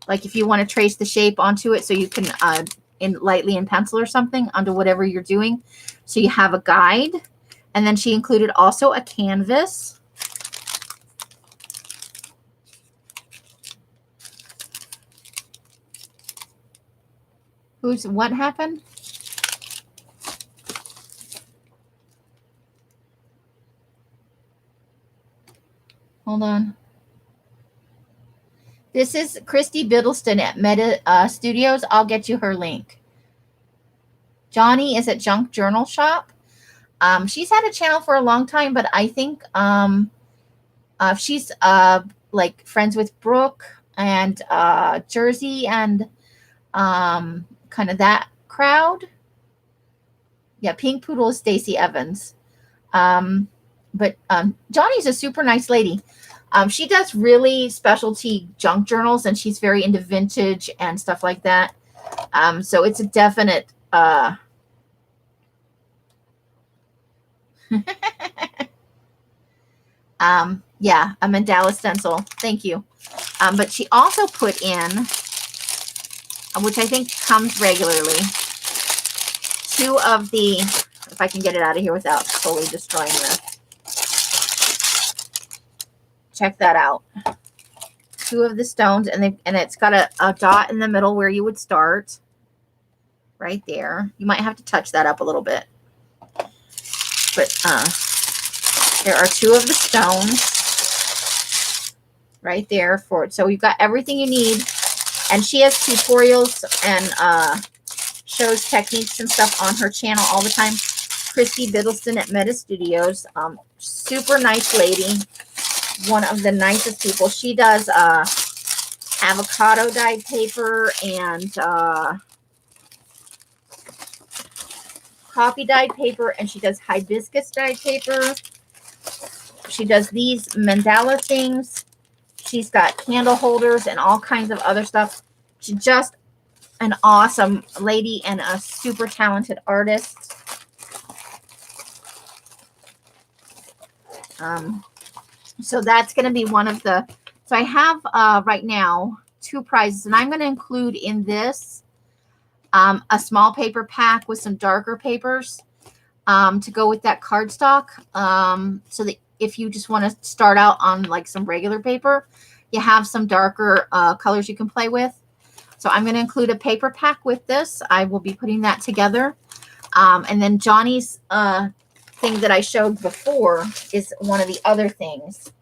A: like if you want to trace the shape onto it so you can lightly in pencil or something onto whatever you're doing. So you have a guide. And then she included also a canvas. What happened? Hold on. This is Christy Biddleston at Meta Studios. I'll get you her link. Johnny is at Junk Journal Shop. She's had a channel for a long time, but I think she's like friends with Brooke and Jersey and kind of that crowd. Yeah, Pink Poodle is Stacey Evans. But Johnny's a super nice lady. She does really specialty junk journals, and she's very into vintage and stuff like that. So it's a definite yeah, a mandala stencil. Thank you. But she also put in, which I think comes regularly, two of the, if I can get it out of here without totally destroying this. Check that out. Two of the stones, and it's got a dot in the middle where you would start. Right there. You might have to touch that up a little bit. But there are two of the stones right there for it. So you've got everything you need. And she has tutorials and shows techniques and stuff on her channel all the time. Christy Biddleston at Meta Studios. Super nice lady. One of the nicest people. She does avocado dyed paper and coffee dyed paper, and she does hibiscus dyed paper. She does these mandala things. She's got candle holders and all kinds of other stuff. She's just an awesome lady and a super talented artist. So that's going to be one of the, so I have right now 2 prizes, and I'm going to include in this a small paper pack with some darker papers to go with that cardstock. So that if you just want to start out on like some regular paper, you have some darker colors you can play with. So I'm going to include a paper pack with this. I will be putting that together. And then Johnny's thing that I showed before is one of the other things.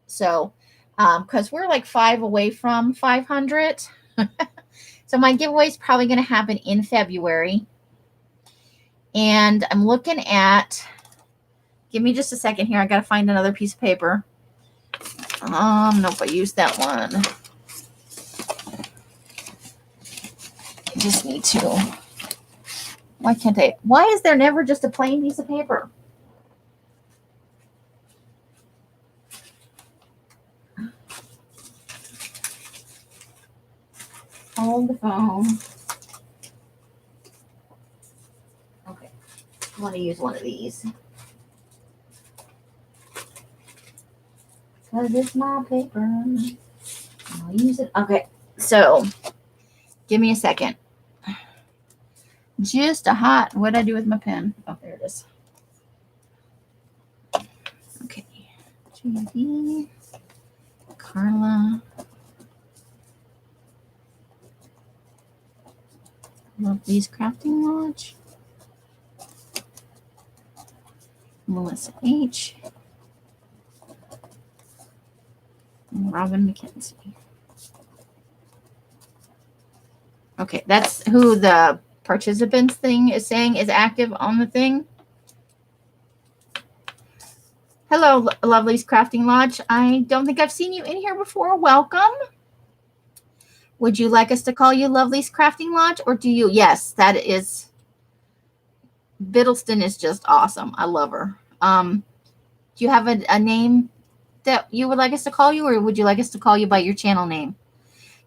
A: So, because we're like 5 away from 500. So my giveaway is probably going to happen in February. And I'm looking at, give me just a second here. I got to find another piece of paper. Nope, I used that one. I just need to. Why can't I? Why is there never just a plain piece of paper? Hold the phone. Okay. I want to use one of these. 'cause it's my paper. I'll use it. Okay, so give me a second. Just a hot. What did I do with my pen? Oh, there it is. Okay. JD, Carla. Lovely's Crafting Lodge. Melissa H. And Robin McKenzie. Okay, that's who the participants thing is saying is active on the thing. Hello, Lovely's Crafting Lodge. I don't think I've seen you in here before. Welcome. Would you like us to call you Lovely's Crafting Lodge, or do you? Yes, that is. Biddleston is just awesome. I love her. Do you have a name that you would like us to call you, or would you like us to call you by your channel name?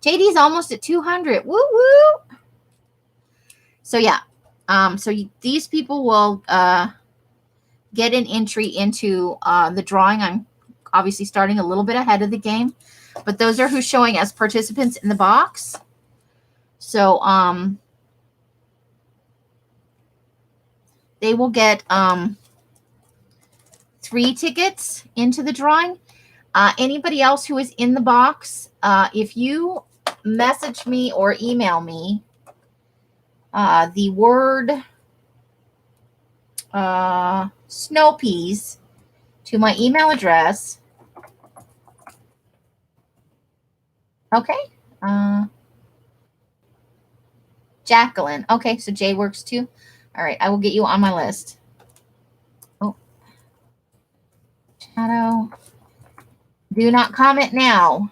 A: JD's almost at 200. Woo woo. So yeah. These people will get an entry into the drawing. I'm obviously starting a little bit ahead of the game, but those are who's showing as participants in the box. So they will get 3 tickets into the drawing. Anybody else who is in the box, if you message me or email me the word snow peas to my email address. Okay. Jacqueline. Okay, so Jay works too. All right, I will get you on my list. Oh. Shadow. Do not comment now.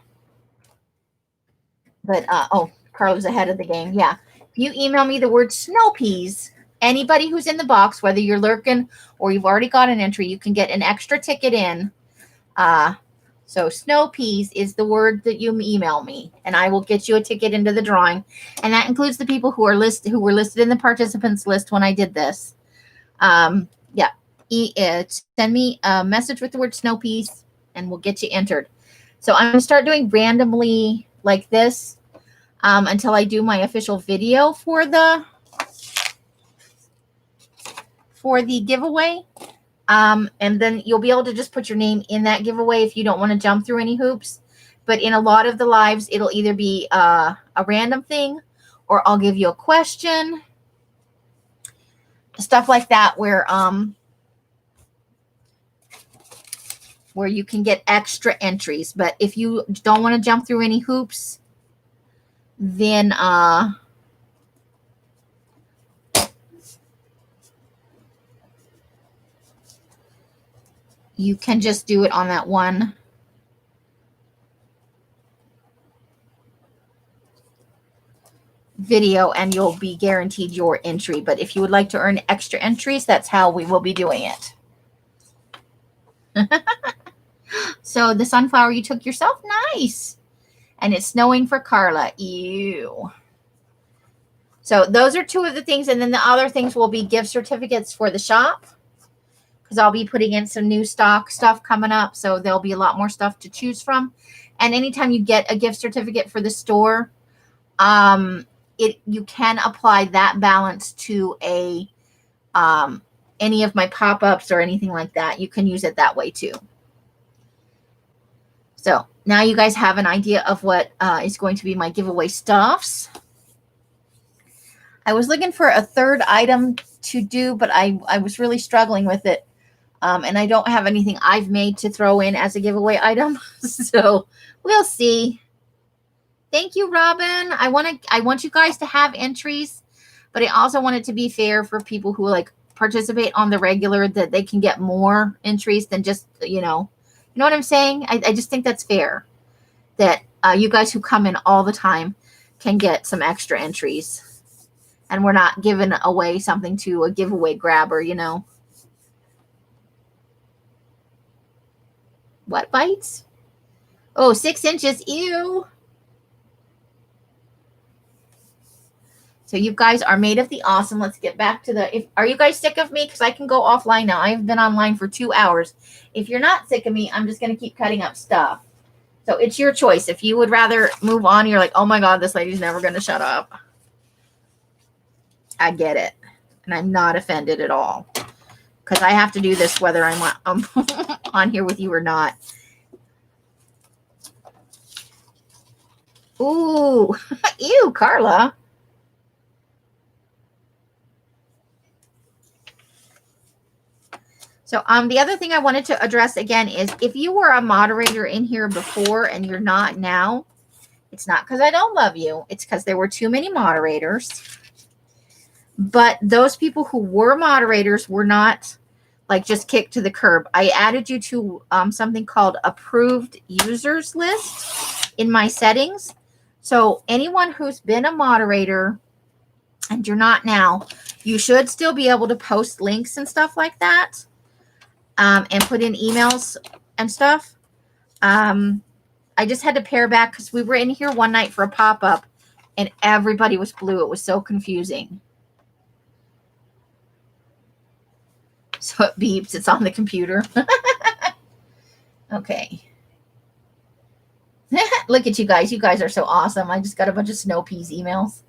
A: But, oh, Carla's ahead of the game. Yeah. If you email me the word snow peas, anybody who's in the box, whether you're lurking or you've already got an entry, you can get an extra ticket in. So snow peas is the word that you email me, and I will get you a ticket into the drawing. And that includes the people who were listed in the participants list when I did this. Yeah. Send me a message with the word snow peas, and we'll get you entered. So I'm going to start doing randomly like this until I do my official video for the giveaway. And then you'll be able to just put your name in that giveaway if you don't want to jump through any hoops. But in a lot of the lives, it'll either be a random thing, or I'll give you a question, stuff like that, where you can get extra entries. But if you don't want to jump through any hoops, then you can just do it on that one video and you'll be guaranteed your entry. But if you would like to earn extra entries, that's how we will be doing it. So the sunflower you took yourself? Nice. And it's snowing for Carla. Ew. So those are 2 of the things. And then the other things will be gift certificates for the shop, because I'll be putting in some new stock stuff coming up. So there'll be a lot more stuff to choose from. And anytime you get a gift certificate for the store, you can apply that balance to any of my pop-ups or anything like that. You can use it that way too. So now you guys have an idea of what is going to be my giveaway stuffs. I was looking for a third item to do, but I was really struggling with it. And I don't have anything I've made to throw in as a giveaway item. So we'll see. Thank you, Robin. I want you guys to have entries, but I also want it to be fair for people who like participate on the regular, that they can get more entries than just, you know what I'm saying? I just think that's fair, that you guys who come in all the time can get some extra entries, and we're not giving away something to a giveaway grabber, you know. What bites? Oh, 6 inches. Ew. So you guys are made of the awesome. Let's get back to are you guys sick of me? Because I can go offline now. I've been online for 2 hours. If you're not sick of me, I'm just going to keep cutting up stuff. So it's your choice. If you would rather move on, you're like, oh my God, this lady's never going to shut up. I get it. And I'm not offended at all. Because I have to do this whether I'm on here with you or not. Ooh. Ew, Carla. So the other thing I wanted to address again is if you were a moderator in here before and you're not now, it's not because I don't love you. It's because there were too many moderators. But those people who were moderators were not like just kicked to the curb. I added you to something called approved users list in my settings. So anyone who's been a moderator and you're not now, you should still be able to post links and stuff like that. And put in emails and stuff. I just had to pare back because we were in here one night for a pop-up and everybody was blue. It was so confusing. So it beeps. It's on the computer. Okay. Look at you guys. You guys are so awesome. I just got a bunch of snow peas emails.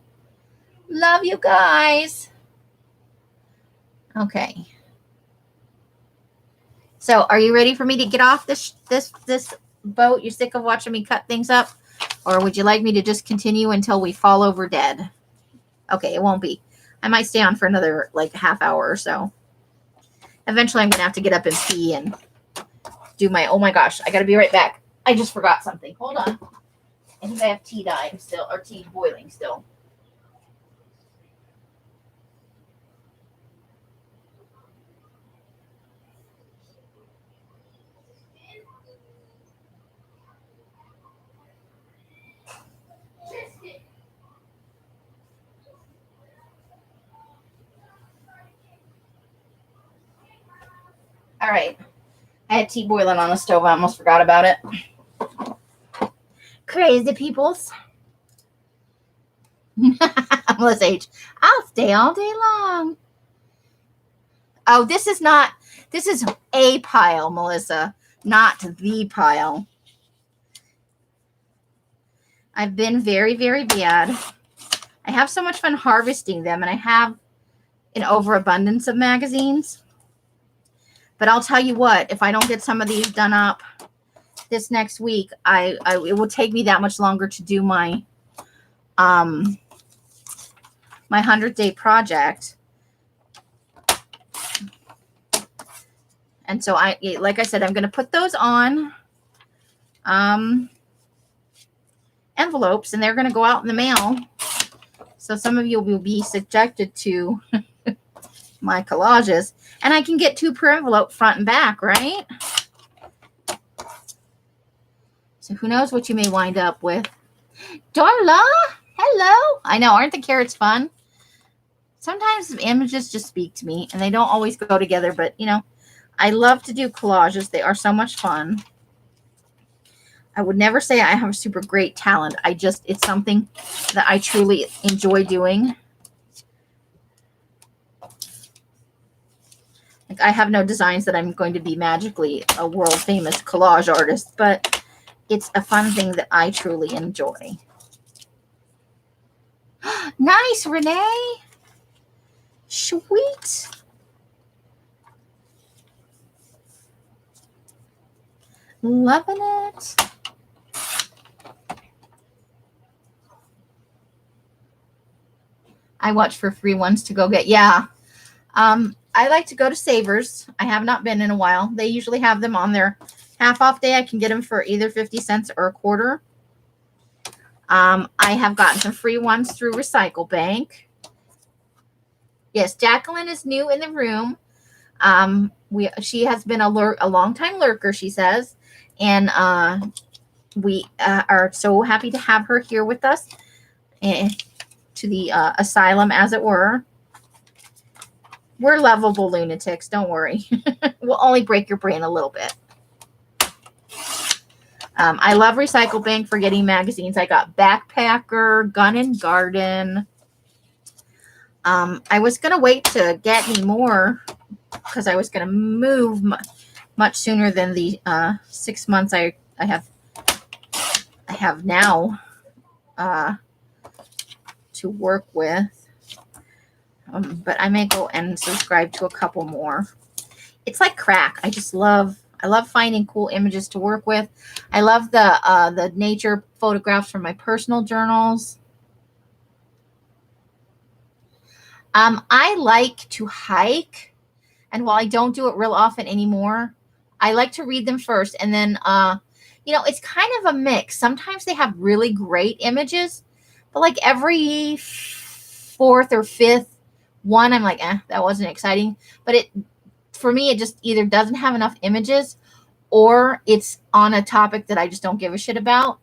A: Love you guys. Okay. So are you ready for me to get off this boat? You're sick of watching me cut things up? Or would you like me to just continue until we fall over dead? Okay, it won't be. I might stay on for another like half hour or so. Eventually I'm going to have to get up and pee and do my, oh my gosh, I got to be right back. I just forgot something. Hold on. I think I have tea dying still, or tea boiling still. All right. I had tea boiling on the stove. I almost forgot about it. Crazy peoples. Melissa H. I'll stay all day long. Oh, this is a pile, Melissa, not the pile. I've been very, very bad. I have so much fun harvesting them, and I have an overabundance of magazines. But I'll tell you what, if I don't get some of these done up this next week, it will take me that much longer to do my my 100-day project. And so like I said, I'm going to put those on envelopes, and they're going to go out in the mail. So some of you will be subjected to my collages. And I can get 2 per envelope, front and back, right? So who knows what you may wind up with. Darla, hello. I know, aren't the carrots fun? Sometimes images just speak to me, and they don't always go together. But, you know, I love to do collages. They are so much fun. I would never say I have a super great talent. It's something that I truly enjoy doing. Like, I have no designs that I'm going to be magically a world famous collage artist, but it's a fun thing that I truly enjoy. Nice, Renee. Sweet. Loving it. I watch for free ones to go get. Yeah. I like to go to Savers. I have not been in a while. They usually have them on their half off day. I can get them for either 50 cents or a quarter. I have gotten some free ones through Recycle Bank. Yes, Jacqueline is new in the room. She has been a long time lurker, she says. And we are so happy to have her here with us to the asylum, as it were. We're lovable lunatics. Don't worry. We'll only break your brain a little bit. I love Recycle Bank for getting magazines. I got Backpacker, Gun and Garden. I was going to wait to get any more because I was going to move much sooner than the 6 months I have now to work with. But I may go and subscribe to a couple more. It's like crack. I love finding cool images to work with. I love the nature photographs from my personal journals. I like to hike, and while I don't do it real often anymore, I like to read them first, and then it's kind of a mix. Sometimes they have really great images, but like every fourth or fifth one, I'm like, that wasn't exciting. But for me, it just either doesn't have enough images or it's on a topic that I just don't give a shit about.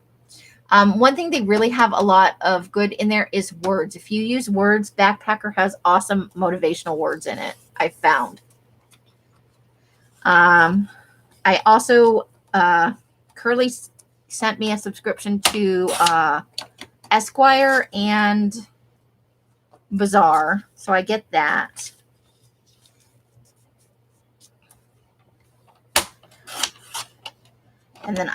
A: One thing they really have a lot of good in there is words. If you use words, Backpacker has awesome motivational words in it, I found. I also, Curly sent me a subscription to Esquire and Bazaar, so I get that. And then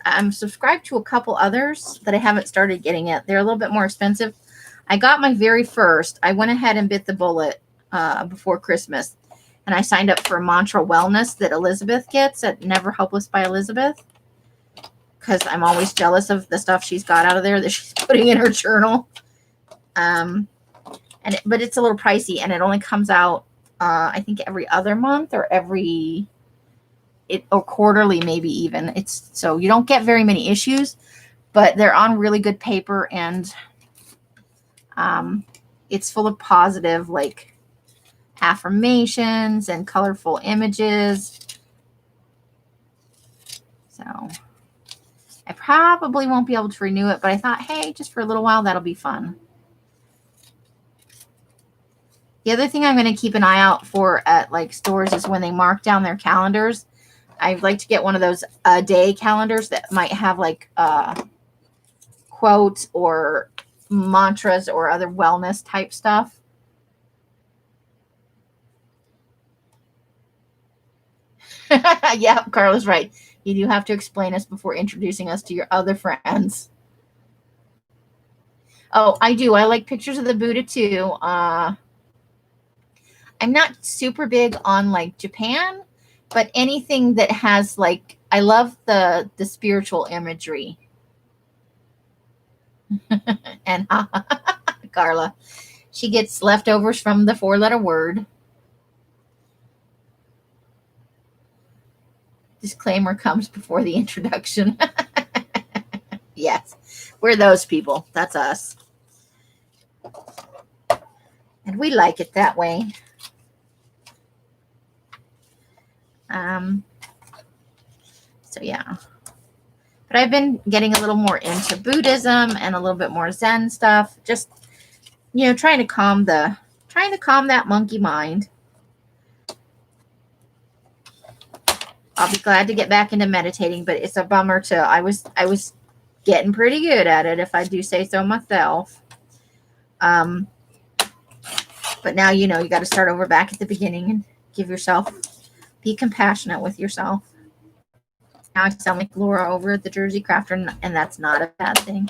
A: I'm subscribed to a couple others that I haven't started getting yet. They're a little bit more expensive. I got my very first. I went ahead and bit the bullet before Christmas. And I signed up for Mantra Wellness that Elizabeth gets at Never Hopeless by Elizabeth. Because I'm always jealous of the stuff she's got out of there that she's putting in her journal. But it's a little pricey. And it only comes out, I think, every other month or or quarterly, maybe even. So you don't get very many issues, but they're on really good paper, and it's full of positive like affirmations and colorful images. So I probably won't be able to renew it, but I thought, hey, just for a little while, that'll be fun. The other thing I'm going to keep an eye out for at like stores is when they mark down their calendars. I'd like to get one of those a day calendars that might have like quotes or mantras or other wellness type stuff. Yeah, Carla's right. You do have to explain us before introducing us to your other friends. Oh, I do. I like pictures of the Buddha too. I'm not super big on like Japan, but anything that has like, I love the spiritual imagery. And Carla, she gets leftovers from the 4-letter word. Disclaimer comes before the introduction. Yes, we're those people. That's us. And we like it that way. So yeah, but I've been getting a little more into Buddhism and a little bit more Zen stuff. Just, trying to calm that monkey mind. I'll be glad to get back into meditating, but it's a bummer I was getting pretty good at it, if I do say so myself. But now, you got to start over back at the beginning and be compassionate with yourself. Now I sound like Laura over at the Jersey Crafter, and that's not a bad thing.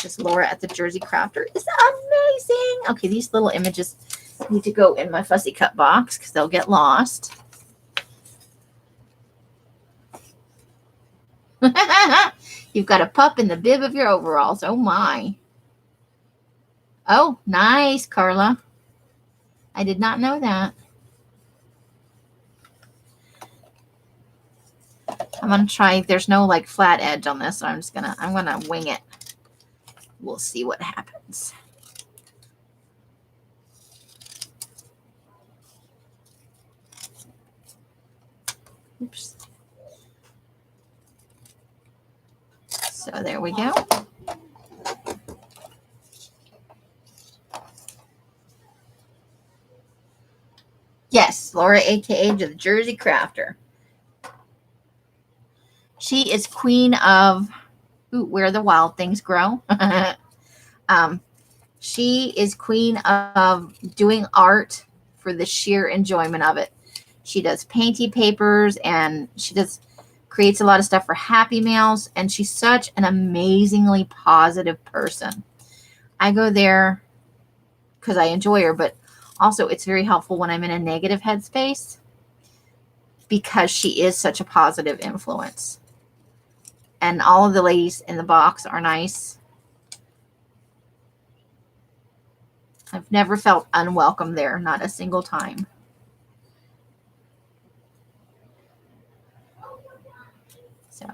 A: This Laura at the Jersey Crafter is amazing. Okay, these little images need to go in my fussy cut box because they'll get lost. You've got a pup in the bib of your overalls. Oh my. Oh, nice, Carla. I did not know that. I'm going to try, there's no like flat edge on this, so I'm going to wing it. We'll see what happens. Oops. So there we go. Yes, Laura, aka the Jersey Crafter. She is queen of Where the Wild Things Grow. She is queen of doing art for the sheer enjoyment of it. She does painty papers and creates a lot of stuff for Happy Mails, and she's such an amazingly positive person. I go there because I enjoy her, but also it's very helpful when I'm in a negative headspace because she is such a positive influence. And all of the ladies in the box are nice. I've never felt unwelcome there, not a single time. So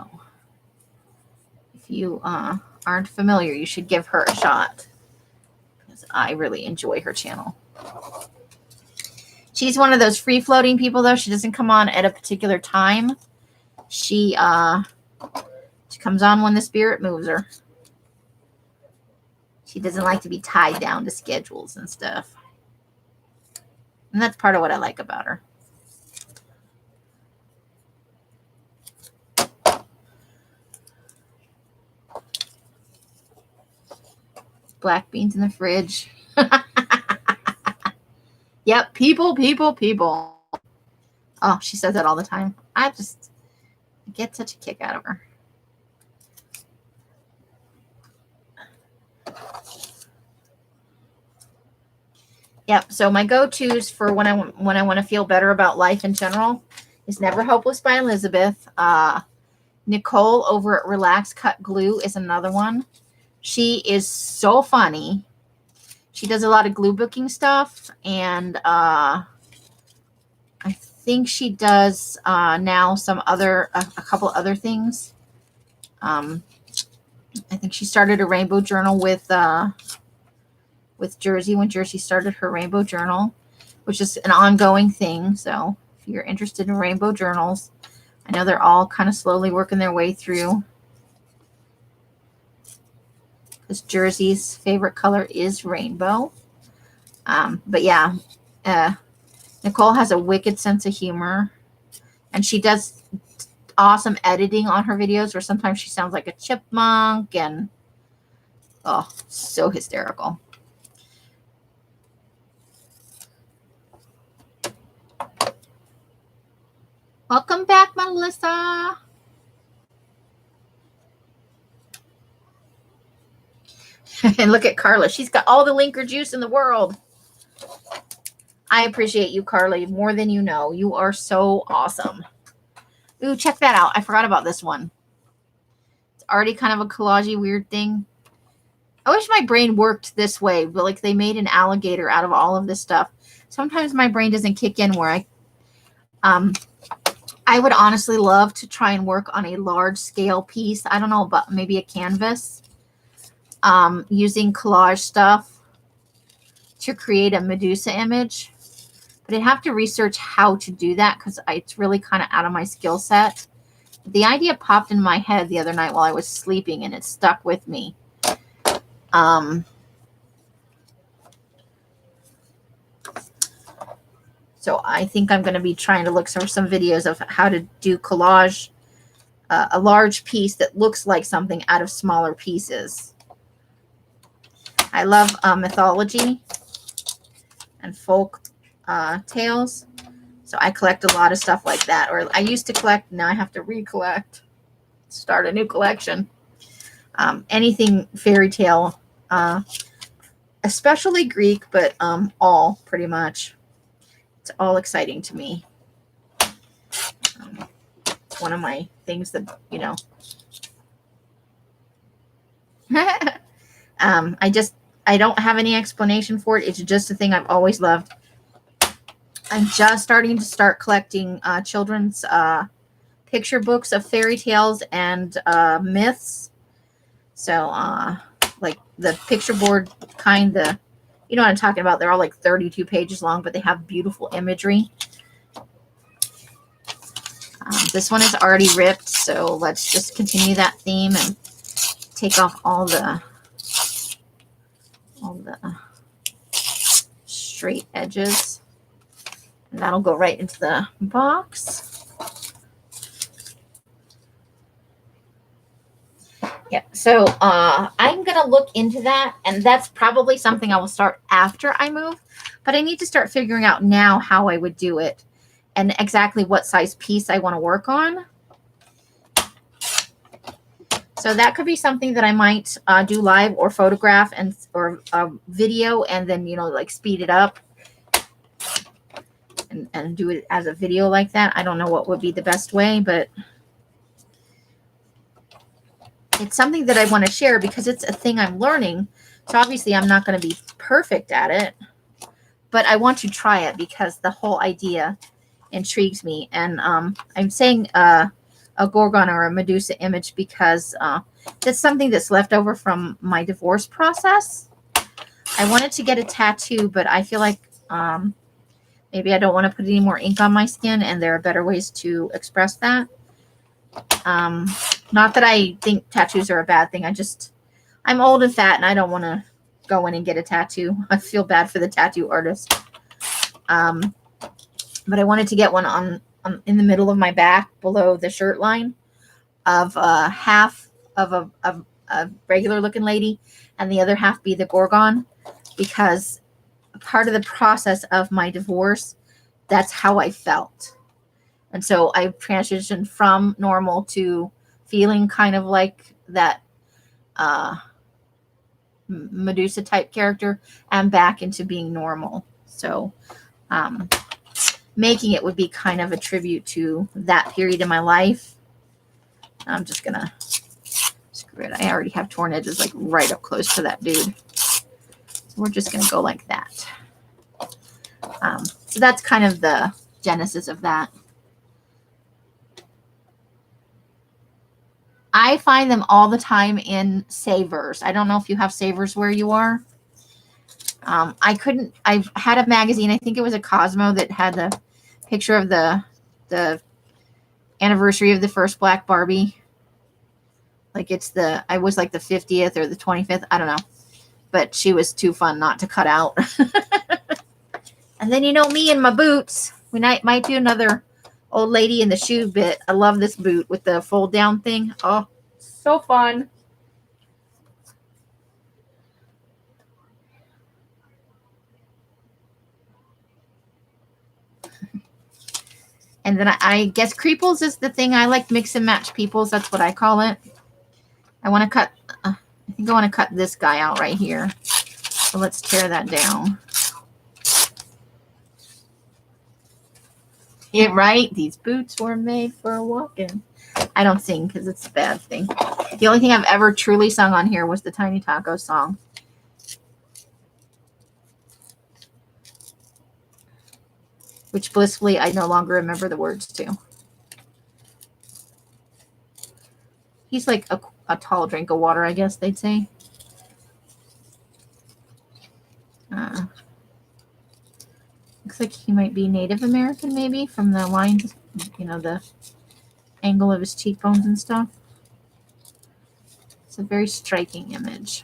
A: if you aren't familiar, you should give her a shot because I really enjoy her channel. She's one of those free-floating people, though. She doesn't come on at a particular time. She comes on when the spirit moves her. She doesn't like to be tied down to schedules and stuff. And that's part of what I like about her. Black beans in the fridge. Yep, people. Oh, she says that all the time. I just get such a kick out of her. Yep. So my go-tos for when I want to feel better about life in general is Never Hopeless by Elizabeth. Nicole over at Relax Cut Glue is another one. She is so funny. She does a lot of glue booking stuff, and I think she does now a couple other things. I think she started a rainbow journal with Jersey when Jersey started her rainbow journal, which is an ongoing thing. So if you're interested in rainbow journals, I know they're all kind of slowly working their way through. Because Jersey's favorite color is rainbow. But yeah, Nicole has a wicked sense of humor, and she does awesome editing on her videos where sometimes she sounds like a chipmunk, and oh, so hysterical. Welcome back, Melissa. And look at Carla. She's got all the linker juice in the world. I appreciate you, Carly, more than you know. You are so awesome. Ooh, check that out. I forgot about this one. It's already kind of a collage-y weird thing. I wish my brain worked this way, but like they made an alligator out of all of this stuff. Sometimes my brain doesn't kick in where I would honestly love to try and work on a large scale piece. I don't know, but maybe a canvas. Using collage stuff to create a Medusa image. But I'd have to research how to do that because it's really kind of out of my skill set. The idea popped in my head the other night while I was sleeping, and it stuck with me. So I think I'm going to be trying to look for some videos of how to do collage, a large piece that looks like something out of smaller pieces. I love mythology and folk tales. So I collect a lot of stuff like that. Or I used to collect, now I have to recollect, start a new collection. Anything fairy tale, especially Greek, but all pretty much. It's all exciting to me. It's one of my things that, you know. I don't have any explanation for it. It's just a thing I've always loved. I'm just starting to collecting children's picture books of fairy tales and myths. So like the picture board kind, you know what I'm talking about. They're all like 32 pages long, but they have beautiful imagery. This one is already ripped, so let's just continue that theme and take off all the straight edges. And that'll go right into the box. Yeah, so I'm going to look into that, and that's probably something I will start after I move, but I need to start figuring out now how I would do it and exactly what size piece I want to work on. So that could be something that I might do live or photograph or video, and then, like speed it up and do it as a video like that. I don't know what would be the best way, but it's something that I want to share because it's a thing I'm learning. So obviously I'm not going to be perfect at it, but I want to try it because the whole idea intrigues me. And I'm saying a Gorgon or a Medusa image because that's something that's left over from my divorce process. I wanted to get a tattoo, but I feel like maybe I don't want to put any more ink on my skin, and there are better ways to express that. Not that I think tattoos are a bad thing. I'm old and fat, and I don't want to go in and get a tattoo. I feel bad for the tattoo artist. But I wanted to get one on in the middle of my back below the shirt line of half of a regular looking lady and the other half be the Gorgon, because part of the process of my divorce, that's how I felt. And so I transitioned from normal to feeling kind of like that Medusa type character and back into being normal. So making it would be kind of a tribute to that period in my life. I'm just going to screw it. I already have torn edges like right up close to that dude. So we're just going to go like that. So that's kind of the genesis of that. I find them all the time in savers. I don't know if you have savers where you are. I had a magazine, I think it was a Cosmo, that had the picture of the anniversary of the first Black Barbie. Like I was like the 50th or the 25th. I don't know. But she was too fun not to cut out. And then, me and my boots. We might do another old lady in the shoe bit. I love this boot with the fold down thing. Oh, so fun. And then I guess creeples is the thing. I like mix and match peoples. That's what I call it. I want to cut, I think I want to cut this guy out right here. So let's tear that down. Yeah, right? These boots were made for walking. I don't sing because it's a bad thing. The only thing I've ever truly sung on here was the Tiny Taco song. Which blissfully I no longer remember the words to. He's like a tall drink of water, I guess they'd say. Looks like he might be Native American, maybe, from the lines, the angle of his cheekbones and stuff. It's a very striking image.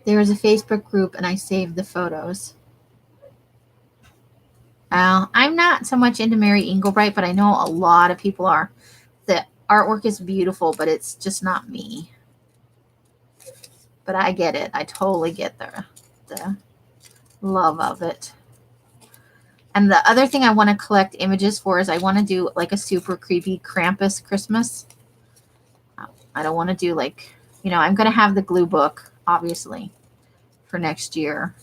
A: There was a Facebook group, and I saved the photos. I'm not so much into Mary Engelbright, but I know a lot of people are. The artwork is beautiful, but it's just not me. But I get it. I totally get the love of it. And the other thing I want to collect images for is I want to do like a super creepy Krampus Christmas. I don't want to do like, I'm going to have the glue book, obviously, for next year.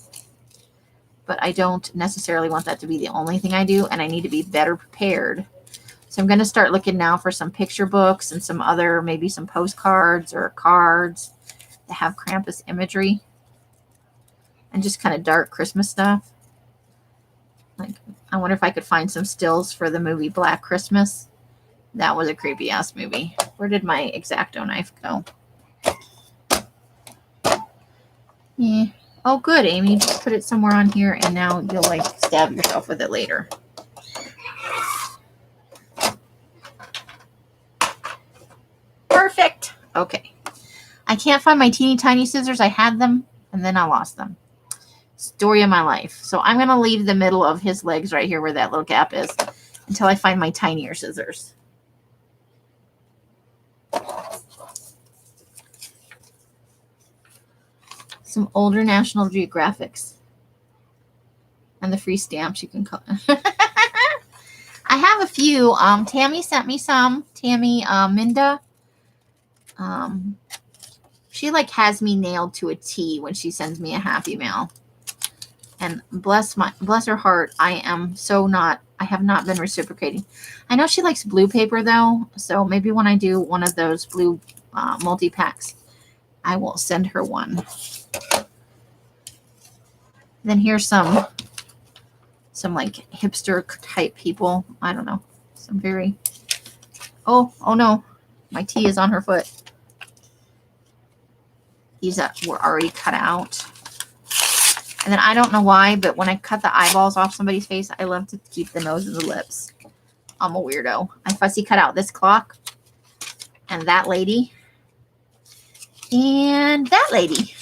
A: But I don't necessarily want that to be the only thing I do, and I need to be better prepared. So I'm going to start looking now for some picture books and some other, maybe some postcards or cards that have Krampus imagery and just kind of dark Christmas stuff. Like, I wonder if I could find some stills for the movie Black Christmas. That was a creepy ass movie. Where did my X-Acto knife go? Yeah. Oh, good, Amy. Just put it somewhere on here, and now you'll like stab yourself with it later. Perfect. Okay. I can't find my teeny tiny scissors. I had them, and then I lost them. Story of my life. So I'm going to leave the middle of his legs right here where that little gap is until I find my tinier scissors. some older National Geographics. And the free stamps you can call. I have a few. Tammy sent me some. Tammy Minda. She like has me nailed to a T when she sends me a happy mail. And bless her heart, I have not been reciprocating. I know she likes blue paper though, so maybe when I do one of those blue multi-packs, I will send her one. Then here's some like hipster type people. I don't know. Some very, oh no, my T is on her foot. These were already cut out. And then I don't know why, but when I cut the eyeballs off somebody's face, I love to keep the nose and the lips. I'm a weirdo. I fussy cut out this clock and that lady and that lady.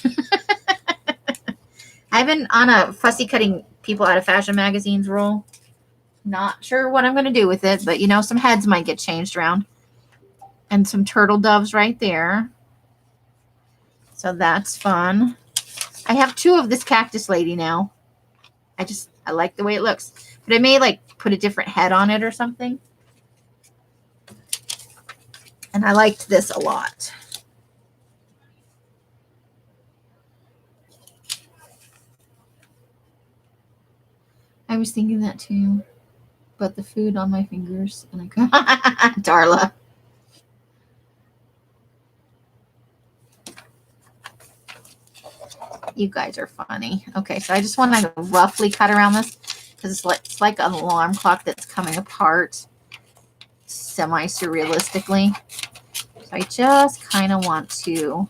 A: I've been on a fussy cutting people out of fashion magazines roll. Not sure what I'm going to do with it, but you know, some heads might get changed around. And some turtle doves right there. So that's fun. I have 2 of this cactus lady now. I like the way it looks. But I may like put a different head on it or something. And I liked this a lot. I was thinking that too. But the food on my fingers. And I Darla. You guys are funny. Okay, so I just want to roughly cut around this because it's like an alarm clock that's coming apart semi-surrealistically. So I just kind of want to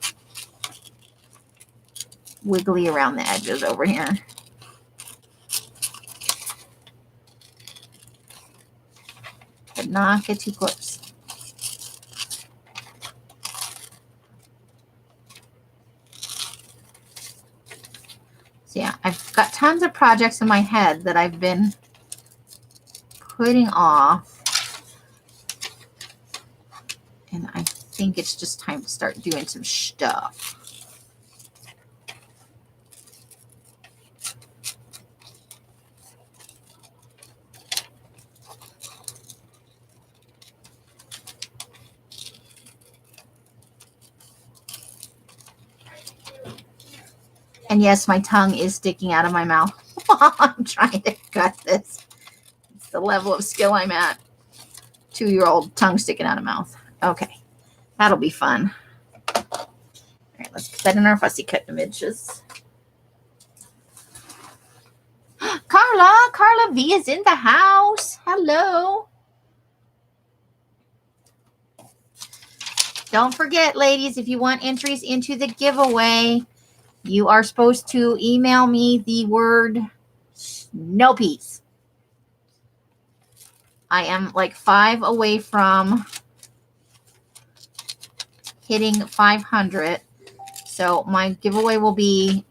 A: wiggly around the edges over here. But not get too close. So yeah, I've got tons of projects in my head that I've been putting off. And I think it's just time to start doing some stuff. And yes, my tongue is sticking out of my mouth while I'm trying to cut this. It's the level of skill I'm at. 2-year-old tongue sticking out of mouth. Okay, that'll be fun. All right, let's put that in our fussy cut images. Carla V is in the house. Hello. Don't forget, ladies, if you want entries into the giveaway, you are supposed to email me the word snow peas. I am like 5 away from hitting 500. So my giveaway will be,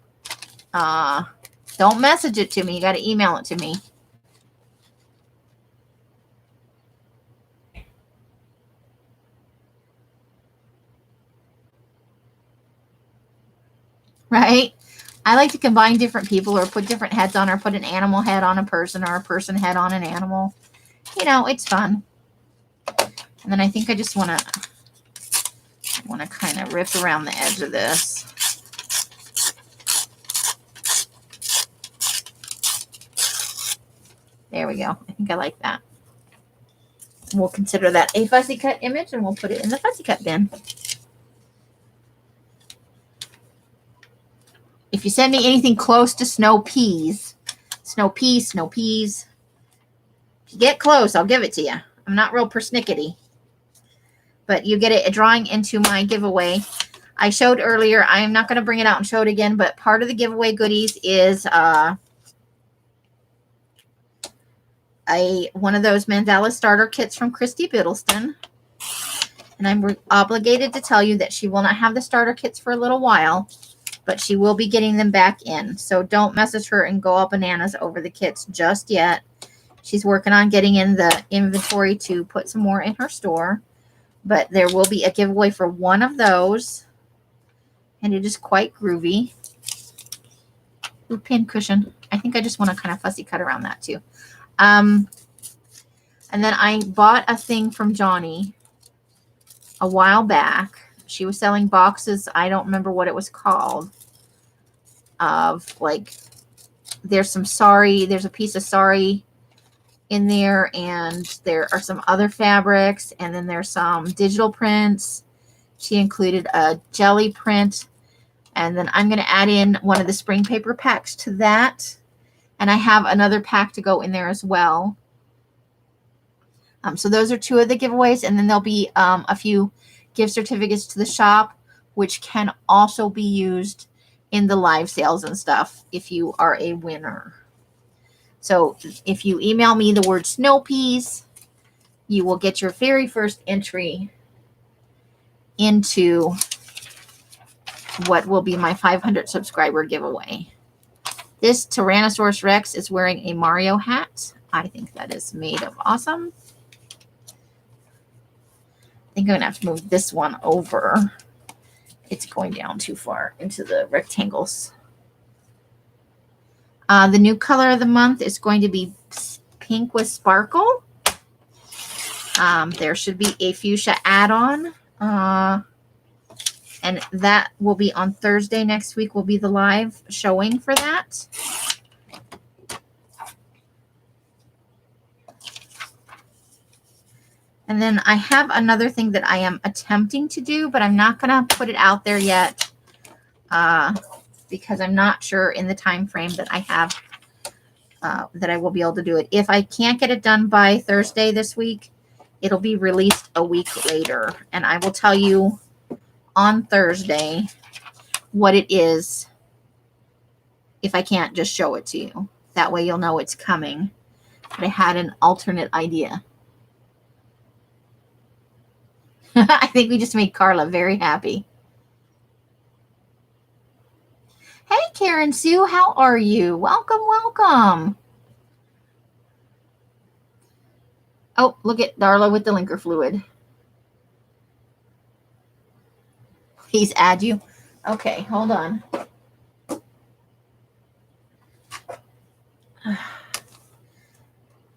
A: don't message it to me. You got to email it to me. Right? I like to combine different people or put different heads on or put an animal head on a person or a person head on an animal. You know, it's fun. And then I think I just want to kind of rip around the edge of this. There we go. I think I like that. We'll consider that a fussy cut image and we'll put it in the fussy cut bin. If you send me anything close to snow peas, if you get close, I'll give it to you. I'm not real persnickety. But you get a drawing into my giveaway. I showed earlier, I am not going to bring it out and show it again, but part of the giveaway goodies is one of those mandala starter kits from Christy Biddleston. And I'm obligated to tell you that she will not have the starter kits for a little while, but she will be getting them back in. So don't message her and go all bananas over the kits just yet. She's working on getting in the inventory to put some more in her store. But there will be a giveaway for one of those. And it is quite groovy. Ooh, pin cushion. I think I just want to kind of fussy cut around that too. And then I bought a thing from Johnny a while back. She was selling boxes. I don't remember what it was called. Of like, there's a piece of sari in there, and there are some other fabrics, and then there's some digital prints. She included a jelly print, and then I'm going to add in one of the spring paper packs to that, and I have another pack to go in there as well. So those are two of the giveaways, and then there'll be a few gift certificates to the shop, which can also be used in the live sales and stuff if you are a winner. So if you email me the word snow peas, you will get your very first entry into what will be my 500 subscriber giveaway. This Tyrannosaurus Rex is wearing a Mario hat. I think that is made of awesome. I think I'm going to have to move this one over. It's going down too far into the rectangles. The new color of the month is going to be pink with sparkle. There should be a fuchsia add-on. And that will be on Thursday next week will be the live showing for that. And then I have another thing that I am attempting to do, but I'm not going to put it out there yet because I'm not sure in the time frame that I have that I will be able to do it. If I can't get it done by Thursday this week, it'll be released a week later. And I will tell you on Thursday what it is if I can't just show it to you. That way you'll know it's coming. But I had an alternate idea. I think we just made Carla very happy. Hey, Karen Sue, how are you? Welcome, welcome. Oh, look at Darla with the linker fluid. Please add you. Okay, hold on.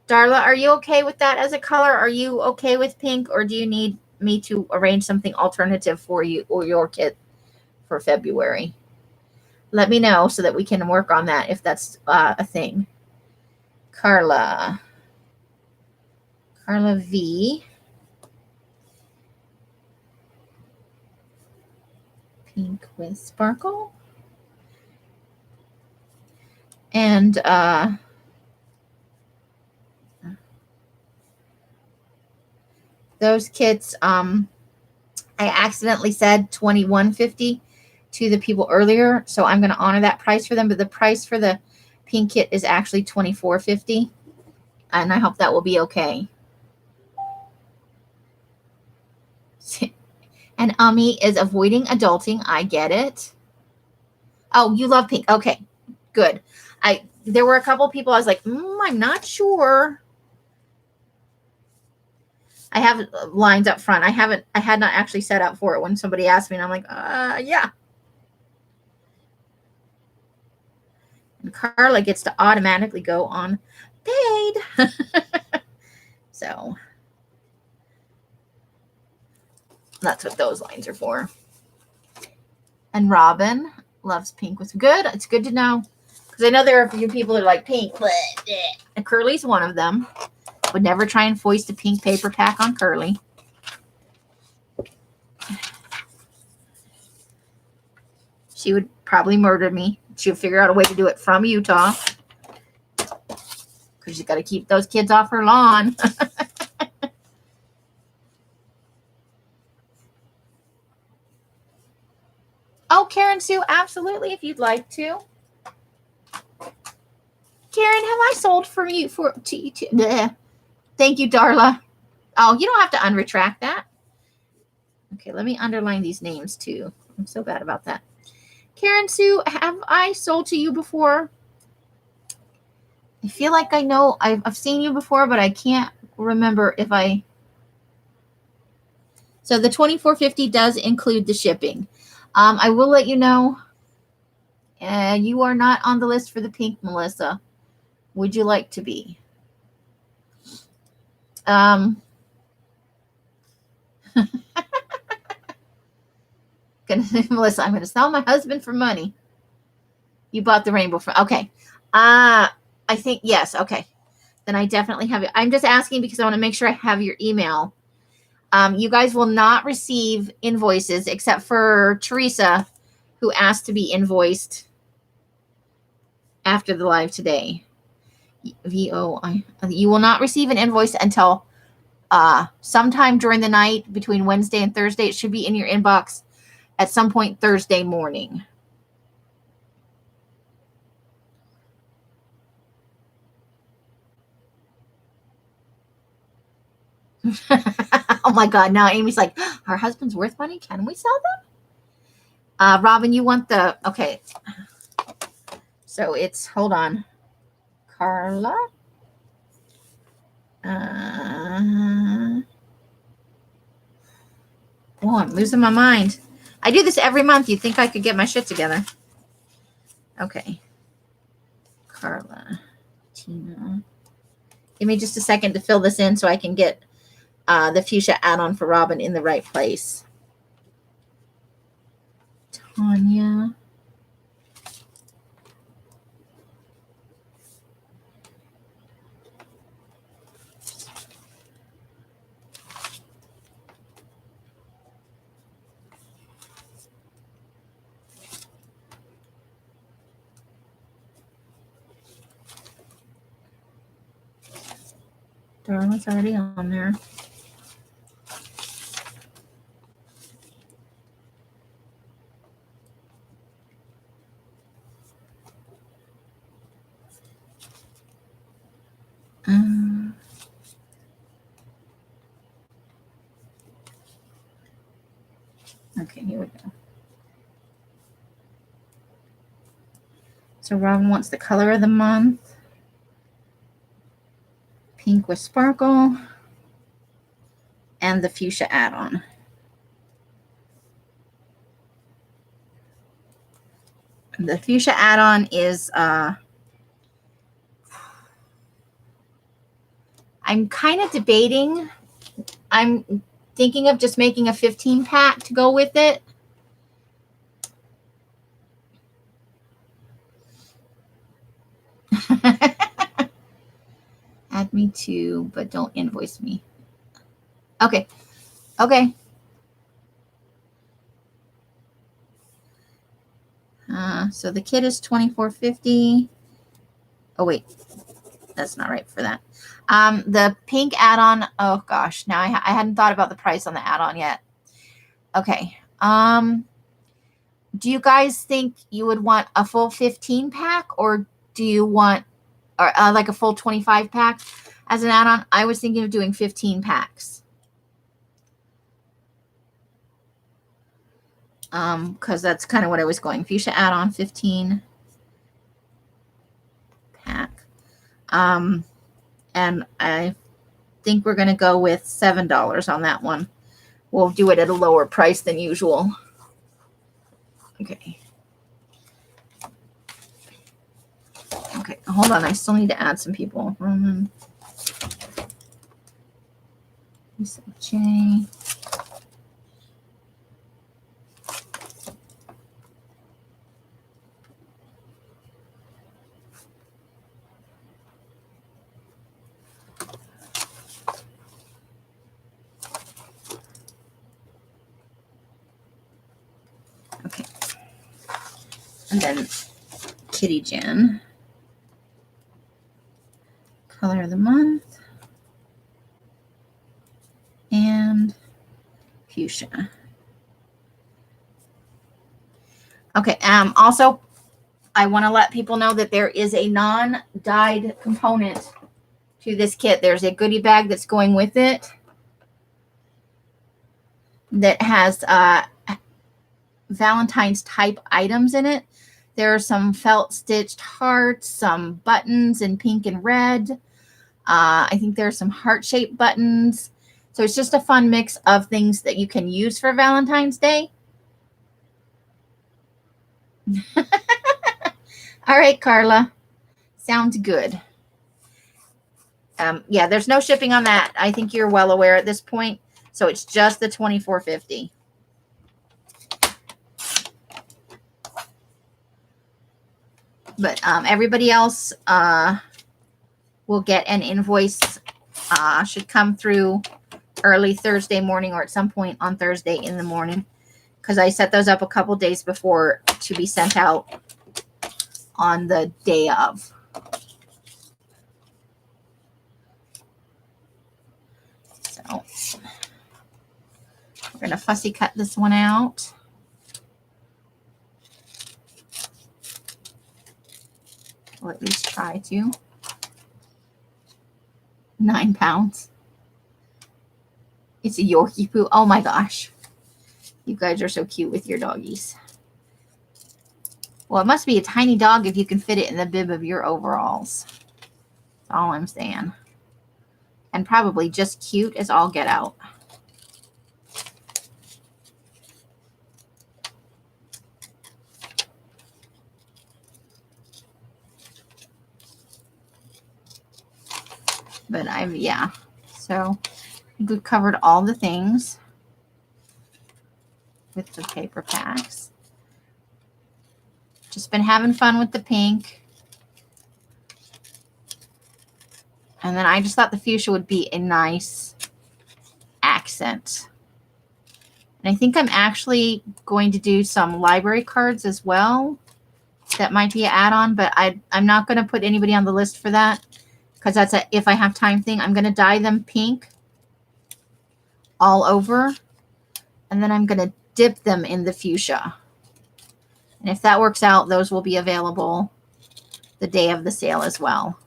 A: Darla, are you okay with that as a color? Are you okay with pink, or do you need me to arrange something alternative for you or your kit for February? Let me know so that we can work on that if that's a thing. Carla V. Pink with sparkle. And those kits, I accidentally said $21.50 to the people earlier, so I'm going to honor that price for them, but the price for the pink kit is actually $24.50, and I hope that will be okay. And Ami is avoiding adulting. I get it. Oh, you love pink. Okay, good. There were a couple people I was like, I'm not sure. I have lines up front. I had not actually set up for it when somebody asked me, and I'm like, yeah. And Carla gets to automatically go on paid. So that's what those lines are for. And Robin loves pink with good. It's good to know. Because I know there are a few people that are like pink. And Curly's one of them. Would never try and foist a pink paper pack on Curly. She would probably murder me. She would figure out a way to do it from Utah. Because she's got to keep those kids off her lawn. Oh, Karen Sue, absolutely, if you'd like to. Karen, have I sold for you Thank you, Darla. Oh, you don't have to unretract that. Okay, let me underline these names too. I'm so bad about that. Karen Sue, have I sold to you before? I feel like I know I've seen you before, but I can't remember if I. So the $24.50 does include the shipping. I will let you know. You are not on the list for the pink, Melissa. Would you like to be? Melissa, I'm gonna sell my husband for money. You bought the rainbow for okay. I think yes. Okay, then I definitely have it. I'm just asking because I want to make sure I have your email. You guys will not receive invoices except for Teresa, who asked to be invoiced after the live today. VOI. You will not receive an invoice until sometime during the night between Wednesday and Thursday. It should be in your inbox at some point Thursday morning. Oh my God. Now Amy's like, our husband's worth money. Can we sell them? Robin, you want the, okay. So it's, hold on. Carla. Oh, I'm losing my mind. I do this every month. You'd think I could get my shit together. Okay. Carla. Tina. Give me just a second to fill this in so I can get the fuchsia add-on for Robin in the right place. Tanya. Darla's already on there. Okay, here we go. So Robin wants the color of the month. Pink with sparkle. And the fuchsia add-on. The fuchsia add-on is, I'm kind of debating. I'm thinking of just making a 15 pack to go with it. Add me to, but don't invoice me. Okay. Okay. So the kit is $24.50. Oh wait, that's not right for that. The pink add-on. Oh gosh, now I hadn't thought about the price on the add-on yet. Okay. Do you guys think you would want a full 15 pack, or do you want, or like a full 25 pack as an add-on? I was thinking of doing 15 packs. Because that's kind of what I was going. Fuchsia add-on 15 pack. And I think we're going to go with $7 on that one. We'll do it at a lower price than usual. Okay. Okay, hold on. I still need to add some people. Lisa J. Okay. And then Kitty Jen. Color of the month. And fuchsia. Okay. Also, I want to let people know that there is a non-dyed component to this kit. There's a goodie bag that's going with it that has Valentine's type items in it. There are some felt stitched hearts, some buttons in pink and red. I think there are some heart-shaped buttons. So it's just a fun mix of things that you can use for Valentine's Day. All right, Carla. Sounds good. Yeah, there's no shipping on that. I think you're well aware at this point. So it's just the $24.50. But everybody else will get an invoice. Should come through early Thursday morning or at some point on Thursday in the morning, because I set those up a couple days before to be sent out on the day of. So we're going to fussy cut this one out. Or at least try to. 9 pounds. It's a Yorkie poo. Oh my gosh. You guys are so cute with your doggies. Well, it must be a tiny dog if you can fit it in the bib of your overalls. That's all I'm saying. And probably just cute as all get out. But yeah. So we covered all the things with the paper packs. Just been having fun with the pink. And then I just thought the fuchsia would be a nice accent. And I think I'm actually going to do some library cards as well. That might be an add-on, but I'm not going to put anybody on the list for that, because that's a if I have time thing. I'm going to dye them pink all over, and then I'm going to dip them in the fuchsia. And if that works out, those will be available the day of the sale as well.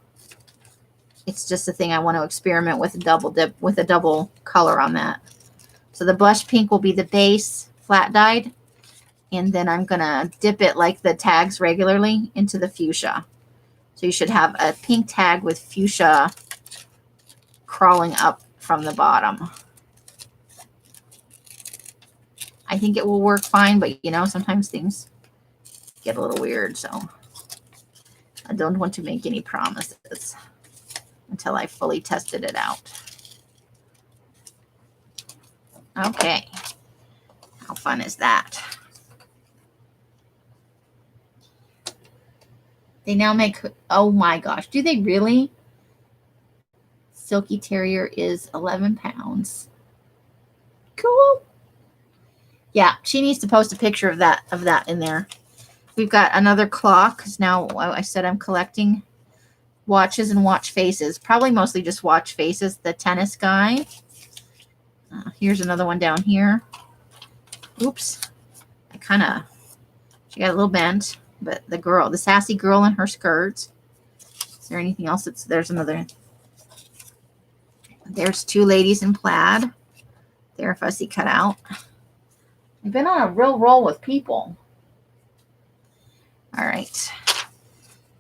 A: It's just a thing I want to experiment with, a double dip with a double color on that. So the blush pink will be the base flat dyed, and then I'm going to dip it like the tags regularly into the fuchsia. So you should have a pink tag with fuchsia crawling up from the bottom. I think it will work fine, but you know, sometimes things get a little weird, so I don't want to make any promises until I fully tested it out. Okay. How fun is that? They now make, oh my gosh, do they really? Silky Terrier is 11 pounds. Cool. Yeah, she needs to post a picture of that in there. We've got another clock, because now I said I'm collecting watches and watch faces. Probably mostly just watch faces. The tennis guy. Here's another one down here. Oops. She got a little bent. But the girl, the sassy girl in her skirt. Is there anything else? There's another. There's two ladies in plaid. They're fussy cut out. I've been on a real roll with people. All right.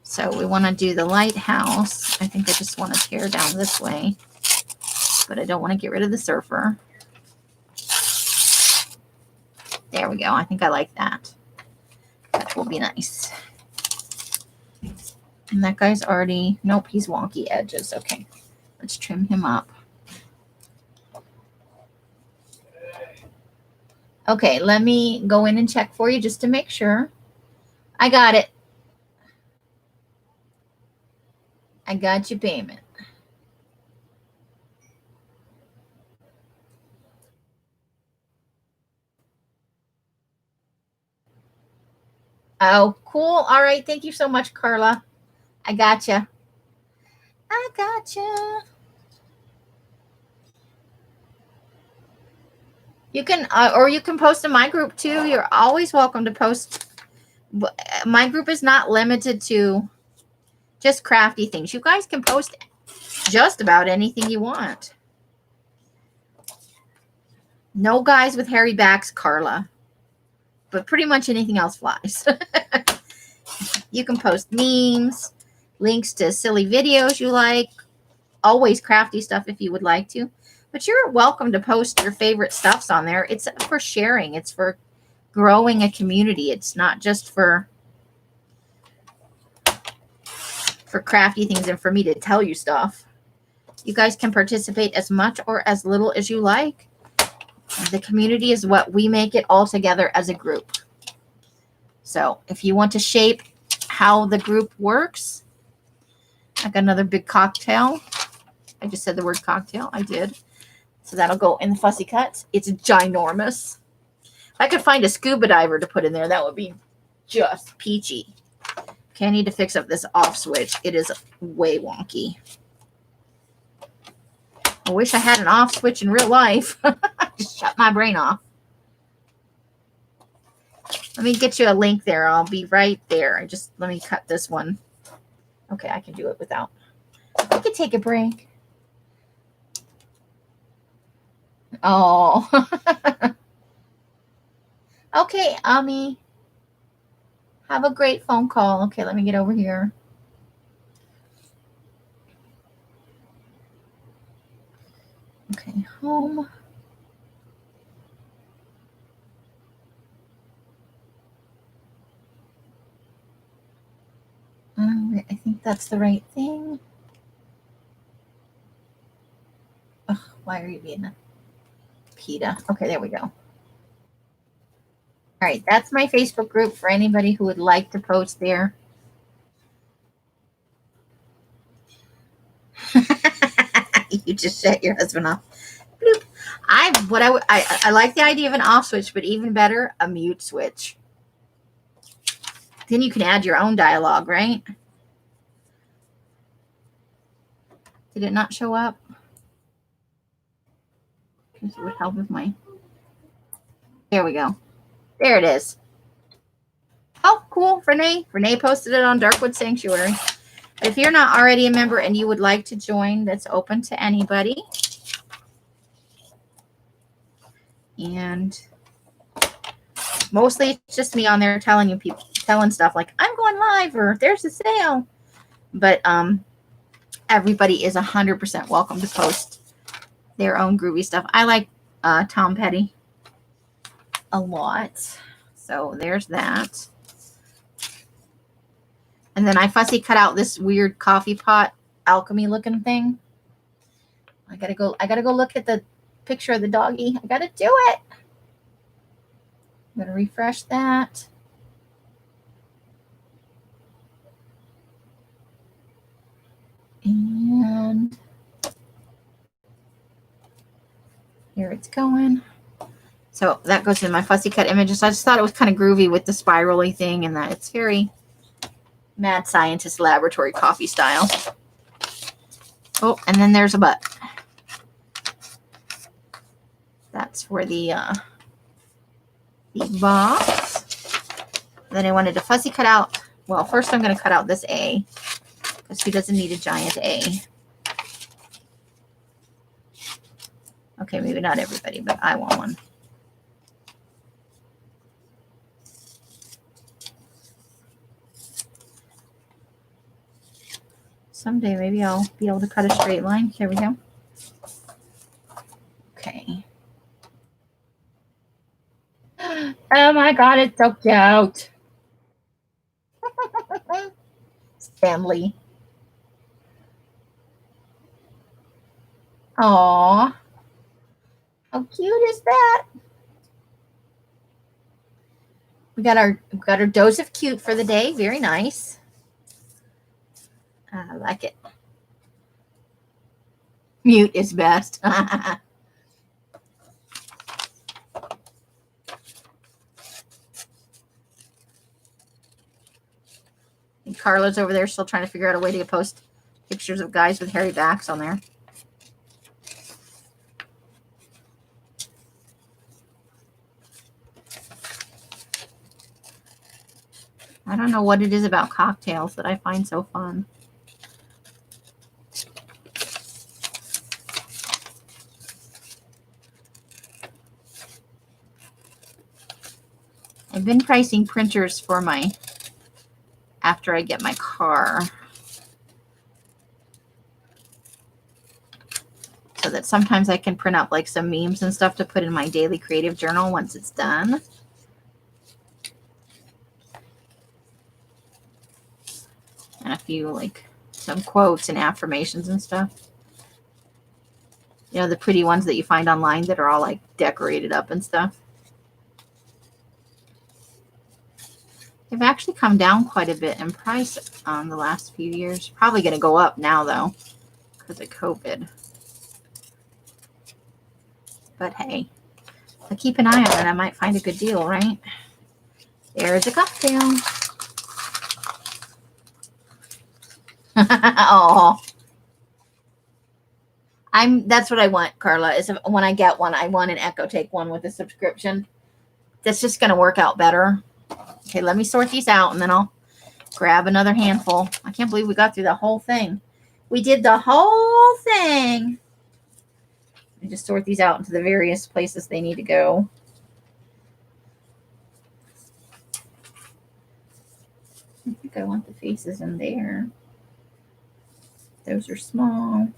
A: So we want to do the lighthouse. I think I just want to tear down this way. But I don't want to get rid of the surfer. There we go. I think I like that. That will be nice. And that guy's already, nope, he's wonky edges. Okay. Let's trim him up. Okay, let me go in and check for you just to make sure. I got it. I got your payment. Oh, cool. All right. Thank you so much, Carla. I gotcha. I gotcha. You can, or you can post in my group too. You're always welcome to post. My group is not limited to just crafty things. You guys can post just about anything you want. No guys with hairy backs, Carla. But pretty much anything else flies. You can post memes, links to silly videos you like, always crafty stuff if you would like to. But you're welcome to post your favorite stuffs on there. It's for sharing. It's for growing a community. It's not just for for crafty things and for me to tell you stuff. You guys can participate as much or as little as you like. The community is what we make it all together as a group. So if you want to shape how the group works, I got another big cocktail. I just said the word cocktail. I did. So that'll go in the fussy cuts. It's ginormous. If I could find a scuba diver to put in there, that would be just peachy. Okay, I need to fix up this off switch. It is way wonky. I wish I had an off switch in real life. Just shut my brain off. Let me get you a link there. I'll be right there. Let me cut this one. Okay, I can do it without. I could take a break. Oh. Okay, Ami. Have a great phone call. Okay, let me get over here. Okay, home. I think that's the right thing. Ugh, why are you being a PETA? Okay, there we go. All right, that's my Facebook group for anybody who would like to post there. You just shut your husband off. Bloop. I like the idea of an off switch, but even better, a mute switch. Then you can add your own dialogue, right? Did it not show up? Because it would help with my... There we go. There it is. Oh, cool. Renee posted it on Darkwood Sanctuary. If you're not already a member and you would like to join, that's open to anybody. And mostly it's just me on there telling stuff like I'm going live or there's a sale. But everybody is 100% welcome to post their own groovy stuff. I like Tom Petty a lot. So there's that. And then I fussy cut out this weird coffee pot alchemy looking thing. I gotta go look at the picture of the doggy. I gotta do it. I'm gonna refresh that. And here it's going. So that goes in my fussy cut images. I just thought it was kind of groovy with the spirally thing and that it's very mad scientist laboratory coffee style. Oh, and then there's a butt. That's for the box. Then I wanted to fussy cut out. Well, first I'm going to cut out this A because he doesn't need a giant A. Okay, maybe not everybody, but I want one. Someday maybe I'll be able to cut a straight line. Here we go. Okay. Oh my God, it's so cute. Stanley. Aw. How cute is that? We got our dose of cute for the day. Very nice. I like it. Mute is best. And Carla's over there still trying to figure out a way to post pictures of guys with hairy backs on there. I don't know what it is about cocktails that I find so fun. I've been pricing printers for after I get my car. So that sometimes I can print out like some memes and stuff to put in my daily creative journal once it's done. And a few like some quotes and affirmations and stuff. You know, the pretty ones that you find online that are all like decorated up and stuff. They've actually come down quite a bit in price the last few years. Probably going to go up now, though, because of COVID. But hey, if I keep an eye on it, I might find a good deal, right? There's a cocktail. Oh, that's what I want, Carla, is when I get one, I want an Echo Take one with a subscription. That's just going to work out better. Okay, let me sort these out, and then I'll grab another handful. I can't believe we got through the whole thing. We did the whole thing. Let me just sort these out into the various places they need to go. I think I want the faces in there. Those are small.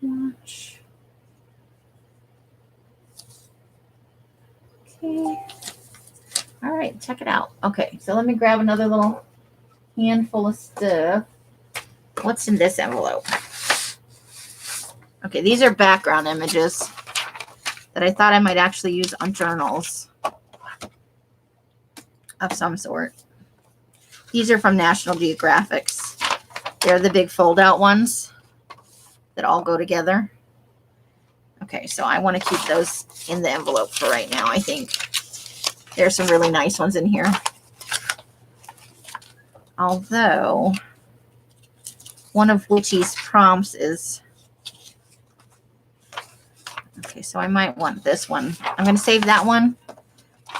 A: Watch. Okay. All right, check it out. Okay, so let me grab another little handful of stuff. What's in this envelope? Okay, these are background images that I thought I might actually use on journals of some sort. These are from National Geographics. They're the big fold-out ones that all go together. Okay, so I want to keep those in the envelope for right now, I think. There's some really nice ones in here. Although, one of Witchy's prompts is... Okay, so I might want this one. I'm going to save that one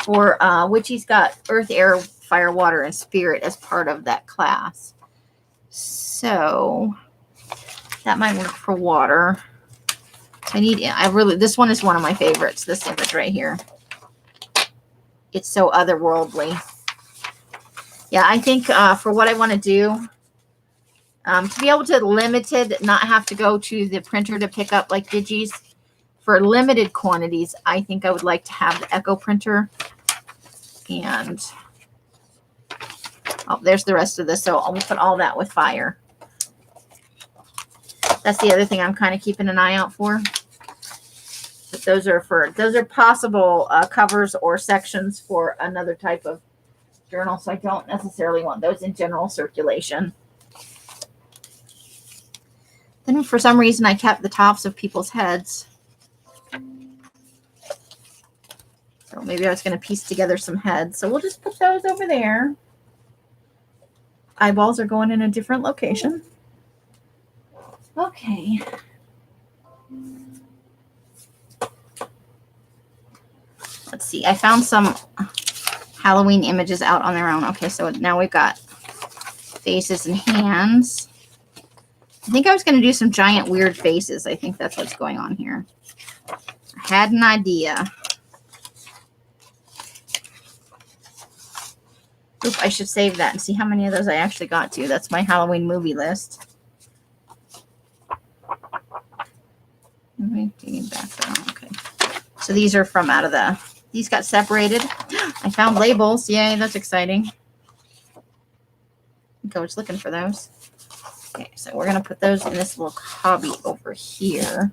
A: for Witchy's got Earth, Air, Fire, Water, and Spirit as part of that class. So, that might work for water. This one is one of my favorites, this image right here. It's so otherworldly. Yeah, I think for what I want to do, to be able to not have to go to the printer to pick up like Digi's, for limited quantities, I think I would like to have the Echo printer. And, oh, there's the rest of this. So I'll put all that with fire. That's the other thing I'm kind of keeping an eye out for. But those are possible covers or sections for another type of journal. So I don't necessarily want those in general circulation. Then for some reason I kept the tops of people's heads. So maybe I was going to piece together some heads. So we'll just put those over there. Eyeballs are going in a different location. Okay. Let's see. I found some Halloween images out on their own. Okay, so now we've got faces and hands. I think I was going to do some giant weird faces. I think that's what's going on here. I had an idea. Oop, I should save that and see how many of those I actually got to. That's my Halloween movie list. Okay. So these are from these got separated. I found labels. Yay, that's exciting. I think I was looking for those. Okay, so we're going to put those in this little hobby over here.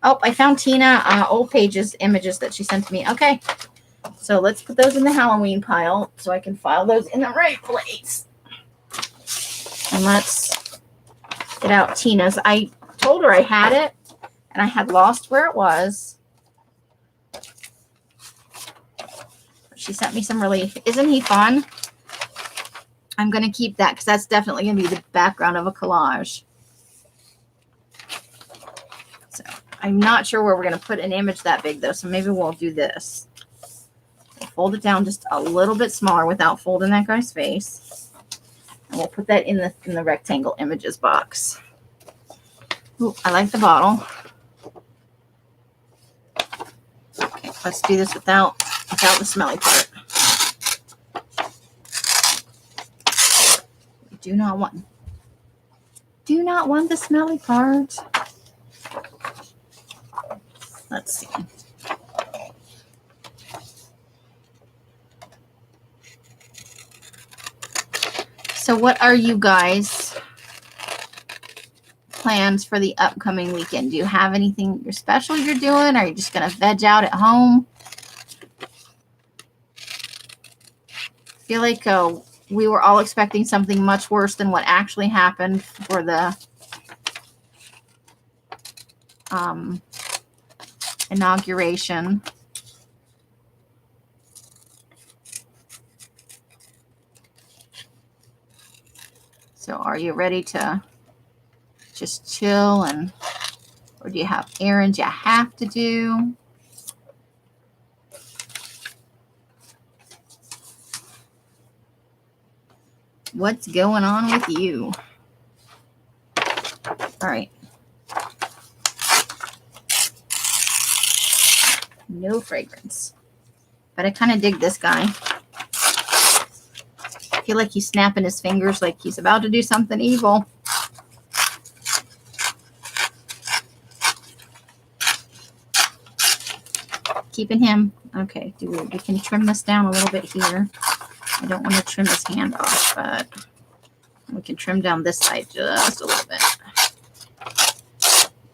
A: Oh, I found Tina Old Pages images that she sent to me. Okay, so let's put those in the Halloween pile so I can file those in the right place. And let's get out Tina's. I told her I had it, and I had lost where it was. She sent me some relief. Isn't he fun? I'm going to keep that because that's definitely going to be the background of a collage. So I'm not sure where we're going to put an image that big, though, so maybe we'll do this. We'll fold it down just a little bit smaller without folding that guy's face. And we'll put that in the rectangle images box. Ooh, I like the bottle. Okay, let's do this without the smelly part. We do not want the smelly part. Let's see. So what are you guys plans for the upcoming weekend? Do you have anything special you're doing? Are you just going to veg out at home? I feel like we were all expecting something much worse than what actually happened for the inauguration. So are you ready to just chill, and or do you have errands you have to do? What's going on with you? All right. No fragrance. But I kind of dig this guy. I feel like he's snapping his fingers like he's about to do something evil. Keeping him. Okay, we can trim this down a little bit here. I don't want to trim his hand off, but we can trim down this side just a little bit.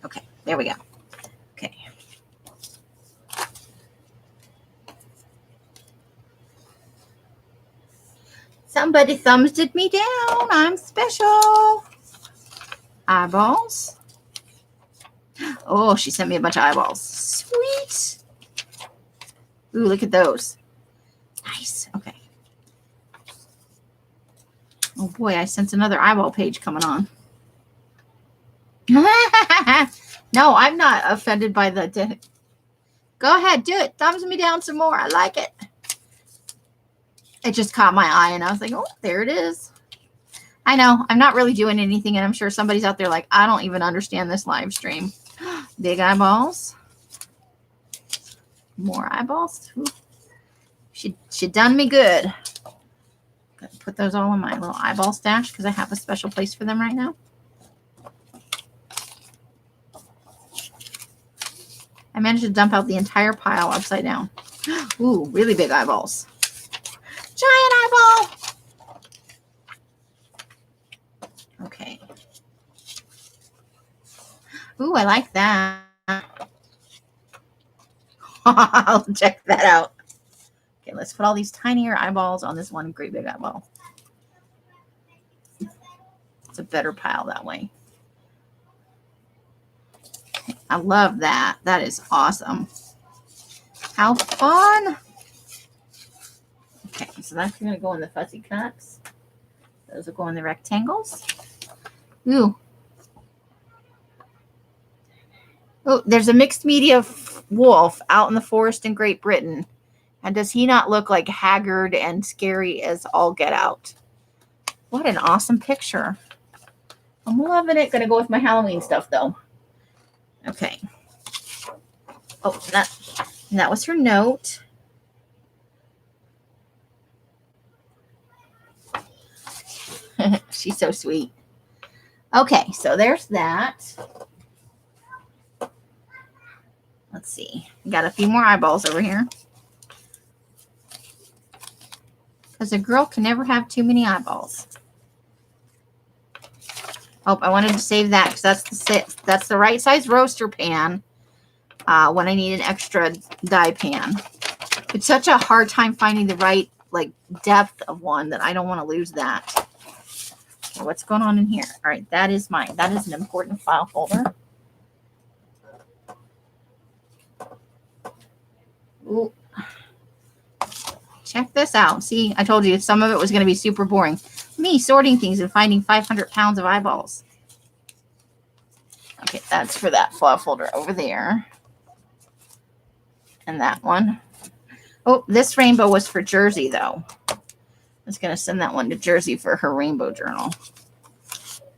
A: Okay, there we go. Okay. Somebody thumbs me down. I'm special. Eyeballs. Oh, she sent me a bunch of eyeballs. Sweet. Ooh, look at those. Nice. Okay. Oh boy, I sense another eyeball page coming on. No, I'm not offended by the... Go ahead, do it. Thumbs me down some more. I like it. It just caught my eye, and I was like, oh, there it is. I know. I'm not really doing anything, and I'm sure somebody's out there like, I don't even understand this live stream. Big eyeballs. More eyeballs. Ooh. She done me good. Gonna put those all in my little eyeball stash because I have a special place for them right now. I managed to dump out the entire pile upside down. Ooh, really big eyeballs. Giant eyeball. Okay. Ooh, I like that. I'll check that out. Okay, let's put all these tinier eyeballs on this one great big eyeball. It's a better pile that way. Okay, I love that. That is awesome. How fun. Okay, so that's going to go in the fuzzy cuts. Those will go in the rectangles. Ooh. Oh, there's a mixed media wolf out in the forest in Great Britain. And does he not look like haggard and scary as all get out? What an awesome picture. I'm loving it. Going to go with my Halloween stuff, though. Okay. Oh, that was her note. She's so sweet. Okay, so there's that. Let's see. We got a few more eyeballs over here. Because a girl can never have too many eyeballs. Oh, I wanted to save that because that's the right size roaster pan when I need an extra die pan. It's such a hard time finding the right depth of one that I don't want to lose that. Okay, what's going on in here? All right, that is mine. That is an important file folder. Ooh. Check this out. See, I told you some of it was going to be super boring. Me sorting things and finding 500 pounds of eyeballs. Okay, that's for that file folder over there. And that one. Oh, this rainbow was for Jersey, though. I was going to send that one to Jersey for her rainbow journal.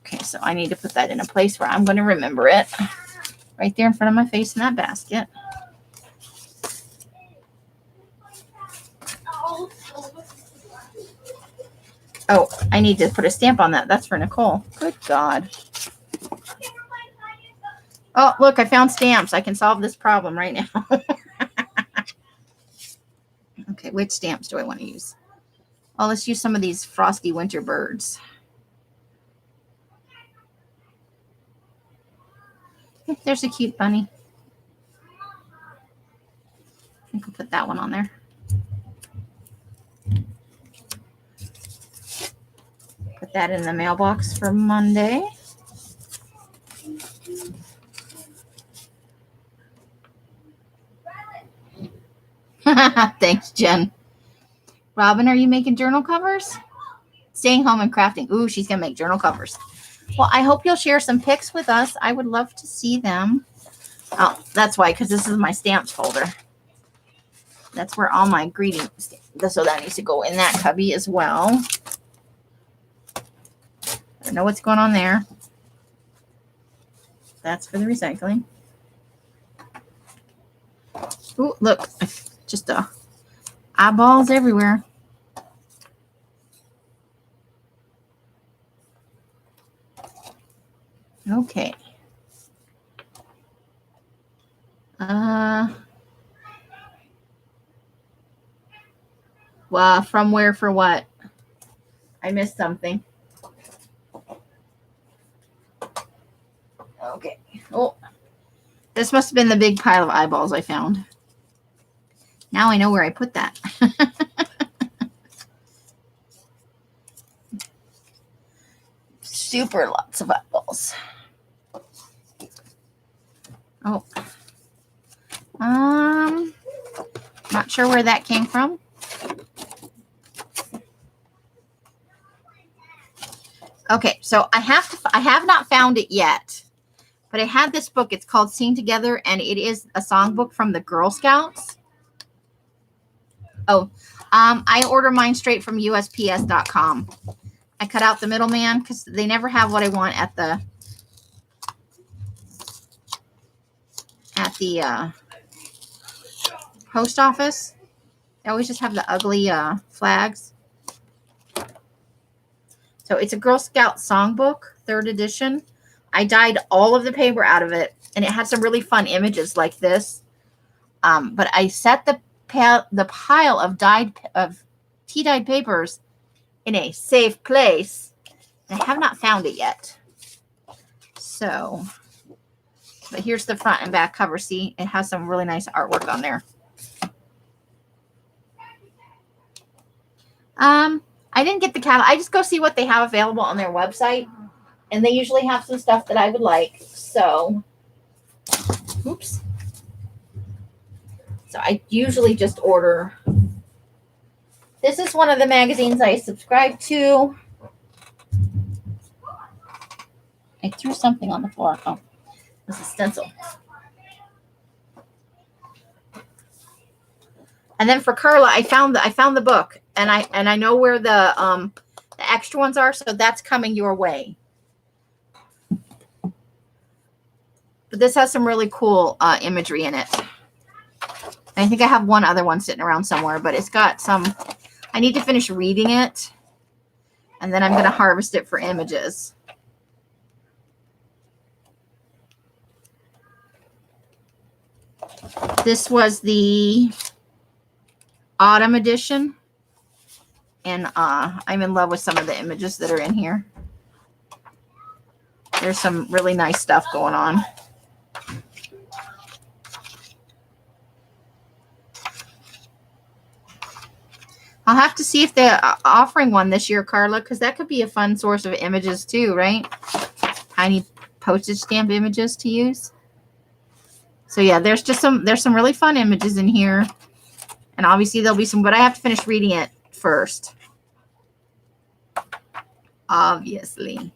A: Okay, so I need to put that in a place where I'm going to remember it. Right there in front of my face in that basket. Oh, I need to put a stamp on that. That's for Nicole. Good God. Oh, look, I found stamps. I can solve this problem right now. Okay, which stamps do I want to use? Oh, let's use some of these frosty winter birds. There's a cute bunny. I think I'll put that one on there. Put that in the mailbox for Monday. Thanks, Jen. Robin, are you making journal covers? Staying home and crafting. Ooh, she's going to make journal covers. Well, I hope you'll share some pics with us. I would love to see them. Oh, that's why, because this is my stamps folder. That's where all my greetings. So that needs to go in that cubby as well. I don't know what's going on there. That's for the recycling. Ooh, look. Just eyeballs everywhere. Okay. Well, from where for what? I missed something. Okay. Oh, this must have been the big pile of eyeballs I found. Now I know where I put that. Super lots of eyeballs. Oh. Not sure where that came from. Okay, so I have not found it yet, but I had this book. It's called Sing Together, and it is a songbook from the Girl Scouts. Oh, I order mine straight from USPS.com. I cut out the middleman because they never have what I want at the post office. They always just have the ugly flags. So it's a Girl Scout songbook, 3rd edition. I dyed all of the paper out of it, and it had some really fun images like this. But I set the pile of tea-dyed papers in a safe place. I have not found it yet. So, but here's the front and back cover. See, it has some really nice artwork on there. I didn't get the catalog. I just go see what they have available on their website, and they usually have some stuff that I would like. So, oops. So I usually just order. This is one of the magazines I subscribe to. I threw something on the floor. Oh, this is a stencil. And then for Carla, I found the book, and I know where the extra ones are, so that's coming your way. But this has some really cool imagery in it. I think I have one other one sitting around somewhere, but it's got some. I need to finish reading it, and then I'm going to harvest it for images. This was the autumn edition, and I'm in love with some of the images that are in here. There's some really nice stuff going on. I'll have to see if they're offering one this year, Carla, because that could be a fun source of images too, right? Tiny postage stamp images to use. So yeah, there's some really fun images in here. And obviously there'll be some, but I have to finish reading it first. Obviously.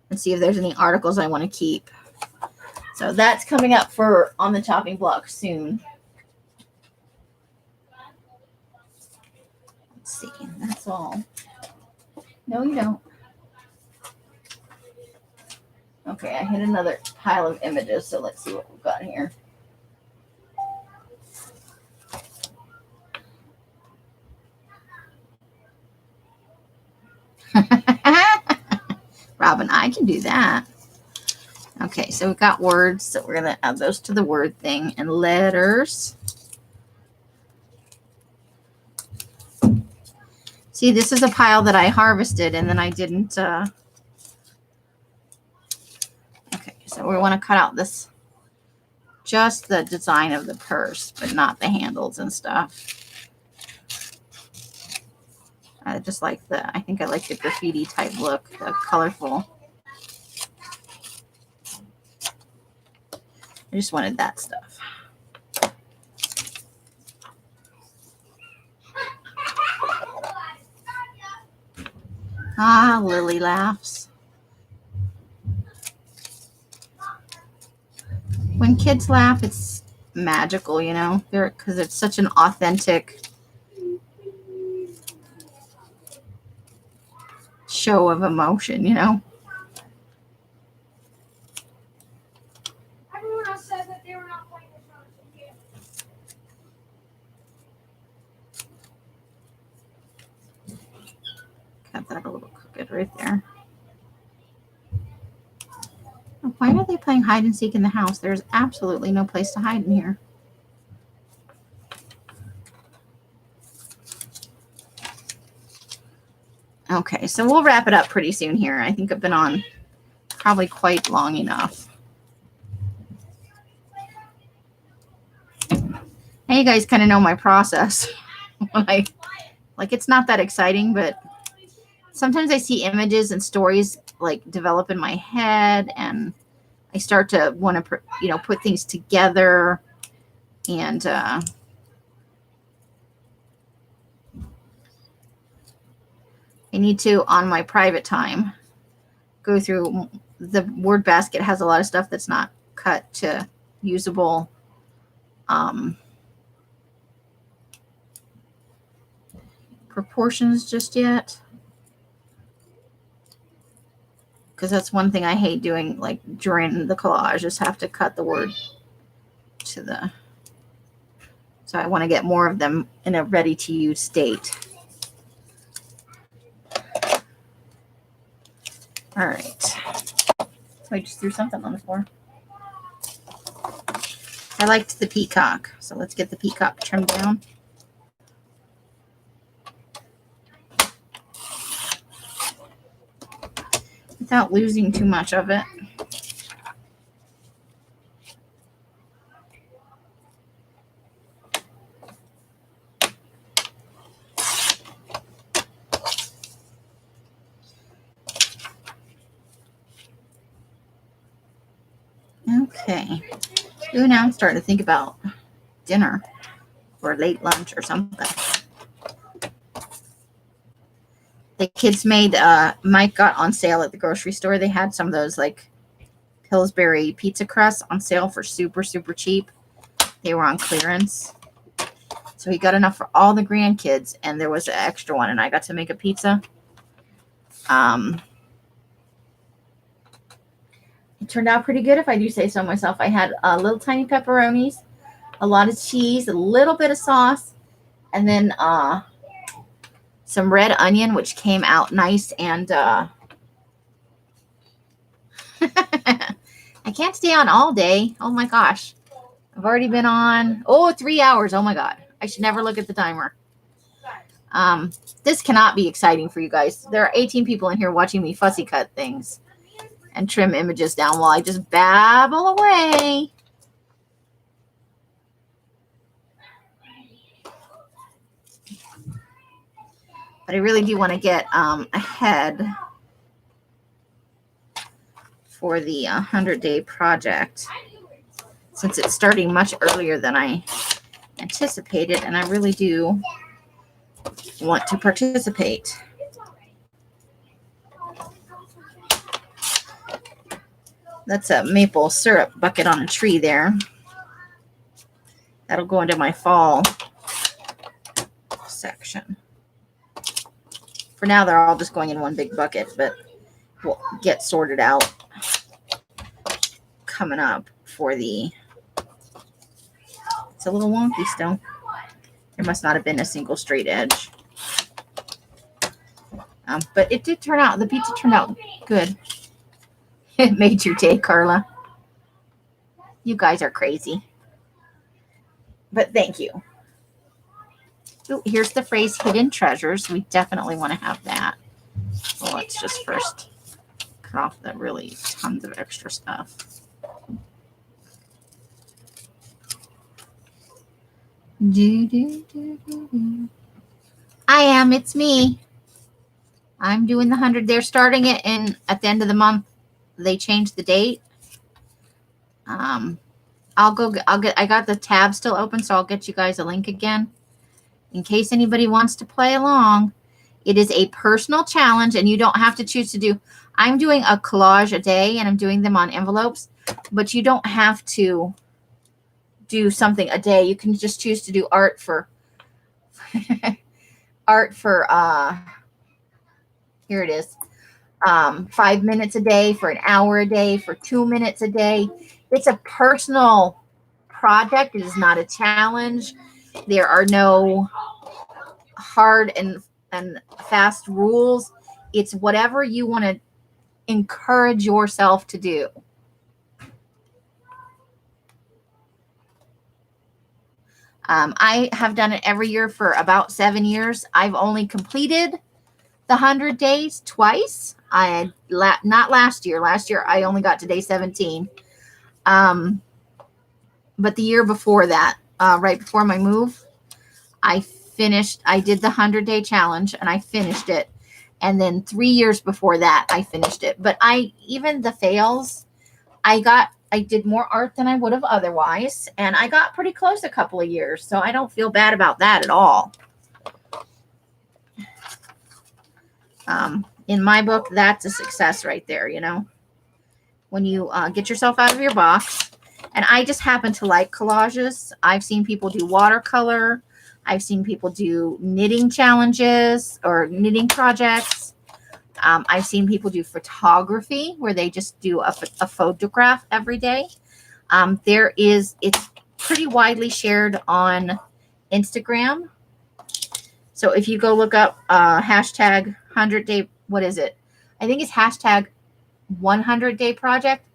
A: Let's see if there's any articles I want to keep. So that's coming up for on the chopping block soon. Let's see. That's all. No, you don't. Okay, I hit another pile of images, so let's see what we've got here. Robin, I can do that. Okay, so we've got words, so we're going to add those to the word thing, and letters. See, this is a pile that I harvested and then I didn't. Okay, so we want to cut out this, just the design of the purse, but not the handles and stuff. I just like I think I like the graffiti type look, the colorful. I just wanted that stuff. Ah, Lily laughs. When kids laugh, it's magical, you know, because it's such an authentic show of emotion, you know.
C: Everyone else said that they were not playing this round.
A: Cut that a little crooked right there. Why are they playing hide and seek in the house? There's absolutely no place to hide in here. Okay, so we'll wrap it up pretty soon here. I think I've been on probably quite long enough. Now you guys kind of know my process. Like it's not that exciting, but sometimes I see images and stories like develop in my head, and I start to want to, you know, put things together. And I need to, on my private time, go through the word basket. Has a lot of stuff that's not cut to usable proportions just yet, because that's one thing I hate doing, like during the collage, is have to cut the word to the, so I want to get more of them in a ready to use state. All right, so I just threw something on the floor. I liked the peacock, so let's get the peacock trimmed down. Without losing too much of it. Okay. Ooh, now I'm starting to think about dinner or late lunch or something. The kids made, Mike got on sale at the grocery store. They had some of those like Pillsbury pizza crusts on sale for super, super cheap. They were on clearance. So he got enough for all the grandkids, and there was an extra one, and I got to make a pizza. It turned out pretty good, if I do say so myself. I had little tiny pepperonis, a lot of cheese, a little bit of sauce, and then some red onion, which came out nice. And I can't stay on all day. Oh my gosh. I've already been on, 3 hours. Oh my God. I should never look at the timer. This cannot be exciting for you guys. There are 18 people in here watching me fussy cut things and trim images down while I just babble away. But I really do want to get ahead for the 100-day project, since it's starting much earlier than I anticipated, and I really do want to participate. That's a maple syrup bucket on a tree there. That'll go into my fall section. For now, they're all just going in one big bucket, but we'll get sorted out coming up for the, it's a little wonky still. There must not have been a single straight edge. But it did turn out, the pizza turned out good. It made your day, Carla. You guys are crazy. But thank you. Ooh, here's the phrase hidden treasures. We definitely want to have that. Well, let's just first cut off the really tons of extra stuff. It's me. I'm doing the 100. They're starting it at the end of the month. They changed the date. I got the tab still open, so I'll get you guys a link again in case anybody wants to play along. It is a personal challenge, and you don't have to choose to do. I'm doing a collage a day, and I'm doing them on envelopes, but you don't have to do something a day. You can just choose to do art for here it is. 5 minutes a day, for an hour a day, for 2 minutes a day. It's a personal project. It is not a challenge. There are no hard and fast rules. It's whatever you want to encourage yourself to do. I have done it every year for about 7 years. I've only completed the 100 days twice. Not last year. Last year I only got to day 17. But the year before that, right before my move, I did the 100-day challenge and I finished it. And then 3 years before that, I finished it. But even the fails, I did more art than I would have otherwise. And I got pretty close a couple of years. So I don't feel bad about that at all. In my book, that's a success right there, when you get yourself out of your box. And I just happen to like collages. I've seen people do watercolor. I've seen people do knitting challenges or knitting projects. I've seen people do photography where they just do a photograph every day. It's pretty widely shared on Instagram. So if you go look up hashtag 100-day, what is it? I think it's hashtag 100-day project,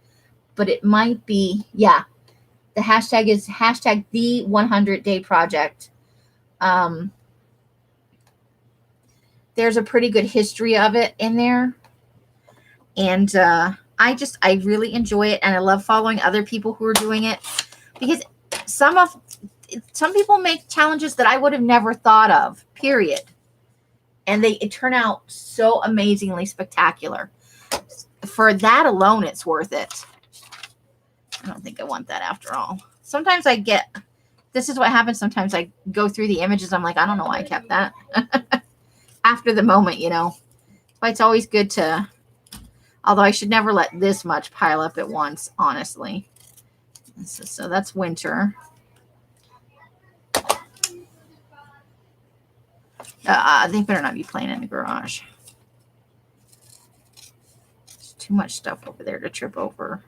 A: but it might be, the hashtag is hashtag the 100-day project. There's a pretty good history of it in there. And I really enjoy it. And I love following other people who are doing it, because some people make challenges that I would have never thought of, period. And they turn out so amazingly spectacular. For that alone, it's worth it. I don't think I want that after all. Sometimes this is what happens. Sometimes I go through the images. I'm like, I don't know why I kept that. After the moment, But it's always good to, although I should never let this much pile up at once, honestly. So that's winter. They better not be playing in the garage. There's too much stuff over there to trip over.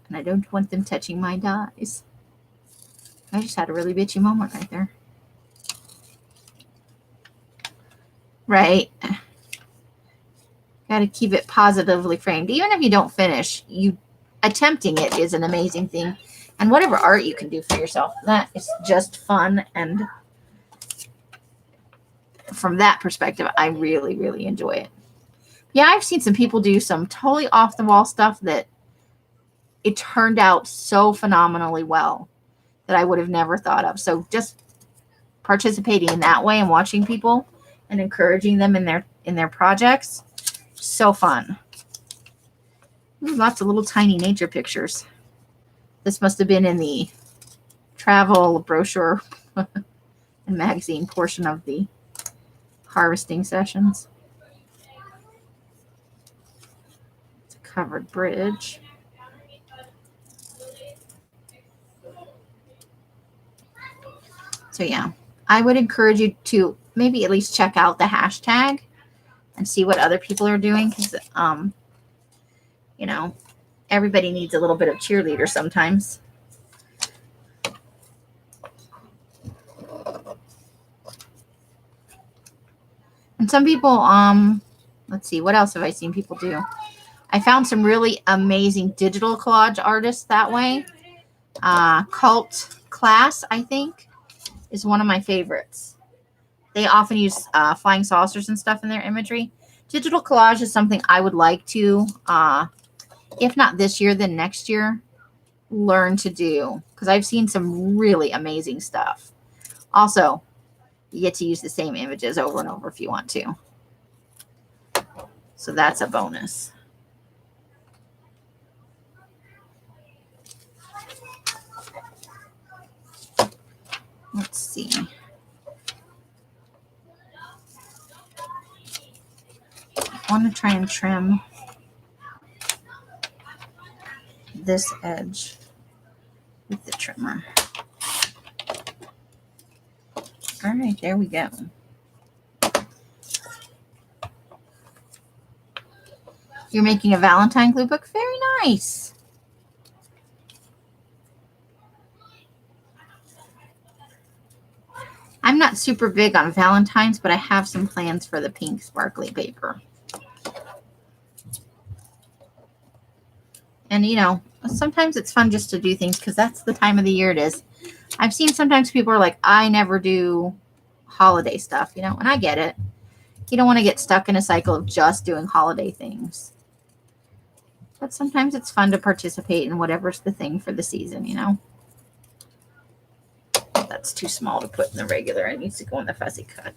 A: And I don't want them touching my dies. I just had a really bitchy moment right there. Right. Got to keep it positively framed. Even if you don't finish, attempting it is an amazing thing. And whatever art you can do for yourself, that is just fun. And from that perspective, I really, really enjoy it. Yeah, I've seen some people do some totally off-the-wall stuff that it turned out so phenomenally well that I would have never thought of. So just participating in that way and watching people and encouraging them in their projects, so fun. Ooh, lots of little tiny nature pictures. This must have been in the travel brochure and magazine portion of the harvesting sessions. It's a covered bridge. So yeah, I would encourage you to maybe at least check out the hashtag and see what other people are doing, because everybody needs a little bit of cheerleader sometimes. And some people, let's see, what else have I seen people do? I found some really amazing digital collage artists that way. Cult Class, I think, is one of my favorites. they often use flying saucers and stuff in their imagery. Digital collage is something I would like to, if not this year, then next year, learn to do, because I've seen some really amazing stuff. Also, you get to use the same images over and over if you want to. So that's a bonus. Let's see. I want to try and trim this edge with the trimmer. All right, there we go. You're making a Valentine glue book? Very nice. I'm not super big on Valentine's, but I have some plans for the pink sparkly paper. And, you know, sometimes it's fun just to do things because that's the time of the year it is. I've seen sometimes people are like, I never do holiday stuff, you know, and I get it. You don't want to get stuck in a cycle of just doing holiday things. But sometimes it's fun to participate in whatever's the thing for the season, you know. That's too small to put in the regular. It needs to go in the fussy cut.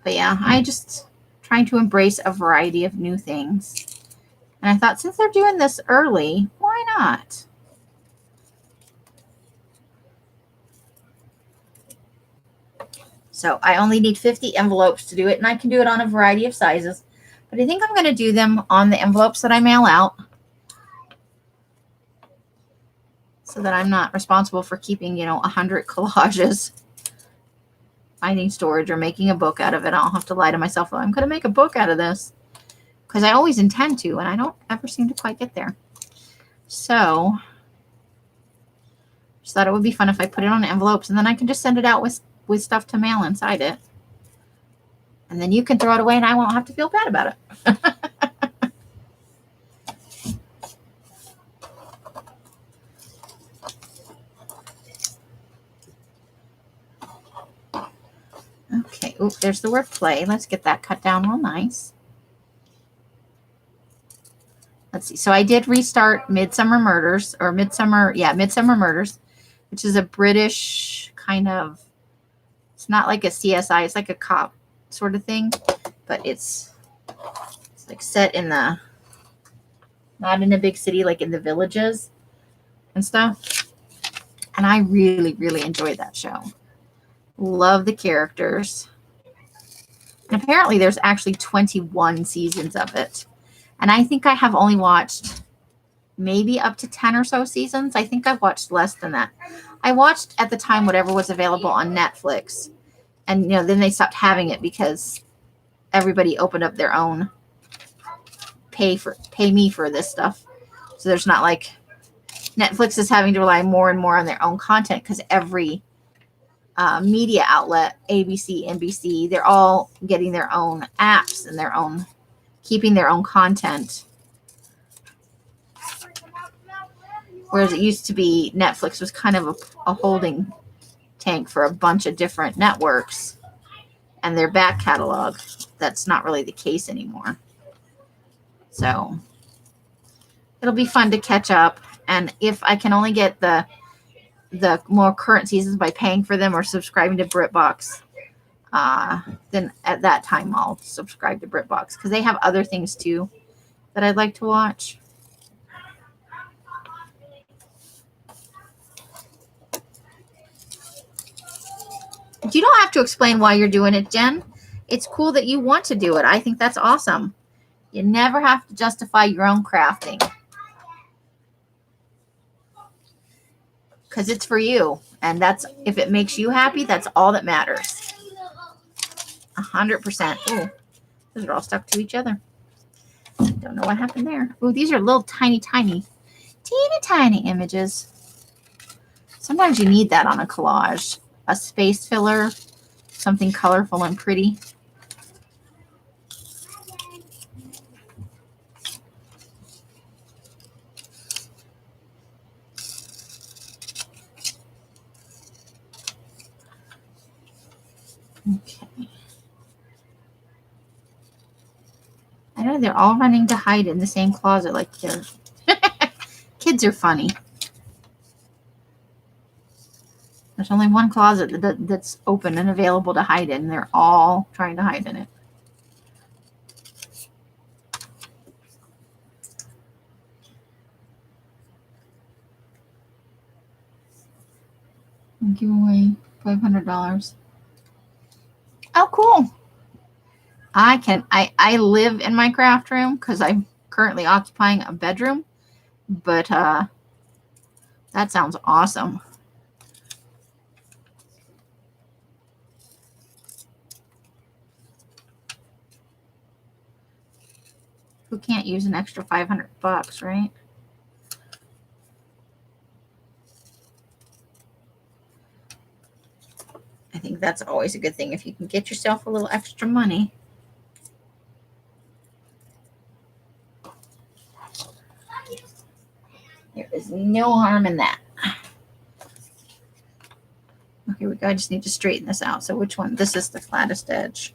A: But yeah, I just trying to embrace a variety of new things. And I thought, since they're doing this early, why not? So I only need 50 envelopes to do it, and I can do it on a variety of sizes. But I think I'm going to do them on the envelopes that I mail out so that I'm not responsible for keeping, you know, 100 collages, finding storage, or making a book out of it. I'll have to lie to myself. I'm going to make a book out of this because I always intend to, and I don't ever seem to quite get there. So just thought it would be fun if I put it on envelopes, and then I can just send it out with stuff to mail inside it. And then you can throw it away and I won't have to feel bad about it. Okay. Oop, there's the word play. Let's get that cut down real nice. Let's see. So I did restart Midsummer Murders, Midsummer Murders, which is a British kind of, it's not like a CSI, it's like a cop sort of thing, but it's like set in the, not in a big city, like in the villages and stuff. And I really, really enjoyed that show. Love the characters. And apparently there's actually 21 seasons of it. And I think I have only watched maybe up to 10 or so seasons. I think I've watched less than that. I watched at the time whatever was available on Netflix. And, you know, then they stopped having it because everybody opened up their own pay me for this stuff. So there's not like Netflix is having to rely more and more on their own content because every media outlet, ABC, NBC, they're all getting their own apps and their own, keeping their own content. Whereas it used to be Netflix was kind of a holding tank for a bunch of different networks and their back catalog. That's not really the case anymore. So it'll be fun to catch up. And if I can only get the more current seasons by paying for them or subscribing to BritBox, then at that time I'll subscribe to BritBox because they have other things too that I'd like to watch. You don't have to explain why you're doing it, Jen. It's cool that you want to do it. I think that's awesome. You never have to justify your own crafting because it's for you. And that's, if it makes you happy, that's all that matters. 100%. Ooh, those are all stuck to each other. Don't know what happened there. Ooh, these are little tiny images. Sometimes you need that on a collage. A space filler, something colorful and pretty. Okay. I know they're all running to hide in the same closet like they're kids are funny. There's only one closet that's open and available to hide in, and they're all trying to hide in it. Give away $500. Oh, cool. I live in my craft room because I'm currently occupying a bedroom, but that sounds awesome. Who can't use an extra $500, right? I think that's always a good thing if you can get yourself a little extra money. There is no harm in that. Okay, I just need to straighten this out. So which one? This is the flattest edge.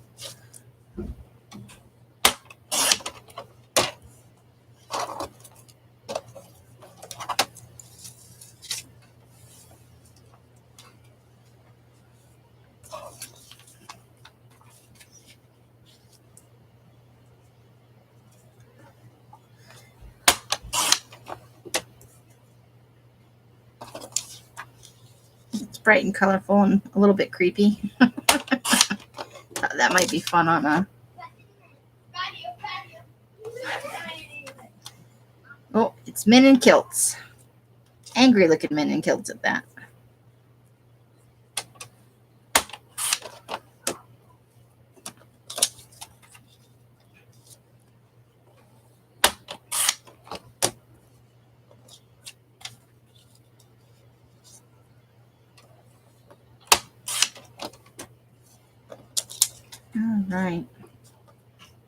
A: It's bright and colorful and a little bit creepy. That might be fun on a... Oh, it's men in kilts. Angry looking men in kilts at that. All right.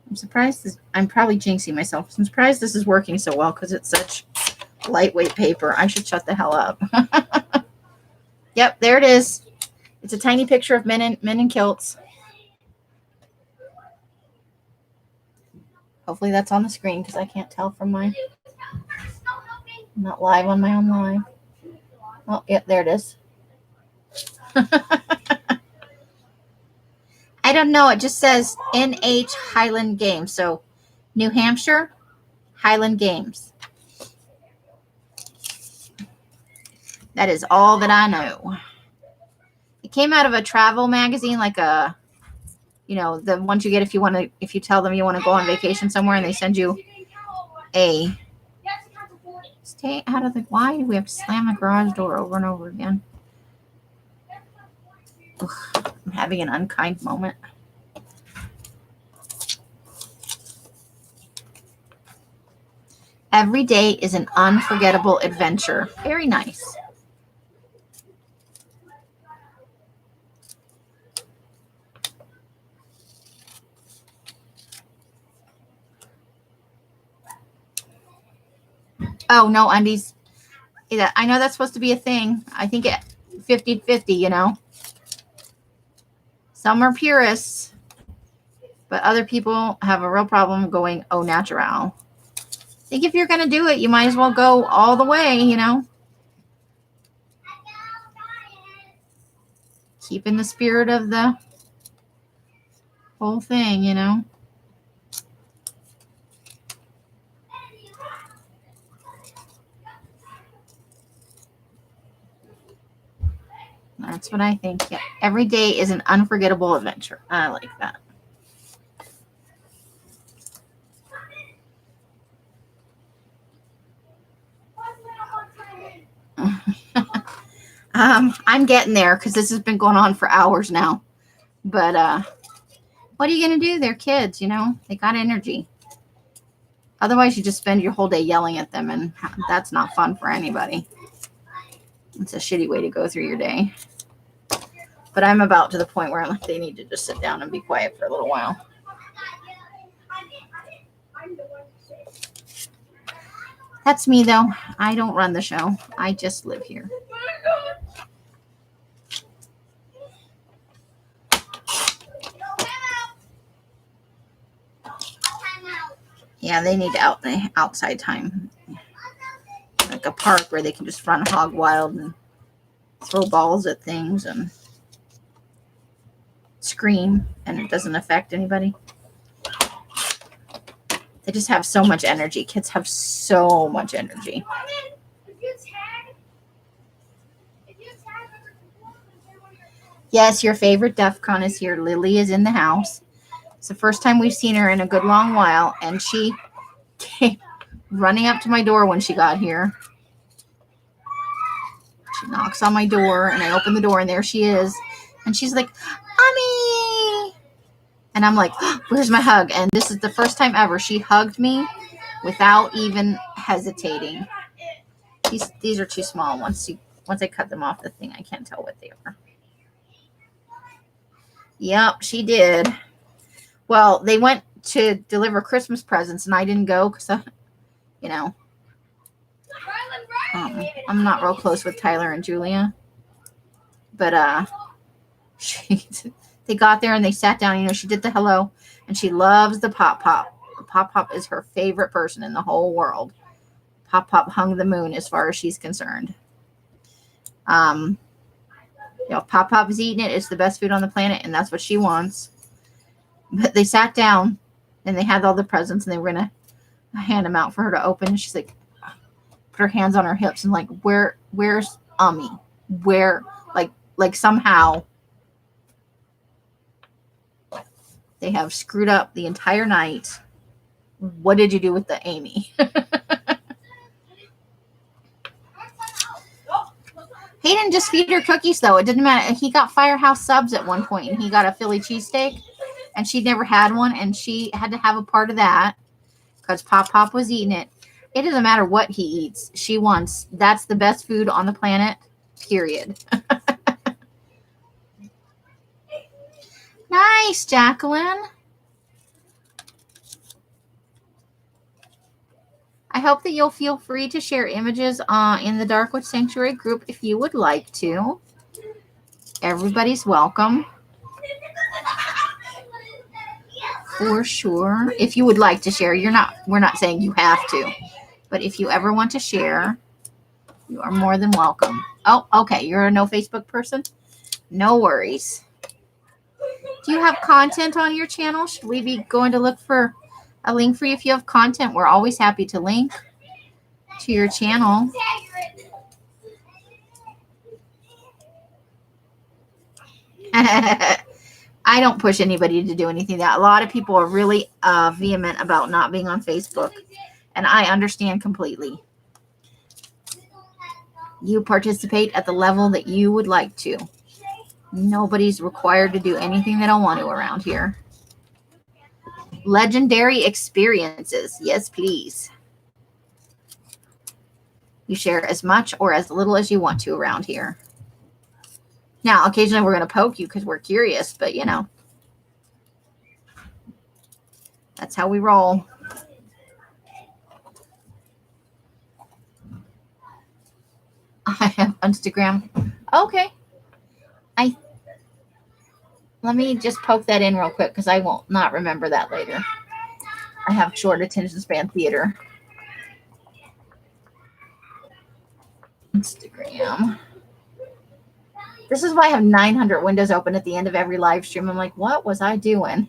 A: I'm surprised I'm probably jinxing myself. I'm surprised this is working so well because it's such lightweight paper. I should shut the hell up. Yep, there it is. It's a tiny picture of men in kilts. Hopefully that's on the screen because I can't tell from my... I'm not live on my own live. Oh, yep, there it is. I don't know. It just says NH Highland Games. So New Hampshire Highland Games. That is all that I know. It came out of a travel magazine, like a, you know, the ones you get if you tell them you want to go on vacation somewhere and they send you a... Stay out of the... Why do we have to slam the garage door over and over again? Ugh, I'm having an unkind moment. Every day is an unforgettable adventure. Very nice. Oh, no undies. Yeah, I know that's supposed to be a thing. I think it 50-50, you know. Some are purists, but other people have a real problem going au natural. I think if you're going to do it, you might as well go all the way, you know. Keeping the spirit of the whole thing, you know. That's what I think. Yeah. Every day is an unforgettable adventure. I like that. I'm getting there because this has been going on for hours now. But what are you going to do? They're kids, you know. They got energy. Otherwise, you just spend your whole day yelling at them, and that's not fun for anybody. It's a shitty way to go through your day. But I'm about to the point where they need to just sit down and be quiet for a little while. That's me, though. I don't run the show. I just live here. Yeah, they need outside time. Like a park where they can just run hog wild and throw balls at things and scream, and it doesn't affect anybody. They just have so much energy. Kids have so much energy. Yes, your favorite DEF CON is here. Lily is in the house. It's the first time we've seen her in a good long while, and she came running up to my door when she got here. She knocks on my door, and I open the door, and there she is. And she's like, Mommy! And I'm like, oh, where's my hug? And this is the first time ever she hugged me without even hesitating. These are too small. Once I cut them off the thing, I can't tell what they are. Yep, she did. Well, they went to deliver Christmas presents, and I didn't go because, I'm not real close with Tyler and Julia. But they got there and they sat down. She did the hello, and she loves the Pop Pop. The Pop Pop is her favorite person in the whole world. Pop Pop hung the moon as far as she's concerned. Pop Pop is eating it. It's the best food on the planet, and that's what she wants. But they sat down, and they had all the presents, and they were going to hand them out for her to open. And she's like, put her hands on her hips and like, where's Ummy? Where, like somehow they have screwed up the entire night. What did you do with the Amy? He didn't just feed her cookies, though. It didn't matter. He got Firehouse Subs at one point, and he got a Philly cheesesteak, and she never had one, and she had to have a part of that because Pop Pop was eating it. It doesn't matter what he eats. She wants, that's the best food on the planet, period. Nice, Jacqueline. I hope that you'll feel free to share images in the Darkwood Sanctuary group if you would like to. Everybody's welcome. For sure. If you would like to share, we're not saying you have to. But if you ever want to share, you are more than welcome. Oh, okay. You're a no Facebook person? No worries. Do you have content on your channel? Should we be going to look for a link for you? If you have content, we're always happy to link to your channel. I don't push anybody to do anything. That a lot of people are really vehement about not being on Facebook, and I understand completely. You participate at the level that you would like to. Nobody's required to do anything they don't want to around here. Legendary experiences. Yes, please. You share as much or as little as you want to around here. Now, occasionally we're going to poke you because we're curious, but that's how we roll. I have Instagram. Okay. Let me just poke that in real quick because I will not remember that later. I have short attention span theater. Instagram. This is why I have 900 windows open at the end of every live stream. I'm like, what was I doing?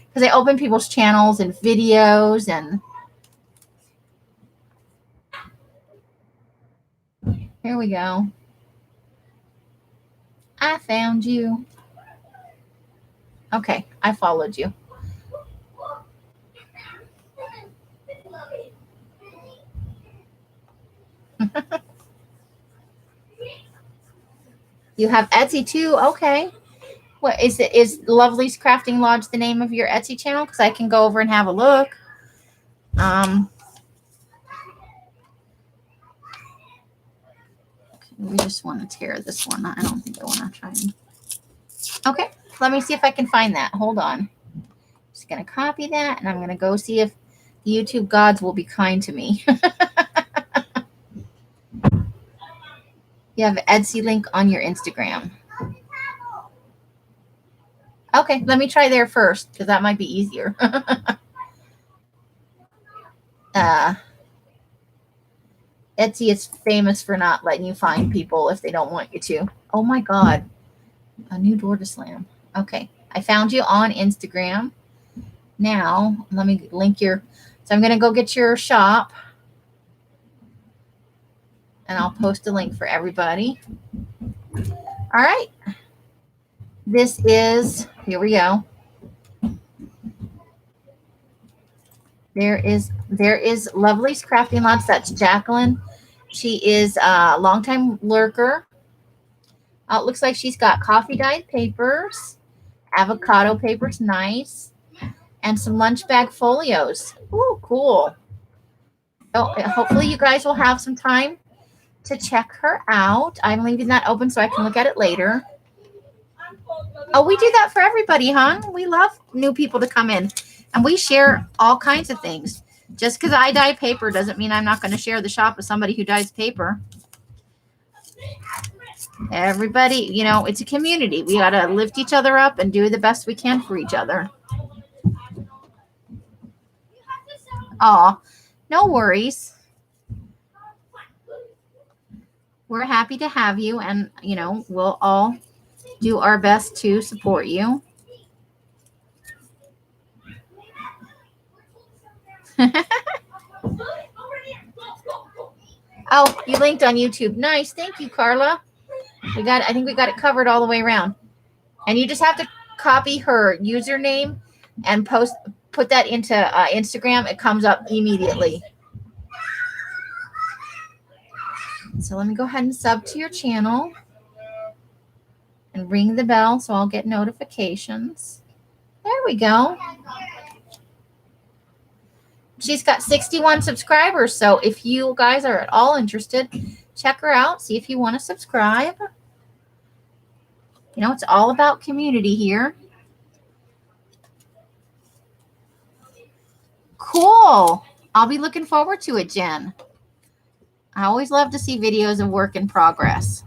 A: Because I open people's channels and videos and here we go. I found you. Okay, I followed you. You have Etsy too? Okay. What is it? Is Lovely's Crafting Lodge the name of your Etsy channel? Because I can go over and have a look. We just want to tear this one. I don't think I want to try. Okay, let me see if I can find that. Hold on. Just going to copy that, and I'm going to go see if the YouTube gods will be kind to me. You have an Etsy link on your Instagram. Okay, let me try there first, because that might be easier. Uh, Etsy is famous for not letting you find people if they don't want you to. Oh my God, a new door to slam. Okay, I found you on Instagram. Now, let me link your, so I'm going to go get your shop and I'll post a link for everybody. All right. This is, here we go. There is Lovely's Crafting Lots. That's Jacqueline. She is a longtime lurker. It looks like she's got coffee dyed papers, avocado papers, nice, and some lunch bag folios. Ooh, cool. So hopefully you guys will have some time to check her out. I'm leaving that open so I can look at it later. Oh, we do that for everybody, hon. We love new people to come in, and we share all kinds of things. Just because I dye paper doesn't mean I'm not going to share the shop with somebody who dyes paper. Everybody, you know, it's a community. We got to lift each other up and do the best we can for each other. Oh, no worries. We're happy to have you, and, you know, we'll all do our best to support you. Oh, you linked on YouTube. Nice. Thank you, Carla. I think we got it covered all the way around. And you just have to copy her username and put that into Instagram. It comes up immediately. So let me go ahead and sub to your channel and ring the bell so I'll get notifications. There we go. She's got 61 subscribers. So if you guys are at all interested, check her out. See if you want to subscribe. You know, it's all about community here. Cool. I'll be looking forward to it, Jen. I always love to see videos of work in progress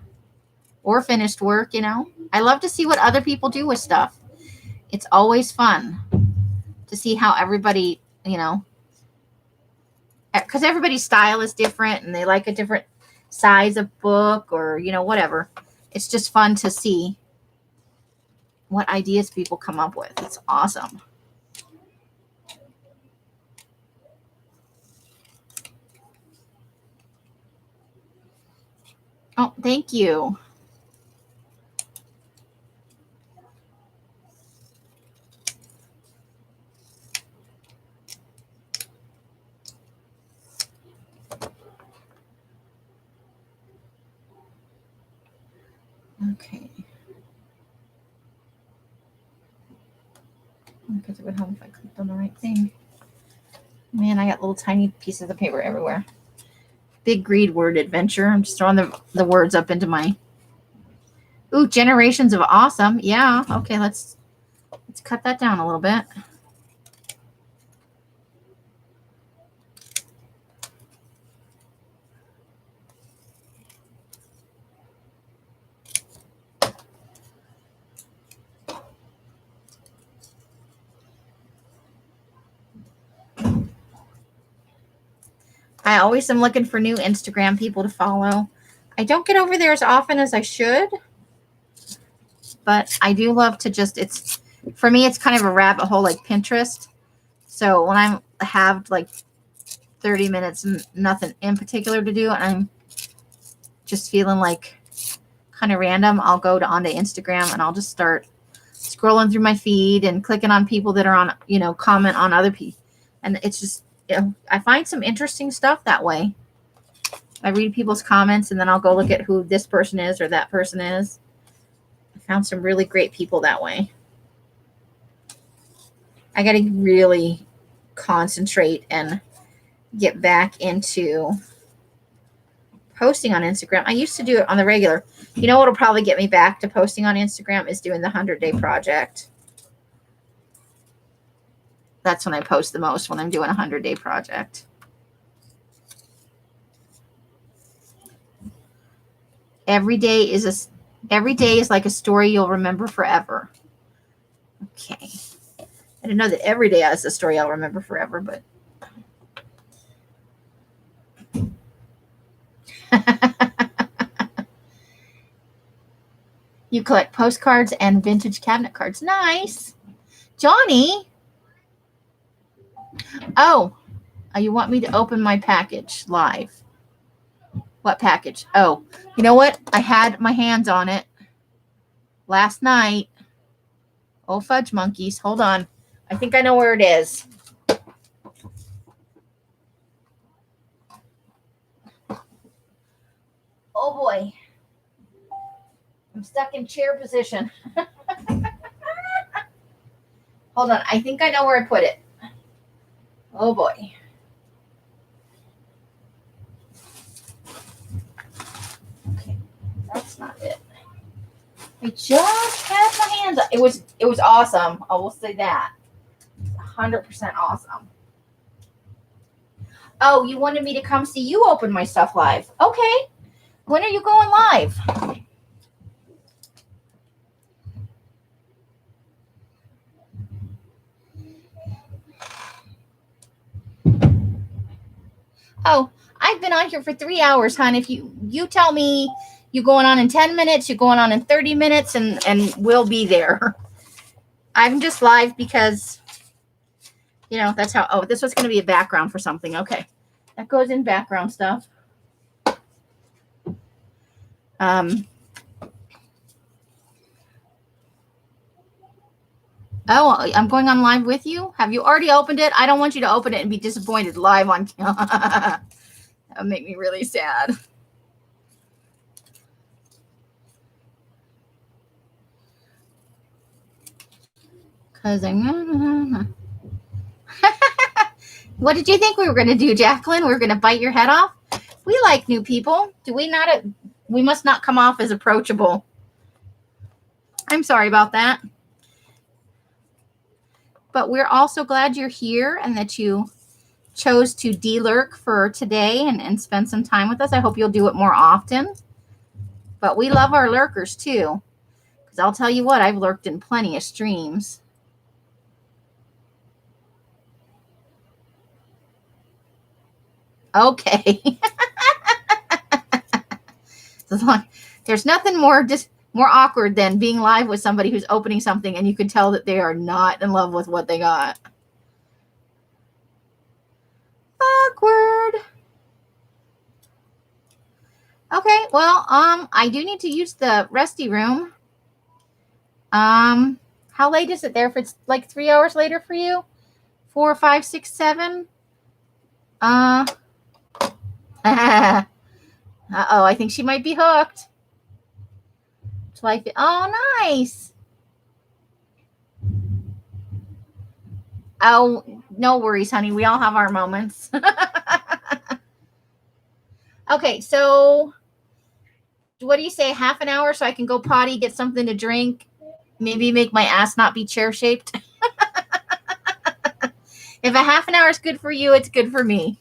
A: or finished work, you know. I love to see what other people do with stuff. It's always fun to see how everybody, you know, because everybody's style is different and they like a different size of book or, you know, whatever. It's just fun to see what ideas people come up with. It's awesome. Oh, thank you. Okay. Because it would help if I clicked on the right thing. Man, I got little tiny pieces of paper everywhere. Big greed word adventure. I'm just throwing the words up into my. Ooh, generations of awesome. Yeah. Okay, let's cut that down a little bit. I always am looking for new Instagram people to follow. I don't get over there as often as I should, but I do love to just, for me, it's kind of a rabbit hole like Pinterest. So when I have like 30 minutes and nothing in particular to do, and I'm just feeling like kind of random, I'll go onto Instagram and I'll just start scrolling through my feed and clicking on people that are on, you know, comment on other people. And it's just, you know, I find some interesting stuff that way. I read people's comments and then I'll go look at who this person is or that person is. I found some really great people that way. I got to really concentrate and get back into posting on Instagram. I used to do it on the regular. You know what'll probably get me back to posting on Instagram is doing the 100-day project. That's when I post the most, when I'm doing a 100-day project. Every day is like a story you'll remember forever. Okay. I didn't know that every day is a story I'll remember forever, but You collect postcards and vintage cabinet cards. Nice. Johnny. Oh, you want me to open my package live? What package? Oh, you know what? I had my hands on it last night. Oh, fudge monkeys. Hold on. I think I know where it is. Oh, boy. I'm stuck in chair position. Hold on. I think I know where I put it. Oh, boy. Okay. That's not it. I just had my hands on. It was awesome. I will say that. 100% awesome. Oh, you wanted me to come see you open my stuff live. Okay. When are you going live? Oh, I've been on here for 3 hours, hon. If you tell me you're going on in 10 minutes, you're going on in 30 minutes, and we'll be there. I'm just live because, you know, that's how, oh, this was going to be a background for something. Okay. That goes in background stuff. Oh, I'm going on live with you. Have you already opened it? I don't want you to open it and be disappointed live on. That would make me really sad. Because I'm. What did you think we were going to do, Jacqueline? We were going to bite your head off? We like new people. Do we not? We must not come off as approachable. I'm sorry about that. But we're also glad you're here and that you chose to de-lurk for today and spend some time with us. I hope you'll do it more often. But we love our lurkers too. Because I'll tell you what, I've lurked in plenty of streams. Okay. There's nothing more awkward than being live with somebody who's opening something and you can tell that they are not in love with what they got. Awkward. Okay, well, I do need to use the resty room. How late is it there? If it's like 3 hours later for you? 4, 5, 6, 7? Uh-oh, I think she might be hooked. Oh, nice. Oh, no worries, honey. We all have our moments. Okay, so what do you say? Half an hour so I can go potty, get something to drink, maybe make my ass not be chair-shaped? If a half an hour is good for you, it's good for me.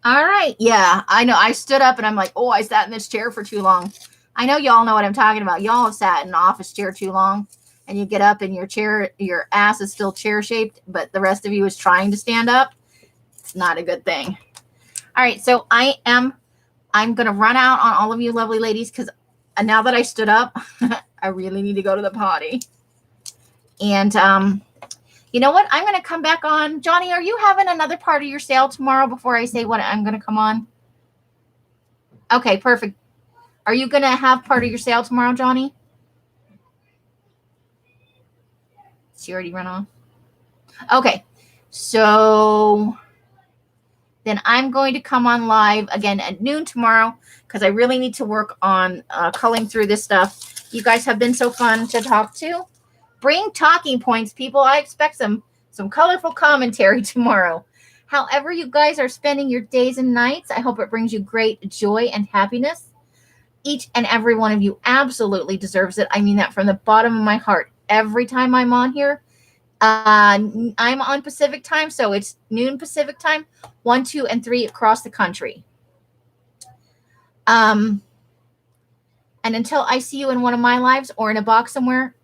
A: All right. Yeah, I know. I stood up and I'm like, oh, I sat in this chair for too long. I know y'all know what I'm talking about. Y'all have sat in an office chair too long and you get up and your ass is still chair shaped, but the rest of you is trying to stand up. It's not a good thing. All right. So I'm going to run out on all of you lovely ladies because now that I stood up, I really need to go to the potty. And, you know what? I'm going to come back on. Johnny, are you having another part of your sale tomorrow before I say what I'm going to come on? Okay, perfect. Are you going to have part of your sale tomorrow, Johnny? She already run off. Okay, so then I'm going to come on live again at noon tomorrow because I really need to work on culling through this stuff. You guys have been so fun to talk to. Bring talking points, people. I expect some colorful commentary tomorrow. However you guys are spending your days and nights, I hope it brings you great joy and happiness. Each and every one of you absolutely deserves it. I mean that from the bottom of my heart. Every time I'm on here, I'm on Pacific time, so it's noon Pacific time, 1, 2, and 3 across the country. And until I see you in one of my lives or in a box somewhere,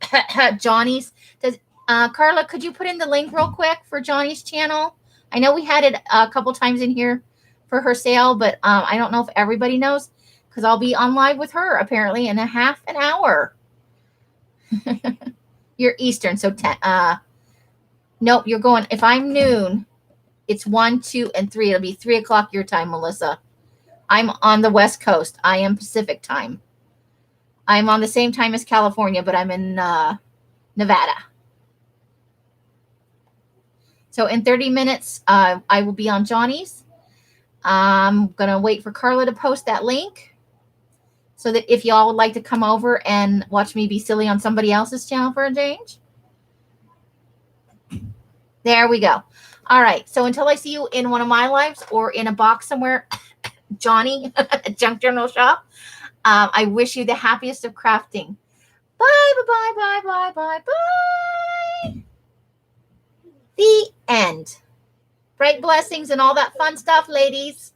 A: Johnny's. Carla, could you put in the link real quick for Johnny's channel? I know we had it a couple times in here for her sale, but I don't know if everybody knows because I'll be on live with her apparently in a half an hour. You're Eastern, so 10. Nope, you're going. If I'm noon, it's 1, 2, and 3. It'll be 3 o'clock your time, Melissa. I'm on the West Coast. I am Pacific time. I'm on the same time as California, but I'm in Nevada. So in 30 minutes, I will be on Johnny's. I'm going to wait for Carla to post that link so that if y'all would like to come over and watch me be silly on somebody else's channel for a change. There we go. All right. So until I see you in one of my lives or in a box somewhere, Johnny, Junk Journal Shop, I wish you the happiest of crafting. Bye, bye, bye, bye, bye, bye. The end. Bright blessings and all that fun stuff, ladies.